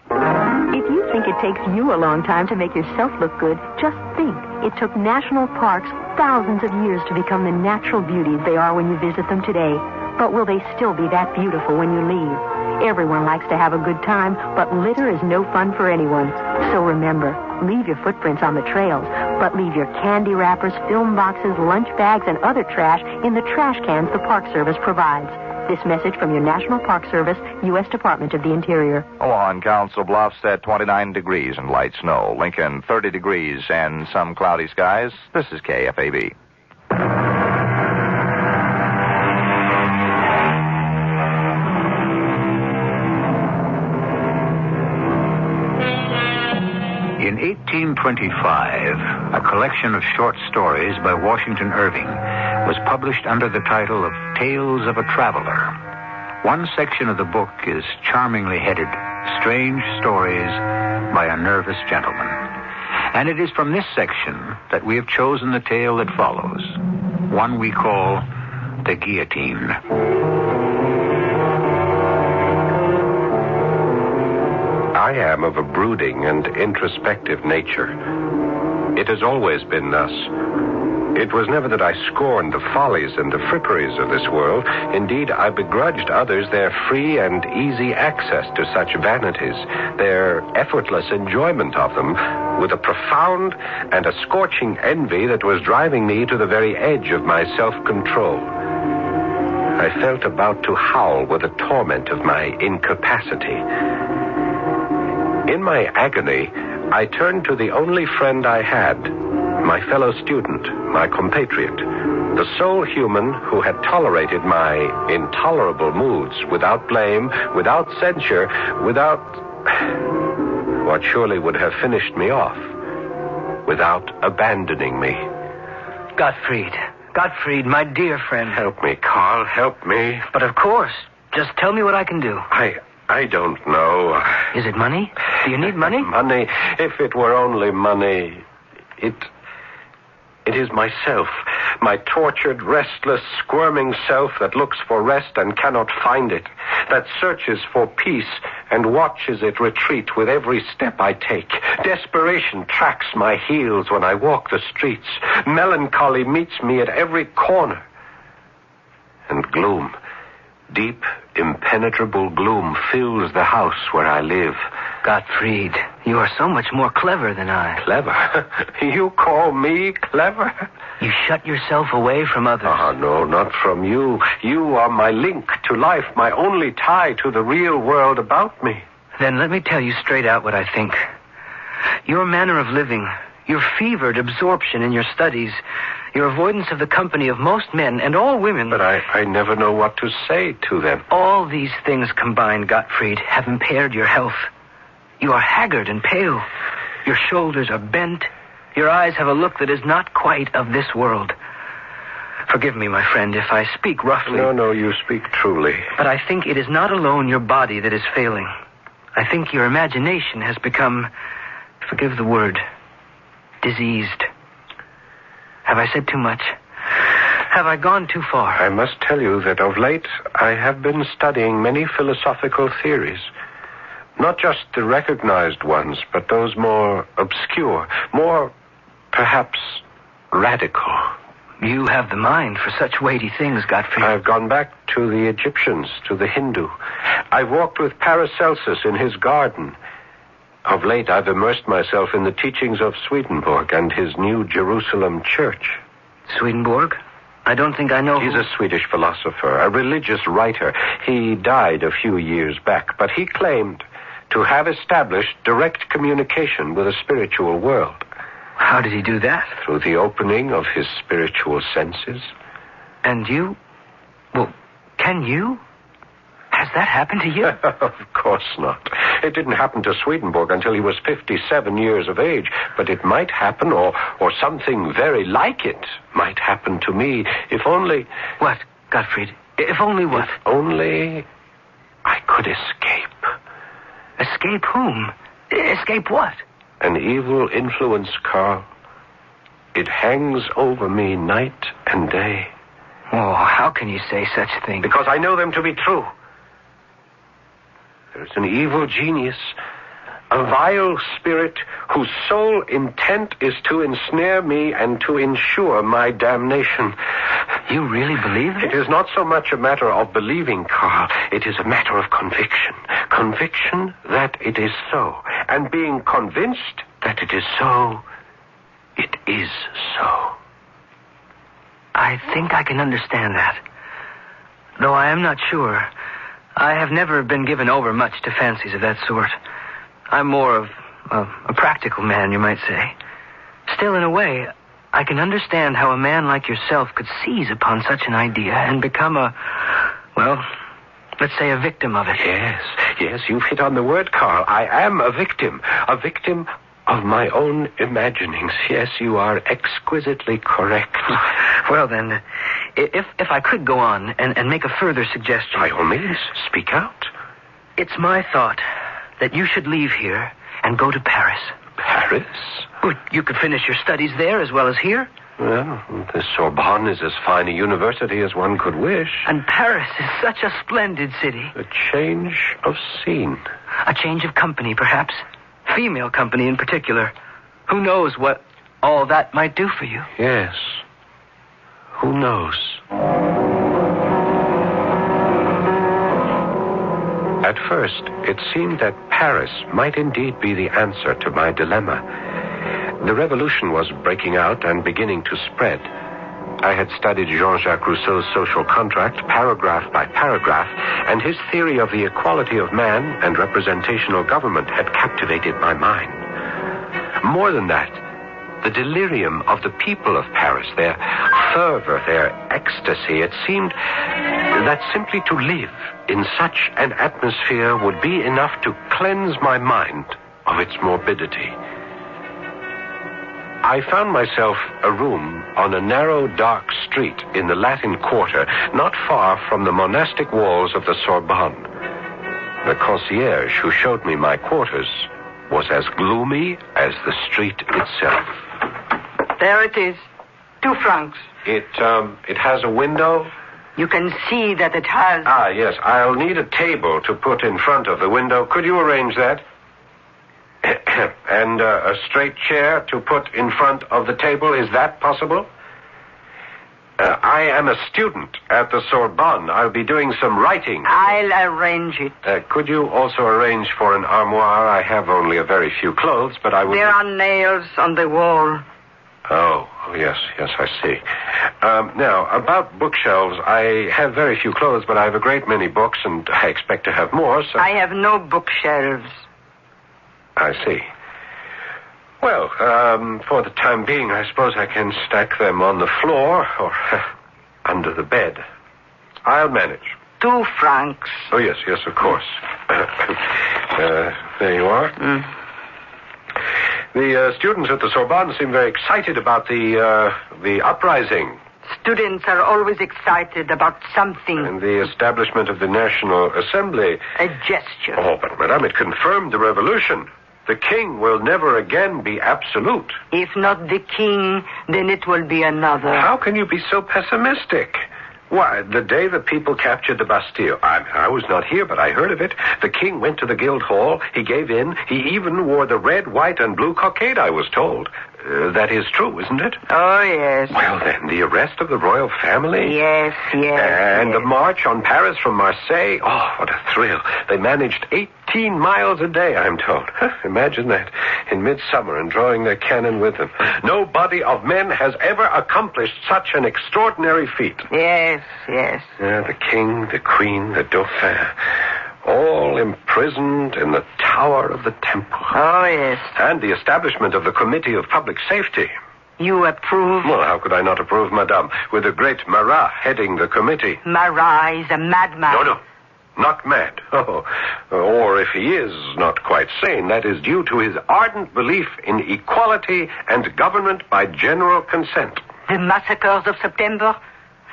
If you think it takes you a long time to make yourself look good, just think. It took national parks thousands of years to become the natural beauties they are when you visit them today. But will they still be that beautiful when you leave? Everyone likes to have a good time, but litter is no fun for anyone. So remember, leave your footprints on the trails, but leave your candy wrappers, film boxes, lunch bags, and other trash in the trash cans the Park Service provides. This message from your National Park Service, U.S. Department of the Interior. On Council Bluffs at 29 degrees and light snow. Lincoln, 30 degrees and some cloudy skies. This is KFAB. In 1825, a collection of short stories by Washington Irving was published under the title of Tales of a Traveler. One section of the book is charmingly headed, Strange Stories by a Nervous Gentleman. And it is from this section that we have chosen the tale that follows, one we call The Guillotine. I am of a brooding and introspective nature. It has always been thus. It was never that I scorned the follies and the fripperies of this world. Indeed, I begrudged others their free and easy access to such vanities, their effortless enjoyment of them, with a profound and a scorching envy that was driving me to the very edge of my self-control. I felt about to howl with the torment of my incapacity. In my agony, I turned to the only friend I had, my fellow student, my compatriot, the sole human who had tolerated my intolerable moods without blame, without censure, without what surely would have finished me off, without abandoning me. Gottfried, my dear friend. Help me, Carl, help me. But of course. Just tell me what I can do. I don't know. Is it money? Do you need money? Money. If it were only money. It is myself, my tortured, restless, squirming self that looks for rest and cannot find it, that searches for peace and watches it retreat with every step I take. Desperation tracks my heels when I walk the streets. Melancholy meets me at every corner. And gloom, deep, impenetrable gloom fills the house where I live. Gottfried, you are so much more clever than I. Clever? You call me clever? You shut yourself away from others. No, not from you. You are my link to life, my only tie to the real world about me. Then let me tell you straight out what I think. Your manner of living, your fevered absorption in your studies, your avoidance of the company of most men and all women... But I never know what to say to them. All these things combined, Gottfried, have impaired your health. You are haggard and pale. Your shoulders are bent. Your eyes have a look that is not quite of this world. Forgive me, my friend, if I speak roughly. No, you speak truly. But I think it is not alone your body that is failing. I think your imagination has become, forgive the word, diseased. Have I said too much? Have I gone too far? I must tell you that of late I have been studying many philosophical theories. Not just the recognized ones, but those more obscure, more, perhaps, radical. You have the mind for such weighty things, Gottfried. I've gone back to the Egyptians, to the Hindu. I've walked with Paracelsus in his garden. Of late, I've immersed myself in the teachings of Swedenborg and his New Jerusalem Church. Swedenborg? I don't think I know. He's a Swedish philosopher, a religious writer. He died a few years back, but he claimed to have established direct communication with the spiritual world. How did he do that? Through the opening of his spiritual senses. And you? Well, can you? Has that happened to you? Of course not. It didn't happen to Swedenborg until he was 57 years of age, but it might happen, or something very like it might happen to me, if only... What, Gottfried? If only what? If only I could escape. Escape whom? Escape what? An evil influence, Carl. It hangs over me night and day. Oh, how can you say such things? Because I know them to be true. There's an evil genius, a vile spirit whose sole intent is to ensnare me and to ensure my damnation. You really believe it? It is not so much a matter of believing, Carl. It is a matter of conviction. Conviction that it is so. And being convinced that it is so, it is so. I think I can understand that. Though I am not sure. I have never been given over much to fancies of that sort. I'm more of a practical man, you might say. Still, in a way, I can understand how a man like yourself could seize upon such an idea and become let's say a victim of it. Yes, you've hit on the word, Carl. I am a victim of my own imaginings. Yes, you are exquisitely correct. Well, then, if I could go on and make a further suggestion... By all means, speak out. It's my thought that you should leave here and go to Paris. Paris? Well, you could finish your studies there as well as here. Well, the Sorbonne is as fine a university as one could wish. And Paris is such a splendid city. A change of scene. A change of company, perhaps. Female company in particular. Who knows what all that might do for you? Yes. Who knows? At first, it seemed that Paris might indeed be the answer to my dilemma. The revolution was breaking out and beginning to spread. I had studied Jean-Jacques Rousseau's social contract paragraph by paragraph, and his theory of the equality of man and representational government had captivated my mind. More than that, the delirium of the people of Paris, their fervor, their ecstasy, it seemed that simply to live in such an atmosphere would be enough to cleanse my mind of its morbidity. I found myself a room on a narrow, dark street in the Latin Quarter, not far from the monastic walls of the Sorbonne. The concierge who showed me my quarters was as gloomy as the street itself. There it is. 2 francs. It has a window? You can see that it has. Ah, yes. I'll need a table to put in front of the window. Could you arrange that? And a straight chair to put in front of the table. Is that possible? I am a student at the Sorbonne. I'll be doing some writing. I'll arrange it. Could you also arrange for an armoire? I have only a very few clothes, but I will... There are nails on the wall. Oh, yes, I see. Now, about bookshelves, I have very few clothes, but I have a great many books, and I expect to have more, so... I have no bookshelves. I see. Well, for the time being, I suppose I can stack them on the floor or under the bed. I'll manage. 2 francs. Oh, yes, of course. There you are. The students at the Sorbonne seem very excited about the uprising. Students are always excited about something. And the establishment of the National Assembly. A gesture. Oh, but, Madame, it confirmed the revolution. The king will never again be absolute. If not the king, then it will be another. How can you be so pessimistic? Why, the day the people captured the Bastille, I was not here, but I heard of it. The king went to the Guildhall. He gave in. He even wore the red, white, and blue cockade, I was told. That is true, isn't it? Oh, yes. Well, then, the arrest of the royal family? Yes. And the march on Paris from Marseille? Oh, what a thrill. They managed 18 miles a day, I'm told. Imagine that. In midsummer and drawing their cannon with them. No body of men has ever accomplished such an extraordinary feat. Yes. The king, the queen, the dauphin, all imprisoned in the tower of the temple. Oh, yes. And the establishment of the Committee of Public Safety. You approve? Well, how could I not approve, Madame, with the great Marat heading the committee? Marat is a madman. No, not mad. Oh, or if he is not quite sane, that is due to his ardent belief in equality and government by general consent. The massacres of September?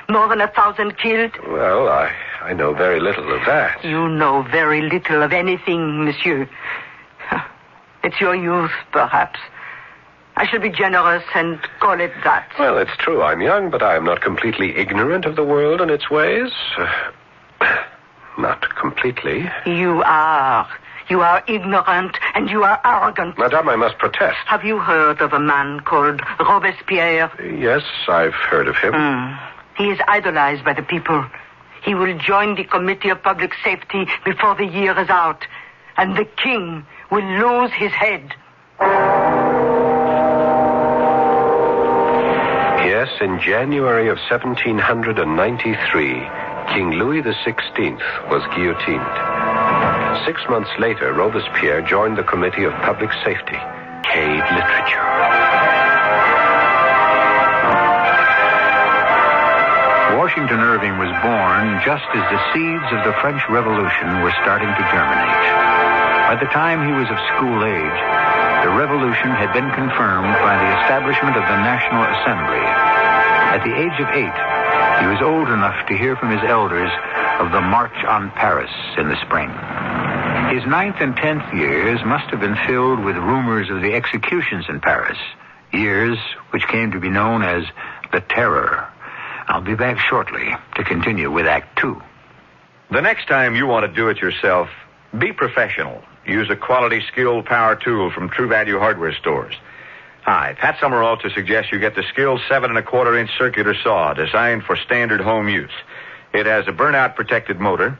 More than 1,000 killed? Well, I know very little of that. You know very little of anything, monsieur. It's your youth, perhaps. I should be generous and call it that. Well, it's true I'm young, but I am not completely ignorant of the world and its ways. Not completely. You are. You are ignorant and you are arrogant. Madame, I must protest. Have you heard of a man called Robespierre? Yes, I've heard of him. He is idolized by the people. He will join the Committee of Public Safety before the year is out. And the king will lose his head. Yes, in January of 1793, King Louis XVI was guillotined. 6 months later, Robespierre joined the Committee of Public Safety. Cade literature. Washington Irving was born just as the seeds of the French Revolution were starting to germinate. By the time he was of school age, the revolution had been confirmed by the establishment of the National Assembly. At the age of 8, he was old enough to hear from his elders of the March on Paris in the spring. His 9th and 10th years must have been filled with rumors of the executions in Paris, years which came to be known as the Terror. I'll be back shortly to continue with Act 2. The next time you want to do it yourself, be professional. Use a quality, skilled power tool from True Value hardware stores. Hi, Pat Summerall to suggest you get the Skills 7 1/4-inch circular saw designed for standard home use. It has a burnout-protected motor,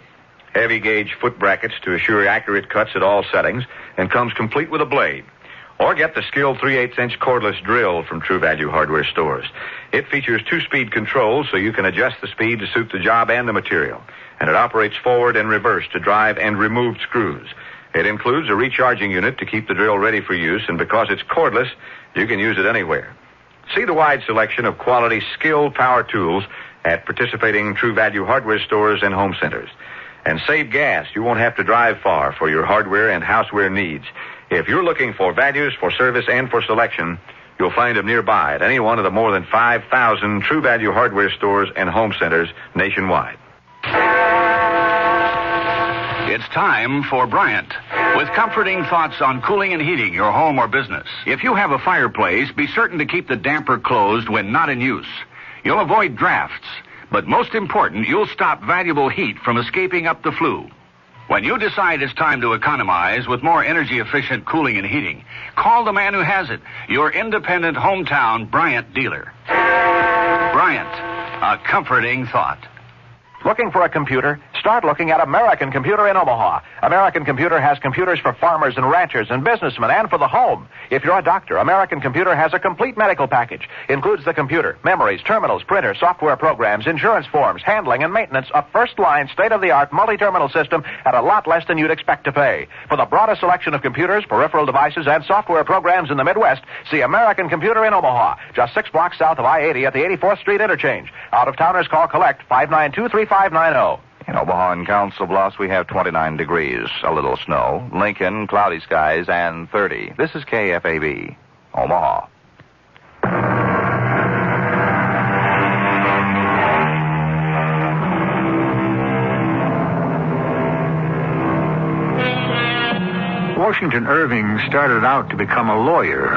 heavy gauge foot brackets to assure accurate cuts at all settings, and comes complete with a blade. Or get the Skill 3/8-inch cordless drill from True Value hardware stores. It features 2-speed controls so you can adjust the speed to suit the job and the material. And it operates forward and reverse to drive and remove screws. It includes a recharging unit to keep the drill ready for use, and because it's cordless, you can use it anywhere. See the wide selection of quality Skill power tools at participating True Value hardware stores and home centers. And save gas. You won't have to drive far for your hardware and houseware needs. If you're looking for values, for service, and for selection, you'll find them nearby at any one of the more than 5,000 True Value hardware stores and home centers nationwide. It's time for Bryant, with comforting thoughts on cooling and heating your home or business. If you have a fireplace, be certain to keep the damper closed when not in use. You'll avoid drafts, but most important, you'll stop valuable heat from escaping up the flue. When you decide it's time to economize with more energy-efficient cooling and heating, call the man who has it, your independent hometown Bryant dealer. Bryant, a comforting thought. Looking for a computer? Start looking at American Computer in Omaha. American Computer has computers for farmers and ranchers and businessmen and for the home. If you're a doctor, American Computer has a complete medical package. Includes the computer, memories, terminals, printers, software programs, insurance forms, handling and maintenance, a first-line, state-of-the-art multi-terminal system at a lot less than you'd expect to pay. For the broadest selection of computers, peripheral devices, and software programs in the Midwest, see American Computer in Omaha, just 6 blocks south of I-80 at the 84th Street interchange. Out-of-towners call collect 592-3590. In Omaha and Council Bluffs, we have 29 degrees, a little snow. Lincoln, cloudy skies, and 30. This is KFAB, Omaha. Washington Irving started out to become a lawyer,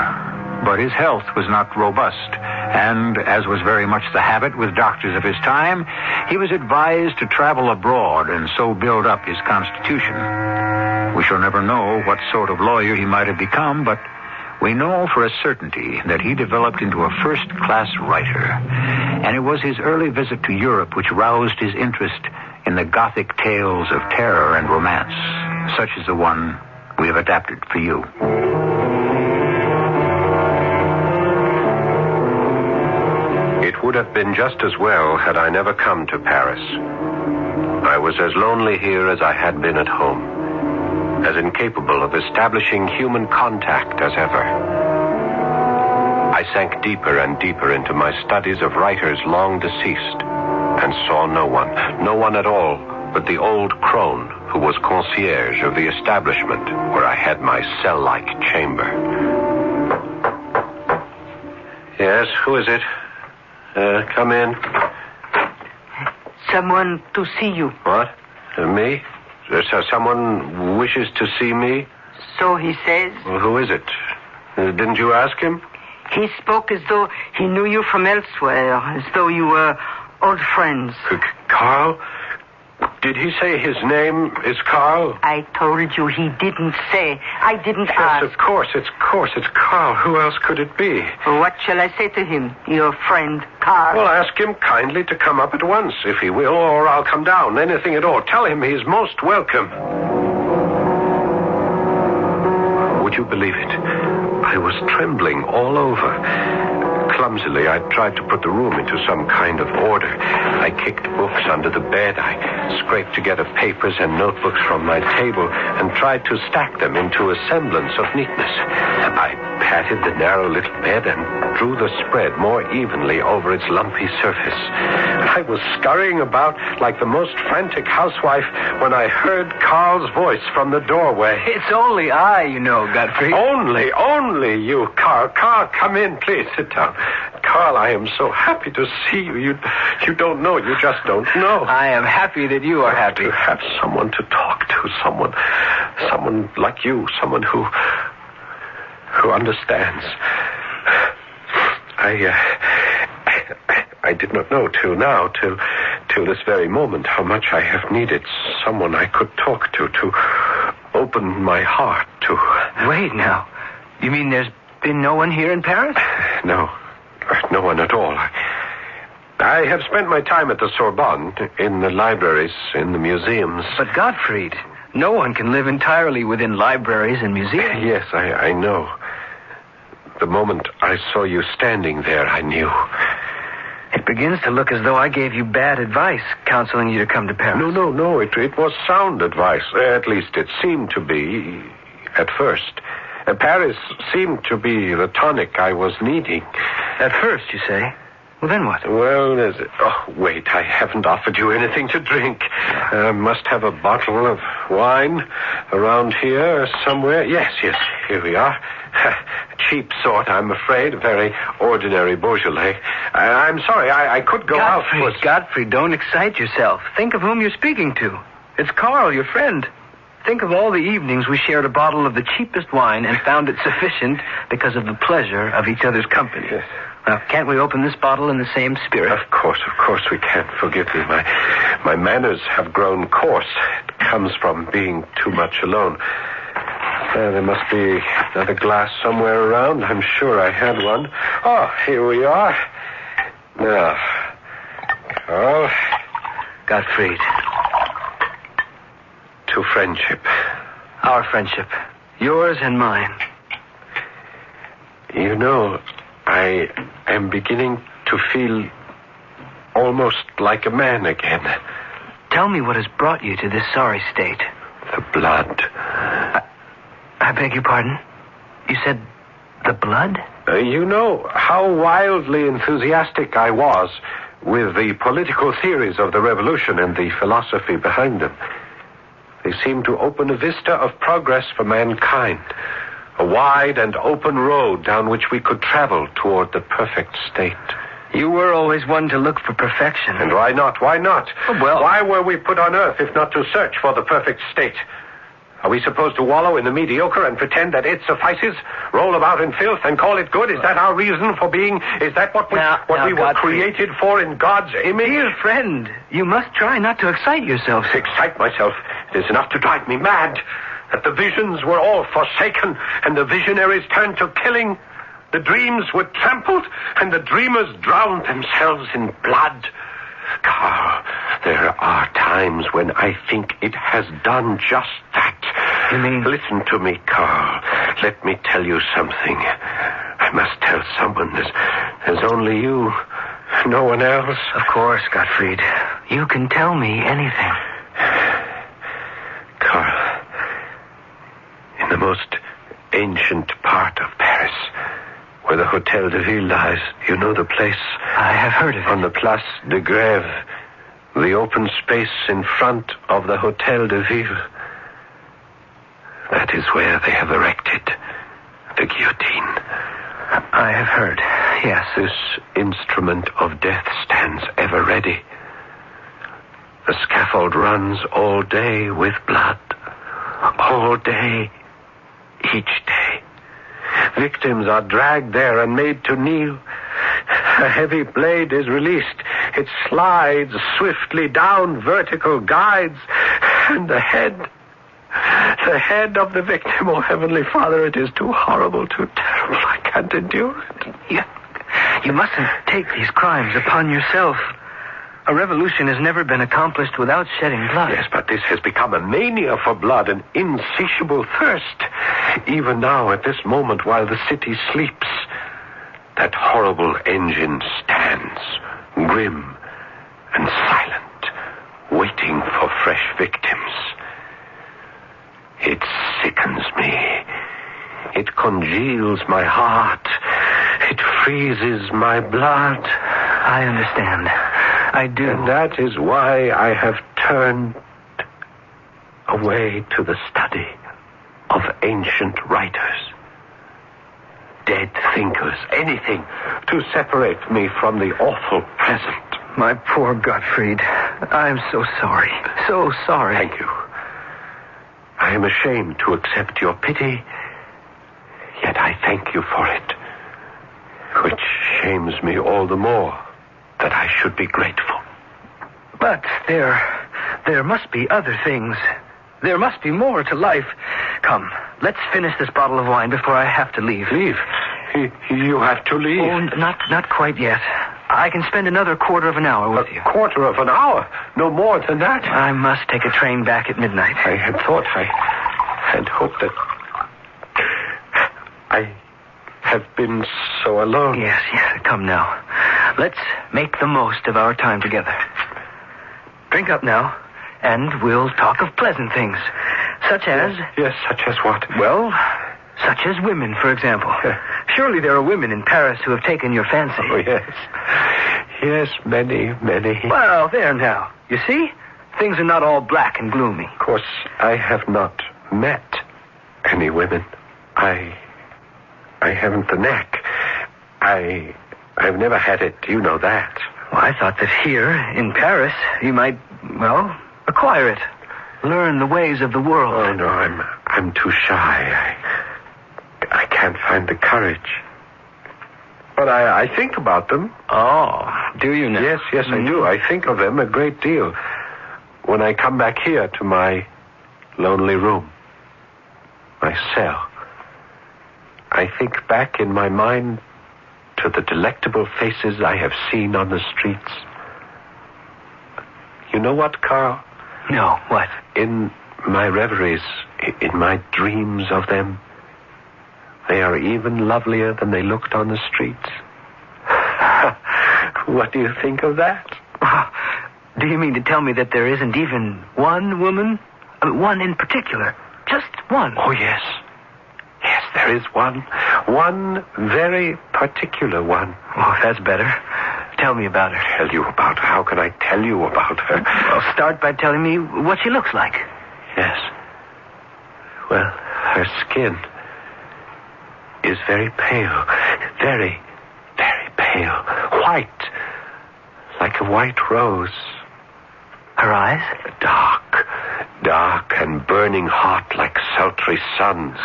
but his health was not robust. And, as was very much the habit with doctors of his time, he was advised to travel abroad and so build up his constitution. We shall never know what sort of lawyer he might have become, but we know for a certainty that he developed into a first-class writer. And it was his early visit to Europe which roused his interest in the Gothic tales of terror and romance, such as the one we have adapted for you. It would have been just as well had I never come to Paris. I was as lonely here as I had been at home, as incapable of establishing human contact as ever. I sank deeper and deeper into my studies of writers long deceased, and saw no one at all but the old crone who was concierge of the establishment where I had my cell-like chamber. Yes, who is it? Come in. Someone to see you. What? Me? Someone wishes to see me? So he says. Well, who is it? Didn't you ask him? He spoke as though he knew you from elsewhere, as though you were old friends. Carl? Did he say his name is Carl? I told you he didn't say. I didn't ask. Yes, of course, it's Carl. Who else could it be? What shall I say to him, your friend Carl? Well, ask him kindly to come up at once, if he will, or I'll come down. Anything at all. Tell him he's most welcome. Would you believe it? I was trembling all over. Clumsily, I tried to put the room into some kind of order. I kicked books under the bed. I scraped together papers and notebooks from my table and tried to stack them into a semblance of neatness. I patted the narrow little bed and drew the spread more evenly over its lumpy surface. I was scurrying about like the most frantic housewife when I heard Carl's voice from the doorway. It's only I, you know, Godfrey. Only you, Carl. Carl, come in, please. Sit down. Carl, I am so happy to see you. You don't know. You just don't know. I am happy that you are happy. To have someone to talk to, someone like you, someone who understands. I did not know till this very moment how much I have needed someone I could talk to open my heart to. Wait now. You mean there's been no one here in Paris? No. No one at all. I have spent my time at the Sorbonne, in the libraries, in the museums. But Gottfried, no one can live entirely within libraries and museums. Yes, I know. The moment I saw you standing there, I knew. It begins to look as though I gave you bad advice, counseling you to come to Paris. No. It was sound advice. At least it seemed to be at first. Paris seemed to be the tonic I was needing. At first, you say? Well, then what? Well, wait, I haven't offered you anything to drink. Must have a bottle of wine around here somewhere. Yes, here we are. Cheap sort, I'm afraid. Very ordinary Beaujolais. I'm sorry, I could go out. Gottfried, don't excite yourself. Think of whom you're speaking to. It's Carl, your friend. Think of all the evenings we shared a bottle of the cheapest wine and found it sufficient because of the pleasure of each other's company. Yes. Now, can't we open this bottle in the same spirit? Of course we can. Forgive me. My manners have grown coarse. It comes from being too much alone. There must be another glass somewhere around. I'm sure I had one. Oh, here we are. Now, Carl. Gottfried. To friendship. Our friendship. Yours and mine. You know, I am beginning to feel almost like a man again. Tell me what has brought you to this sorry state. The blood. I beg your pardon? You said the blood? You know how wildly enthusiastic I was with the political theories of the revolution and the philosophy behind them. They seemed to open a vista of progress for mankind. A wide and open road down which we could travel toward the perfect state. You were always one to look for perfection. And why not? Why not? Well, why were we put on earth if not to search for the perfect state? Are we supposed to wallow in the mediocre and pretend that it suffices? Roll about in filth and call it good? Is that our reason for being? Is that what we were created for in God's image? Dear friend, you must try not to excite yourself. Excite myself? It is enough to drive me mad. That the visions were all forsaken and the visionaries turned to killing. The dreams were trampled and the dreamers drowned themselves in blood. Carl, there are times when I think it has done just that. You mean? Listen to me, Carl. Let me tell you something. I must tell someone. There's only you. No one else. Of course, Gottfried. You can tell me anything. Carl, in the most ancient part of Paris, where the Hotel de Ville lies, you know the place? I have heard of it. On the Place de Grève, the open space in front of the Hotel de Ville. That is where they have erected the guillotine. I have heard, yes. This instrument of death stands ever ready. The scaffold runs all day with blood. All day, each day. Victims are dragged there and made to kneel. A heavy blade is released. It slides swiftly down vertical guides. And the head of the victim, oh Heavenly Father, it is too horrible, too terrible. I can't endure it. You mustn't take these crimes upon yourself. A revolution has never been accomplished without shedding blood. Yes, but this has become a mania for blood, an insatiable thirst. Even now, at this moment, while the city sleeps, that horrible engine stands, grim and silent, waiting for fresh victims. It sickens me. It congeals my heart. It freezes my blood. I understand. I do. And that is why I have turned away to the study of ancient writers, dead thinkers, anything to separate me from the awful present. My poor Gottfried, I'm so sorry. So sorry. Thank you. I am ashamed to accept your pity, yet I thank you for it, which shames me all the more that I should be grateful. But there must be other things. There must be more to life. Come, let's finish this bottle of wine before I have to leave. Leave? You have to leave. Oh, not quite yet. I can spend another quarter of an hour with you. A quarter of an hour? No more than that? I must take a train back at midnight. I had hoped that I have been so alone. Yes. Come now. Let's make the most of our time together. Drink up now, and we'll talk of pleasant things. Such as... Yes, such as what? Well, such as women, for example. Surely there are women in Paris who have taken your fancy. Oh, yes. Yes, many. Well, there now. You see? Things are not all black and gloomy. Of course, I have not met any women. I haven't the knack. I've never had it. You know that. Well, I thought that here, in Paris, you might, acquire it. Learn the ways of the world. Oh, no, I'm too shy. I can't find the courage. But I think about them. Oh, do you now? Yes, I do. I think of them a great deal. When I come back here to my lonely room, my cell, I think back in my mind to the delectable faces I have seen on the streets. You know what, Carl? No, what? In my reveries, in my dreams of them, they are even lovelier than they looked on the streets. What do you think of that? Do you mean to tell me that there isn't even one woman? One in particular? Just one? Oh, yes. Yes, there is one. One very particular one. Oh, that's better. Tell me about her. Tell you about her? How can I tell you about her? Well, start by telling me what she looks like. Yes. Well, her skin is very pale. Very, very pale. White. Like a white rose. Her eyes? Dark and burning hot like sultry suns.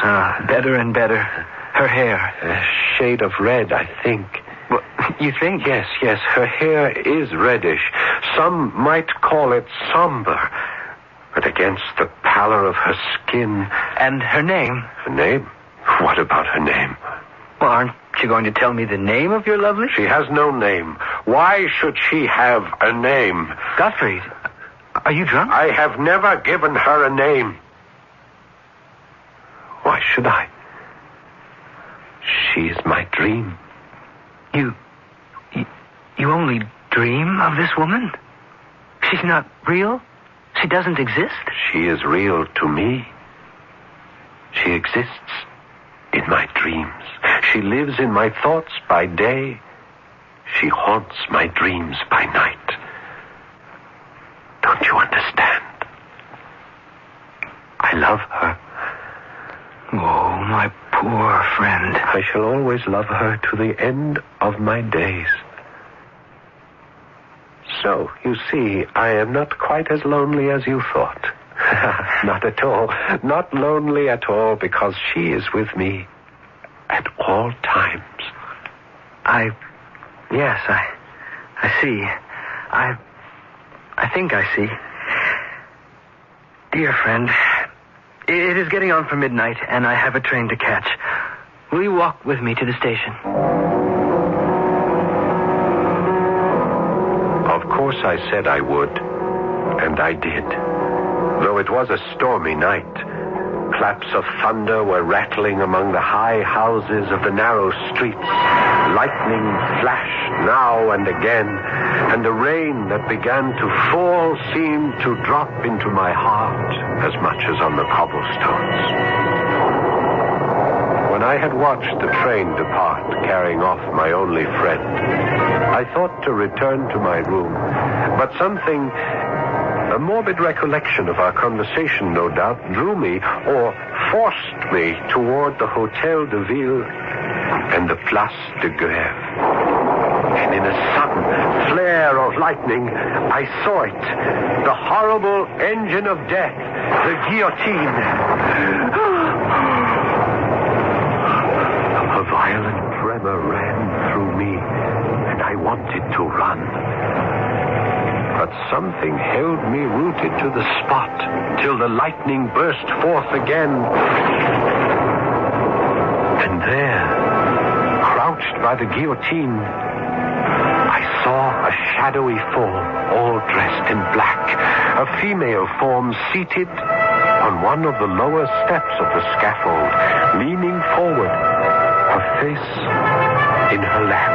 Better and better. Her hair? A shade of red, I think. Well, you think? Yes. Her hair is reddish. Some might call it somber. But against the pallor of her skin... And her name? Her name? What about her name? Well, aren't you going to tell me the name of your lovely? She has no name. Why should she have a name? Gottfried, are you drunk? I have never given her a name. Why should I? She is my dream. You only dream of this woman? She's not real? She doesn't exist? She is real to me. She exists in my dreams. She lives in my thoughts by day. She haunts my dreams by night. Don't you understand? I love her. Oh, my poor friend. I shall always love her to the end of my days. So, you see, I am not quite as lonely as you thought. Not at all. Not lonely at all, because she is with me at all times. Yes, I see. I think I see. Dear friend, it is getting on for midnight, and I have a train to catch. Will you walk with me to the station? Of course I said I would, and I did. Though it was a stormy night, claps of thunder were rattling among the high houses of the narrow streets. Lightning flashed now and again, and the rain that began to fall seemed to drop into my heart as much as on the cobblestones. When I had watched the train depart, carrying off my only friend, I thought to return to my room, but something, a morbid recollection of our conversation, no doubt, drew me, or forced me, toward the Hotel de Ville and the Place de Grève. And in a sudden flare of lightning, I saw it, the horrible engine of death, the guillotine. A violent tremor ran through me, and I wanted to run. But something held me rooted to the spot till the lightning burst forth again. And there, by the guillotine, I saw a shadowy form, all dressed in black, a female form seated on one of the lower steps of the scaffold, leaning forward, her face in her lap,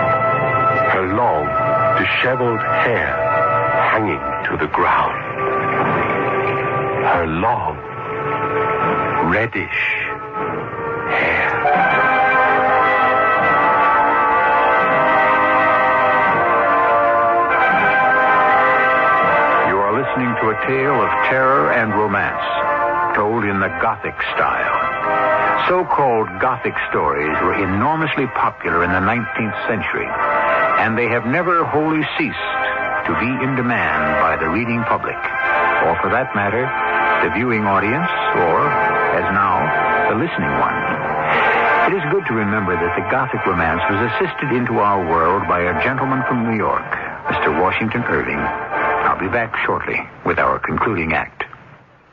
her long, disheveled hair hanging to the ground. Her long, reddish hair. You are listening to a tale of terror and romance, told in the Gothic style. So-called Gothic stories were enormously popular in the 19th century, and they have never wholly ceased to be in demand by the reading public, or for that matter, the viewing audience, or, as now, the listening one. It is good to remember that the Gothic romance was assisted into our world by a gentleman from New York, Mr. Washington Irving. I'll be back shortly with our concluding act.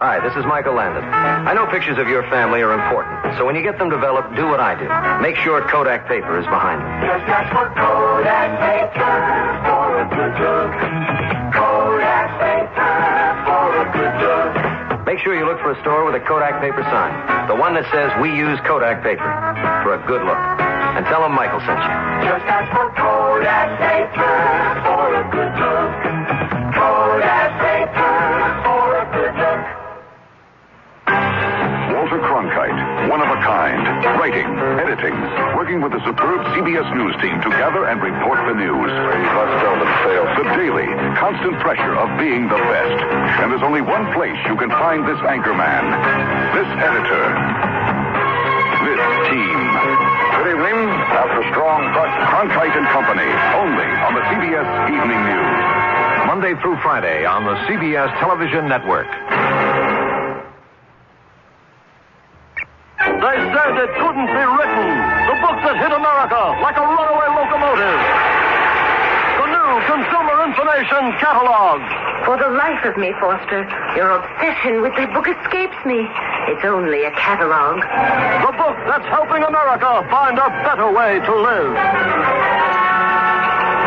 Hi, this is Michael Landon. I know pictures of your family are important, so when you get them developed, do what I do. Make sure Kodak paper is behind them. Just ask for Kodak paper for a good look. Kodak paper for a good look. Make sure you look for a store with a Kodak paper sign. The one that says, "We use Kodak paper," for a good look. And tell them Michael sent you. Just ask for Kodak paper for a good look. Kodak paper for a good look. Walter Cronkite, one of a kind, writing, editing, working with the superb CBS News team to gather and report the news. The daily, constant pressure of being the best. And there's only one place you can find this anchor man, this editor, this team. Good evening. After strong trust, Cronkite and Company, only on the CBS Evening News. Monday through Friday on the CBS Television Network. They said it couldn't be written. The book that hit America like a runaway locomotive. The new Consumer Information Catalog. For the life of me, Foster, your obsession with that book escapes me. It's only a catalog. The book that's helping America find a better way to live.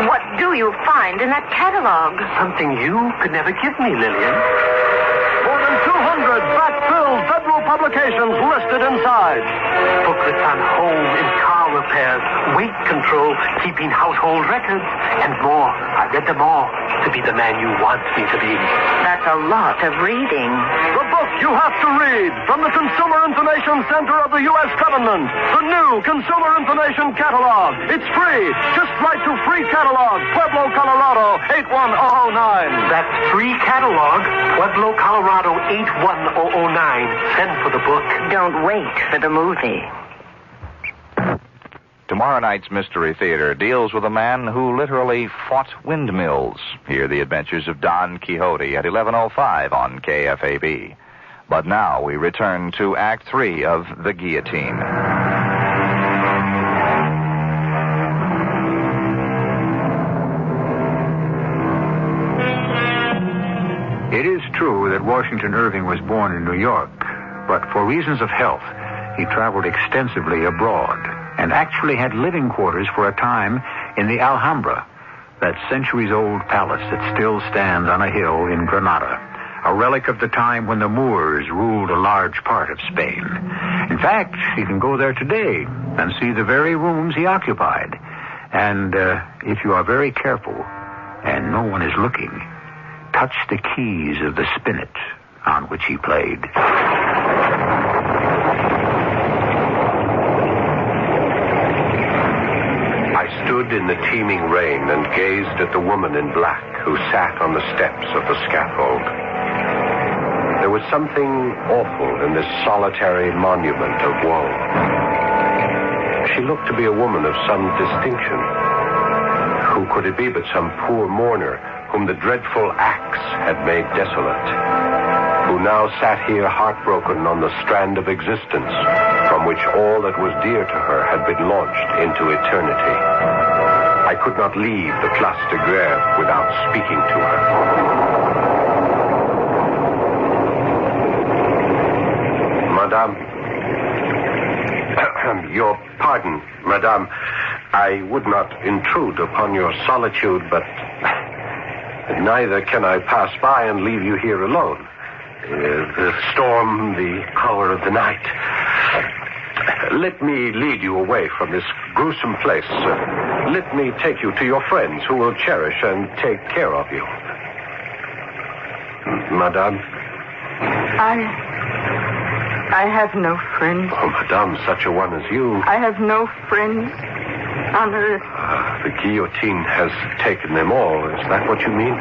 What do you find in that catalog? Something you could never give me, Lillian. More than 200 back-filled federal publications listed inside. Booklets on home and car repairs, weight control, keeping household records, and more. I read them all to be the man you want me to be. That's a lot of reading. The book you have to read from the Consumer Information Center of the U.S. government. The new Consumer Information Catalog. It's free. Just write to Free Catalog, Pueblo, Colorado, 81009. That's Free Catalog, Pueblo, Colorado, 81009. Send for the book. Don't wait for the movie. Tomorrow night's Mystery Theater deals with a man who literally fought windmills. Hear the adventures of Don Quixote at 11:05 on KFAB. But now we return to Act 3 of The Guillotine. It is true that Washington Irving was born in New York, but for reasons of health, he traveled extensively abroad and actually had living quarters for a time in the Alhambra, that centuries-old palace that still stands on a hill in Granada, a relic of the time when the Moors ruled a large part of Spain. In fact, you can go there today and see the very rooms he occupied. And if you are very careful and no one is looking, touch the keys of the spinet on which he played. I stood in the teeming rain and gazed at the woman in black who sat on the steps of the scaffold. There was something awful in this solitary monument of woe. She looked to be a woman of some distinction. Who could it be but some poor mourner whom the dreadful axe had made desolate, who now sat here heartbroken on the strand of existence from which all that was dear to her had been launched into eternity. I could not leave the Place de Grève without speaking to her. Madame, your pardon, Madame. I would not intrude upon your solitude, but neither can I pass by and leave you here alone. The storm, the hour of the night. Let me lead you away from this gruesome place. Let me take you to your friends who will cherish and take care of you. Madame? I have no friends. Oh, Madame, such a one as you. I have no friends on earth. The guillotine has taken them all. Is that what you mean?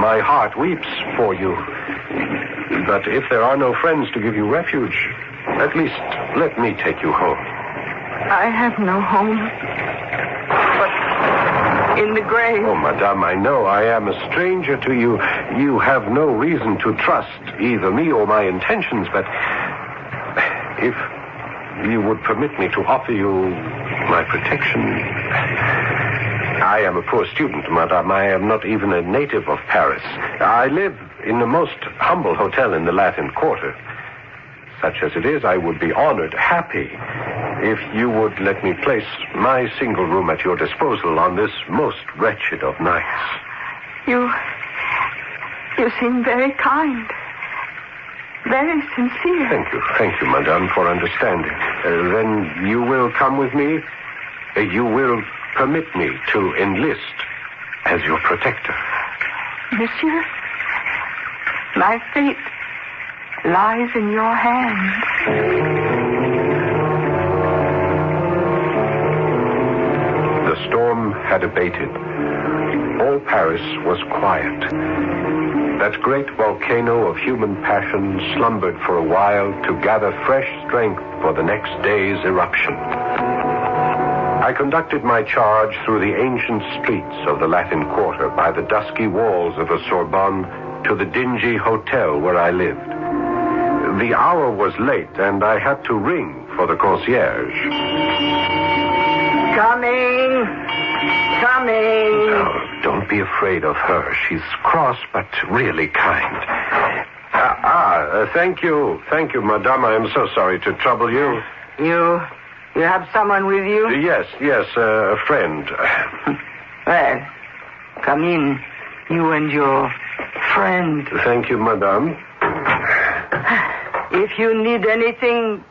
My heart weeps for you. But if there are no friends to give you refuge, at least let me take you home. I have no home. But in the grave. Oh, Madame, I know I am a stranger to you. You have no reason to trust either me or my intentions, but if you would permit me to offer you my protection. I am a poor student, Madame. I am not even a native of Paris. I live in the most humble hotel in the Latin Quarter. Such as it is, I would be honored, happy, if you would let me place my single room at your disposal on this most wretched of nights. You seem very kind. Very sincere. Thank you, Madame, for understanding. Then you will come with me? You will permit me to enlist as your protector? Monsieur, my fate lies in your hands. The storm had abated. All Paris was quiet. That great volcano of human passion slumbered for a while to gather fresh strength for the next day's eruption. I conducted my charge through the ancient streets of the Latin Quarter, by the dusky walls of the Sorbonne, to the dingy hotel where I lived. The hour was late, and I had to ring for the concierge. Coming. Oh, don't be afraid of her. She's cross, but really kind. Thank you. Thank you, Madame. I am so sorry to trouble you. You have someone with you? Yes, a friend. Well, come in. You and your friend. Thank you, Madame. If you need anything,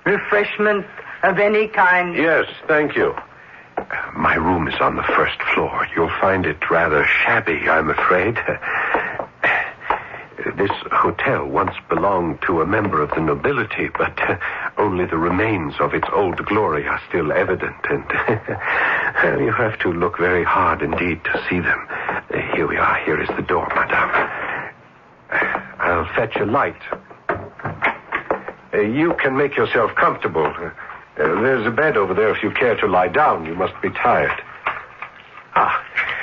refreshment of any kind. Yes, thank you. My room is on the first floor. You'll find it rather shabby, I'm afraid. This hotel once belonged to a member of the nobility, but only the remains of its old glory are still evident, and you have to look very hard indeed to see them. Here we are. Here is the door, Madame. I'll fetch a light. You can make yourself comfortable. There's a bed over there if you care to lie down. You must be tired.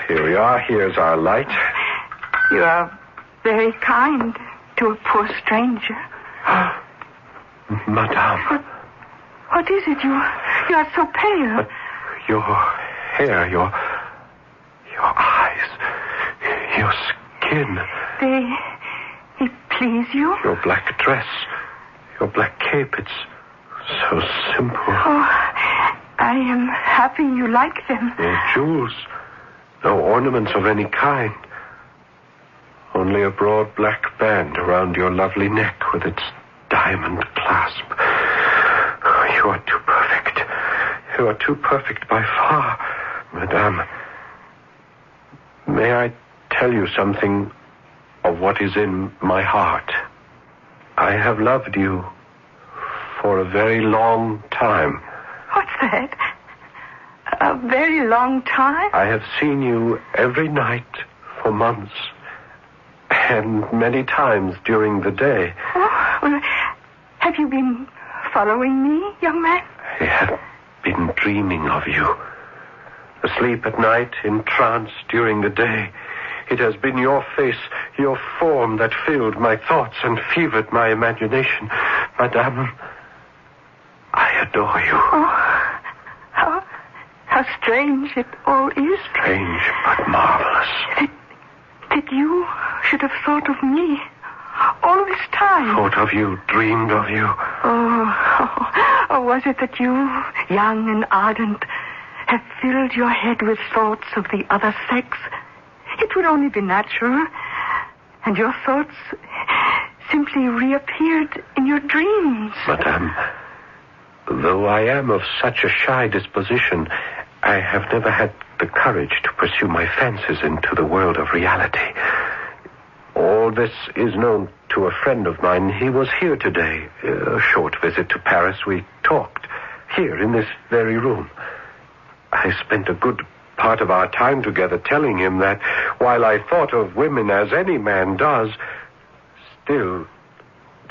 Here we are. Here's our light. You are very kind to a poor stranger. Madame. What is it? You are so pale. Your hair, your eyes, your skin. They please you? Your black dress, your black cape, it's so simple. Oh, I am happy you like them. No jewels, no ornaments of any kind. Only a broad black band around your lovely neck with its diamond clasp. Oh, you are too perfect. You are too perfect by far, Madame. May I tell you something of what is in my heart? I have loved you for a very long time. What's that? A very long time? I have seen you every night for months, and many times during the day. Oh, well, have you been following me, young man? I have been dreaming of you. Asleep at night, in trance during the day. It has been your face, your form that filled my thoughts and fevered my imagination. Madame, I adore you. Oh, how strange it all is. Strange, but marvelous. That you should have thought of me all this time. Thought of you, dreamed of you. Oh, was it that you, young and ardent, have filled your head with thoughts of the other sex, it would only be natural. And your thoughts simply reappeared in your dreams. Madame, though I am of such a shy disposition, I have never had the courage to pursue my fancies into the world of reality. All this is known to a friend of mine. He was here today. A short visit to Paris. We talked here in this very room. I spent a good part of our time together telling him that while I thought of women as any man does, still,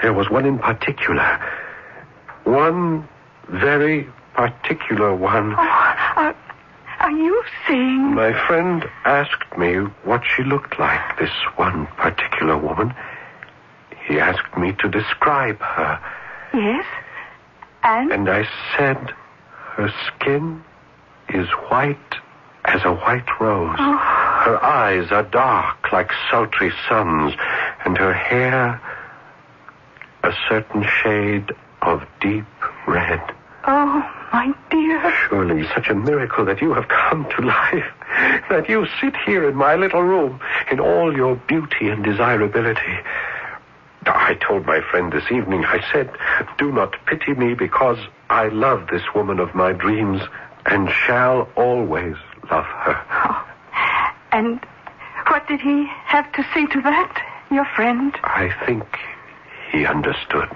there was one in particular. One very particular one. Oh, are you saying... My friend asked me what she looked like, this one particular woman. He asked me to describe her. Yes? And I said her skin is white as a white rose. Oh. Her eyes are dark like sultry suns, and her hair a certain shade of deep red. Oh, my dear. Surely such a miracle that you have come to life, that you sit here in my little room in all your beauty and desirability. I told my friend this evening, I said, do not pity me because I love this woman of my dreams and shall always love her. Oh. And what did he have to say to that, your friend? I think he understood.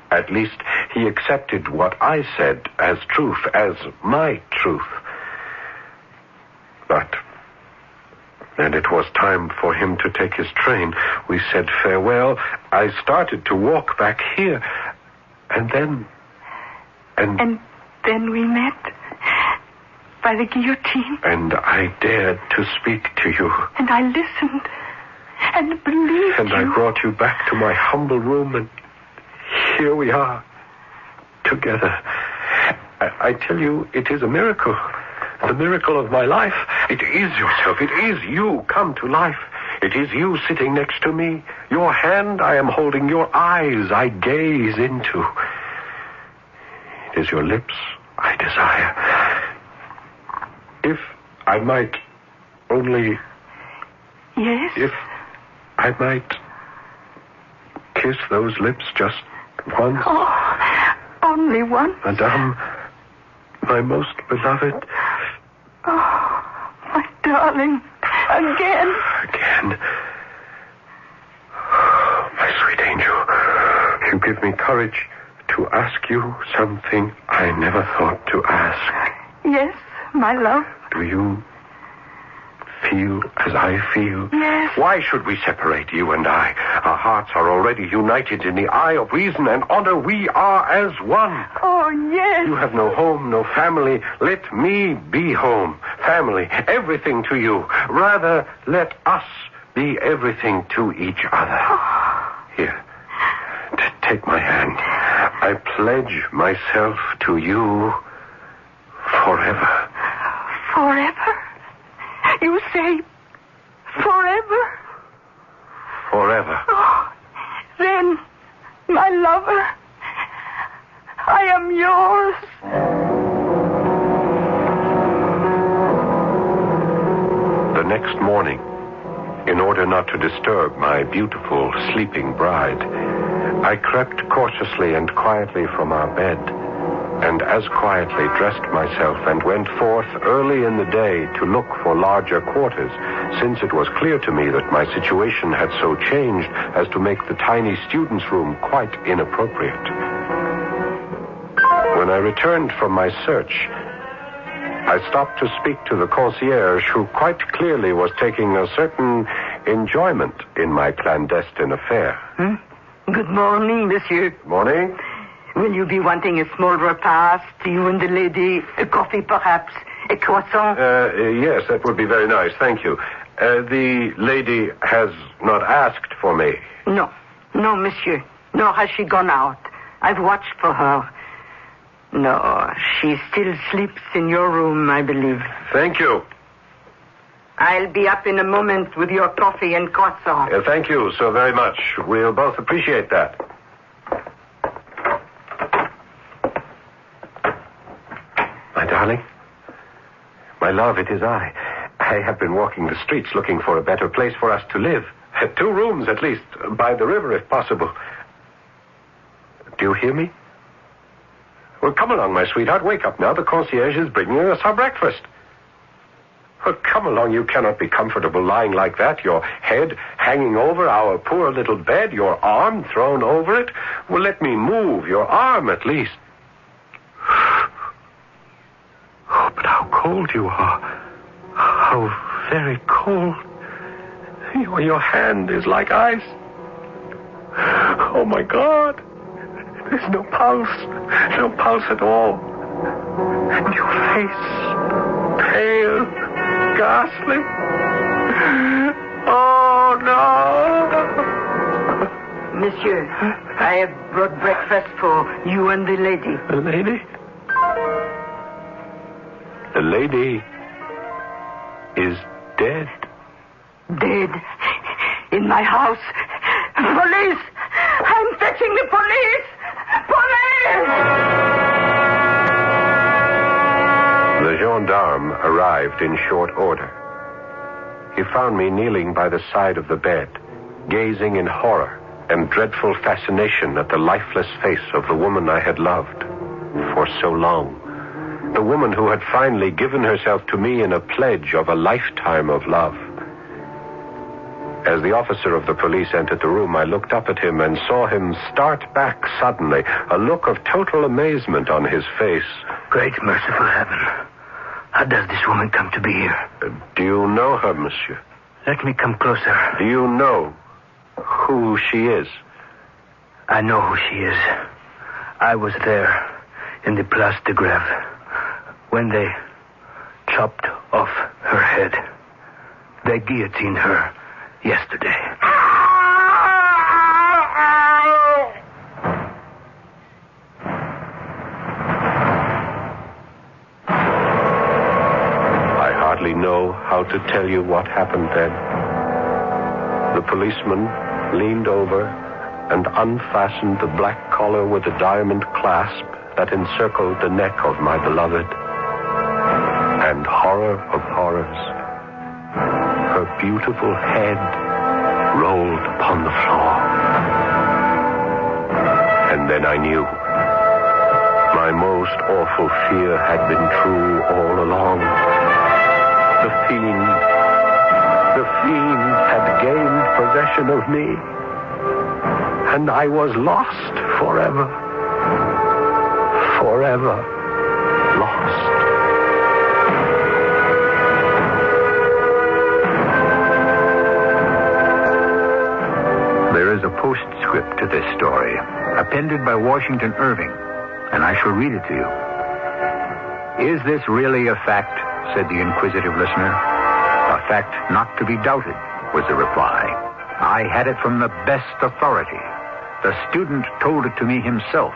At least he accepted what I said as truth, as my truth. But then it was time for him to take his train. We said farewell. I started to walk back here. And then we met by the guillotine. And I dared to speak to you. And I listened and believed and you. I brought you back to my humble room, and here we are, together. I tell you, it is a miracle. The miracle of my life. It is yourself. It is you come to life. It is you sitting next to me. Your hand I am holding. Your eyes I gaze into. It is your lips I desire. If I might only... Yes? If I might kiss those lips just once. Oh, only once? Madame, my most beloved. Oh, my darling. Again. Again. Oh, my sweet angel. You give me courage to ask you something I never thought to ask. Yes, my love. Do you feel as I feel? Yes. Why should we separate, you and I? Our hearts are already united in the eye of reason and honor. We are as one. Oh, yes. You have no home, no family. Let me be home, family, everything to you. Rather, let us be everything to each other. Here, take my hand. I pledge myself to you forever. Forever? You say forever? Forever. Oh, then, my lover, I am yours. The next morning, in order not to disturb my beautiful sleeping bride, I crept cautiously and quietly from our bed, and as quietly dressed myself and went forth early in the day to look for larger quarters, since it was clear to me that my situation had so changed as to make the tiny student's room quite inappropriate. When I returned from my search, I stopped to speak to the concierge, who quite clearly was taking a certain enjoyment in my clandestine affair. Good morning, monsieur. Morning. Will you be wanting a small repast, you and the lady? A coffee, perhaps? A croissant? Yes, that would be very nice. Thank you. The lady has not asked for me. No, monsieur. Nor has she gone out. I've watched for her. No, she still sleeps in your room, I believe. Thank you. I'll be up in a moment with your coffee and croissant. Thank you so very much. We'll both appreciate that. My darling, My love, it is I. I have been walking the streets looking for a better place for us to live. 2 rooms, at least, by the river, if possible. Do you hear me? Well, come along, my sweetheart. Wake up now. The concierge is bringing us our breakfast. Well, come along. You cannot be comfortable lying like that, your head hanging over our poor little bed, your arm thrown over it. Well, let me move your arm, at least. Oh, but how cold you are. How very cold. Your hand is like ice. Oh, my God. There's no pulse. No pulse at all. And your face, pale, ghastly. Oh, no. Monsieur, I have brought breakfast for you and the lady. The lady? The lady is dead. Dead? In my house? Police! I'm fetching the police! Police! The gendarme arrived in short order. He found me kneeling by the side of the bed, gazing in horror and dreadful fascination at the lifeless face of the woman I had loved for so long. The woman who had finally given herself to me in a pledge of a lifetime of love. As the officer of the police entered the room, I looked up at him and saw him start back suddenly, a look of total amazement on his face. Great merciful heaven. How does this woman come to be here? Do you know her, monsieur? Let me come closer. Do you know who she is? I know who she is. I was there in the Place de Grève when they chopped off her head. They guillotined her yesterday. I hardly know how to tell you what happened then. The policeman leaned over and unfastened the black collar with the diamond clasp that encircled the neck of my beloved. And horror of horrors, her beautiful head rolled upon the floor. And then I knew. My most awful fear had been true all along. The fiend had gained possession of me. And I was lost forever. Forever lost. There is a postscript to this story, appended by Washington Irving, and I shall read it to you. Is this really a fact? Said the inquisitive listener. A fact not to be doubted, was the reply. I had it from the best authority. The student told it to me himself.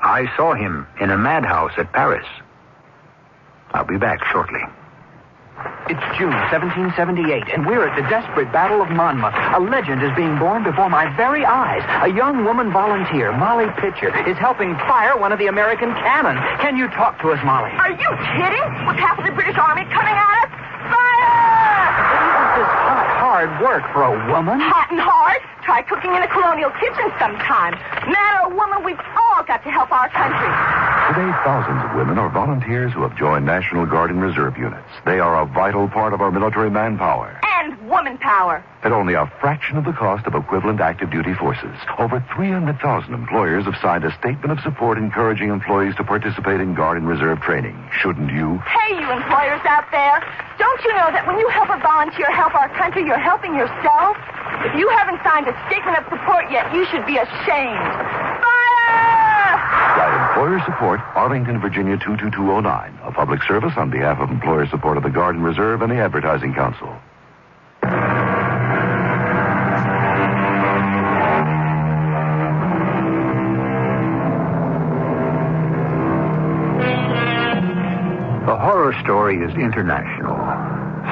I saw him in a madhouse at Paris. I'll be back shortly. It's June 1778, and we're at the desperate Battle of Monmouth. A legend is being born before my very eyes. A young woman volunteer, Molly Pitcher, is helping fire one of the American cannon. Can you talk to us, Molly? Are you kidding? With half of the British Army coming at us? Fire! Isn't this hard work for a woman? Hot and hard? Try cooking in a colonial kitchen sometime. Man or woman, we've all got to help our country. Today, thousands of women are volunteers who have joined National Guard and Reserve units. They are a vital part of our military manpower. And woman power. At only a fraction of the cost of equivalent active duty forces, over 300,000 employers have signed a statement of support encouraging employees to participate in Guard and Reserve training. Shouldn't you? Hey, you employers out there. Don't you know that when you help a volunteer help our country, you're helping yourself? If you haven't signed a statement of support yet, you should be ashamed. Fire! By employer support, Arlington, Virginia 22209. A public service on behalf of employer support of the Guard and Reserve and the Advertising Council. The horror story is international.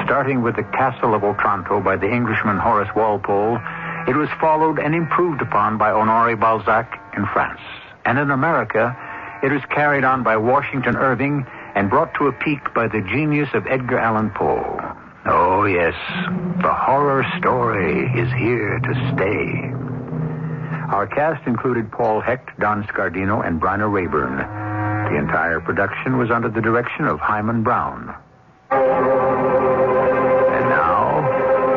Starting with the Castle of Otranto by the Englishman Horace Walpole, it was followed and improved upon by Honoré Balzac in France. And in America, it was carried on by Washington Irving and brought to a peak by the genius of Edgar Allan Poe. Oh, yes, the horror story is here to stay. Our cast included Paul Hecht, Don Scardino, and Bryna Rayburn. The entire production was under the direction of Hyman Brown. And now,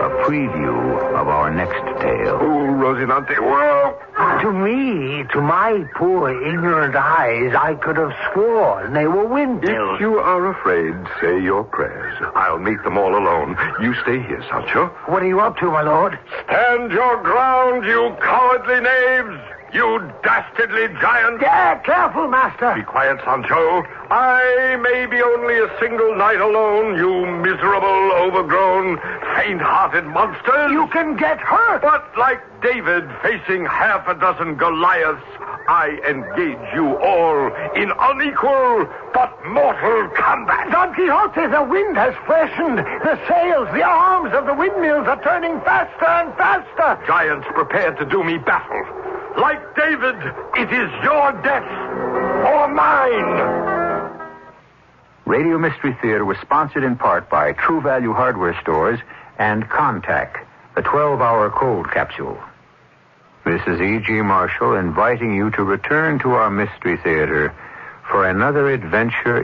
a preview of our next tale. Oh, Rosinante, whoa! To me, to my poor ignorant eyes, I could have sworn they were windmills. If you are afraid, say your prayers. I'll meet them all alone. You stay here, Sancho. What are you up to, my lord? Stand your ground, you cowardly knaves! You dastardly giant! Yeah, careful, master. Be quiet, Sancho. I may be only a single night alone, you miserable, overgrown, faint-hearted monsters. You can get hurt. But like David facing half a dozen Goliaths, I engage you all in unequal but mortal combat. Don Quixote, the wind has freshened. The sails, the arms of the windmills are turning faster and faster. Giants, prepare to do me battle. Like David, it is your death or mine. Radio Mystery Theater was sponsored in part by True Value Hardware Stores and Contact, the 12-hour cold capsule. This is E.G. Marshall inviting you to return to our Mystery Theater for another adventure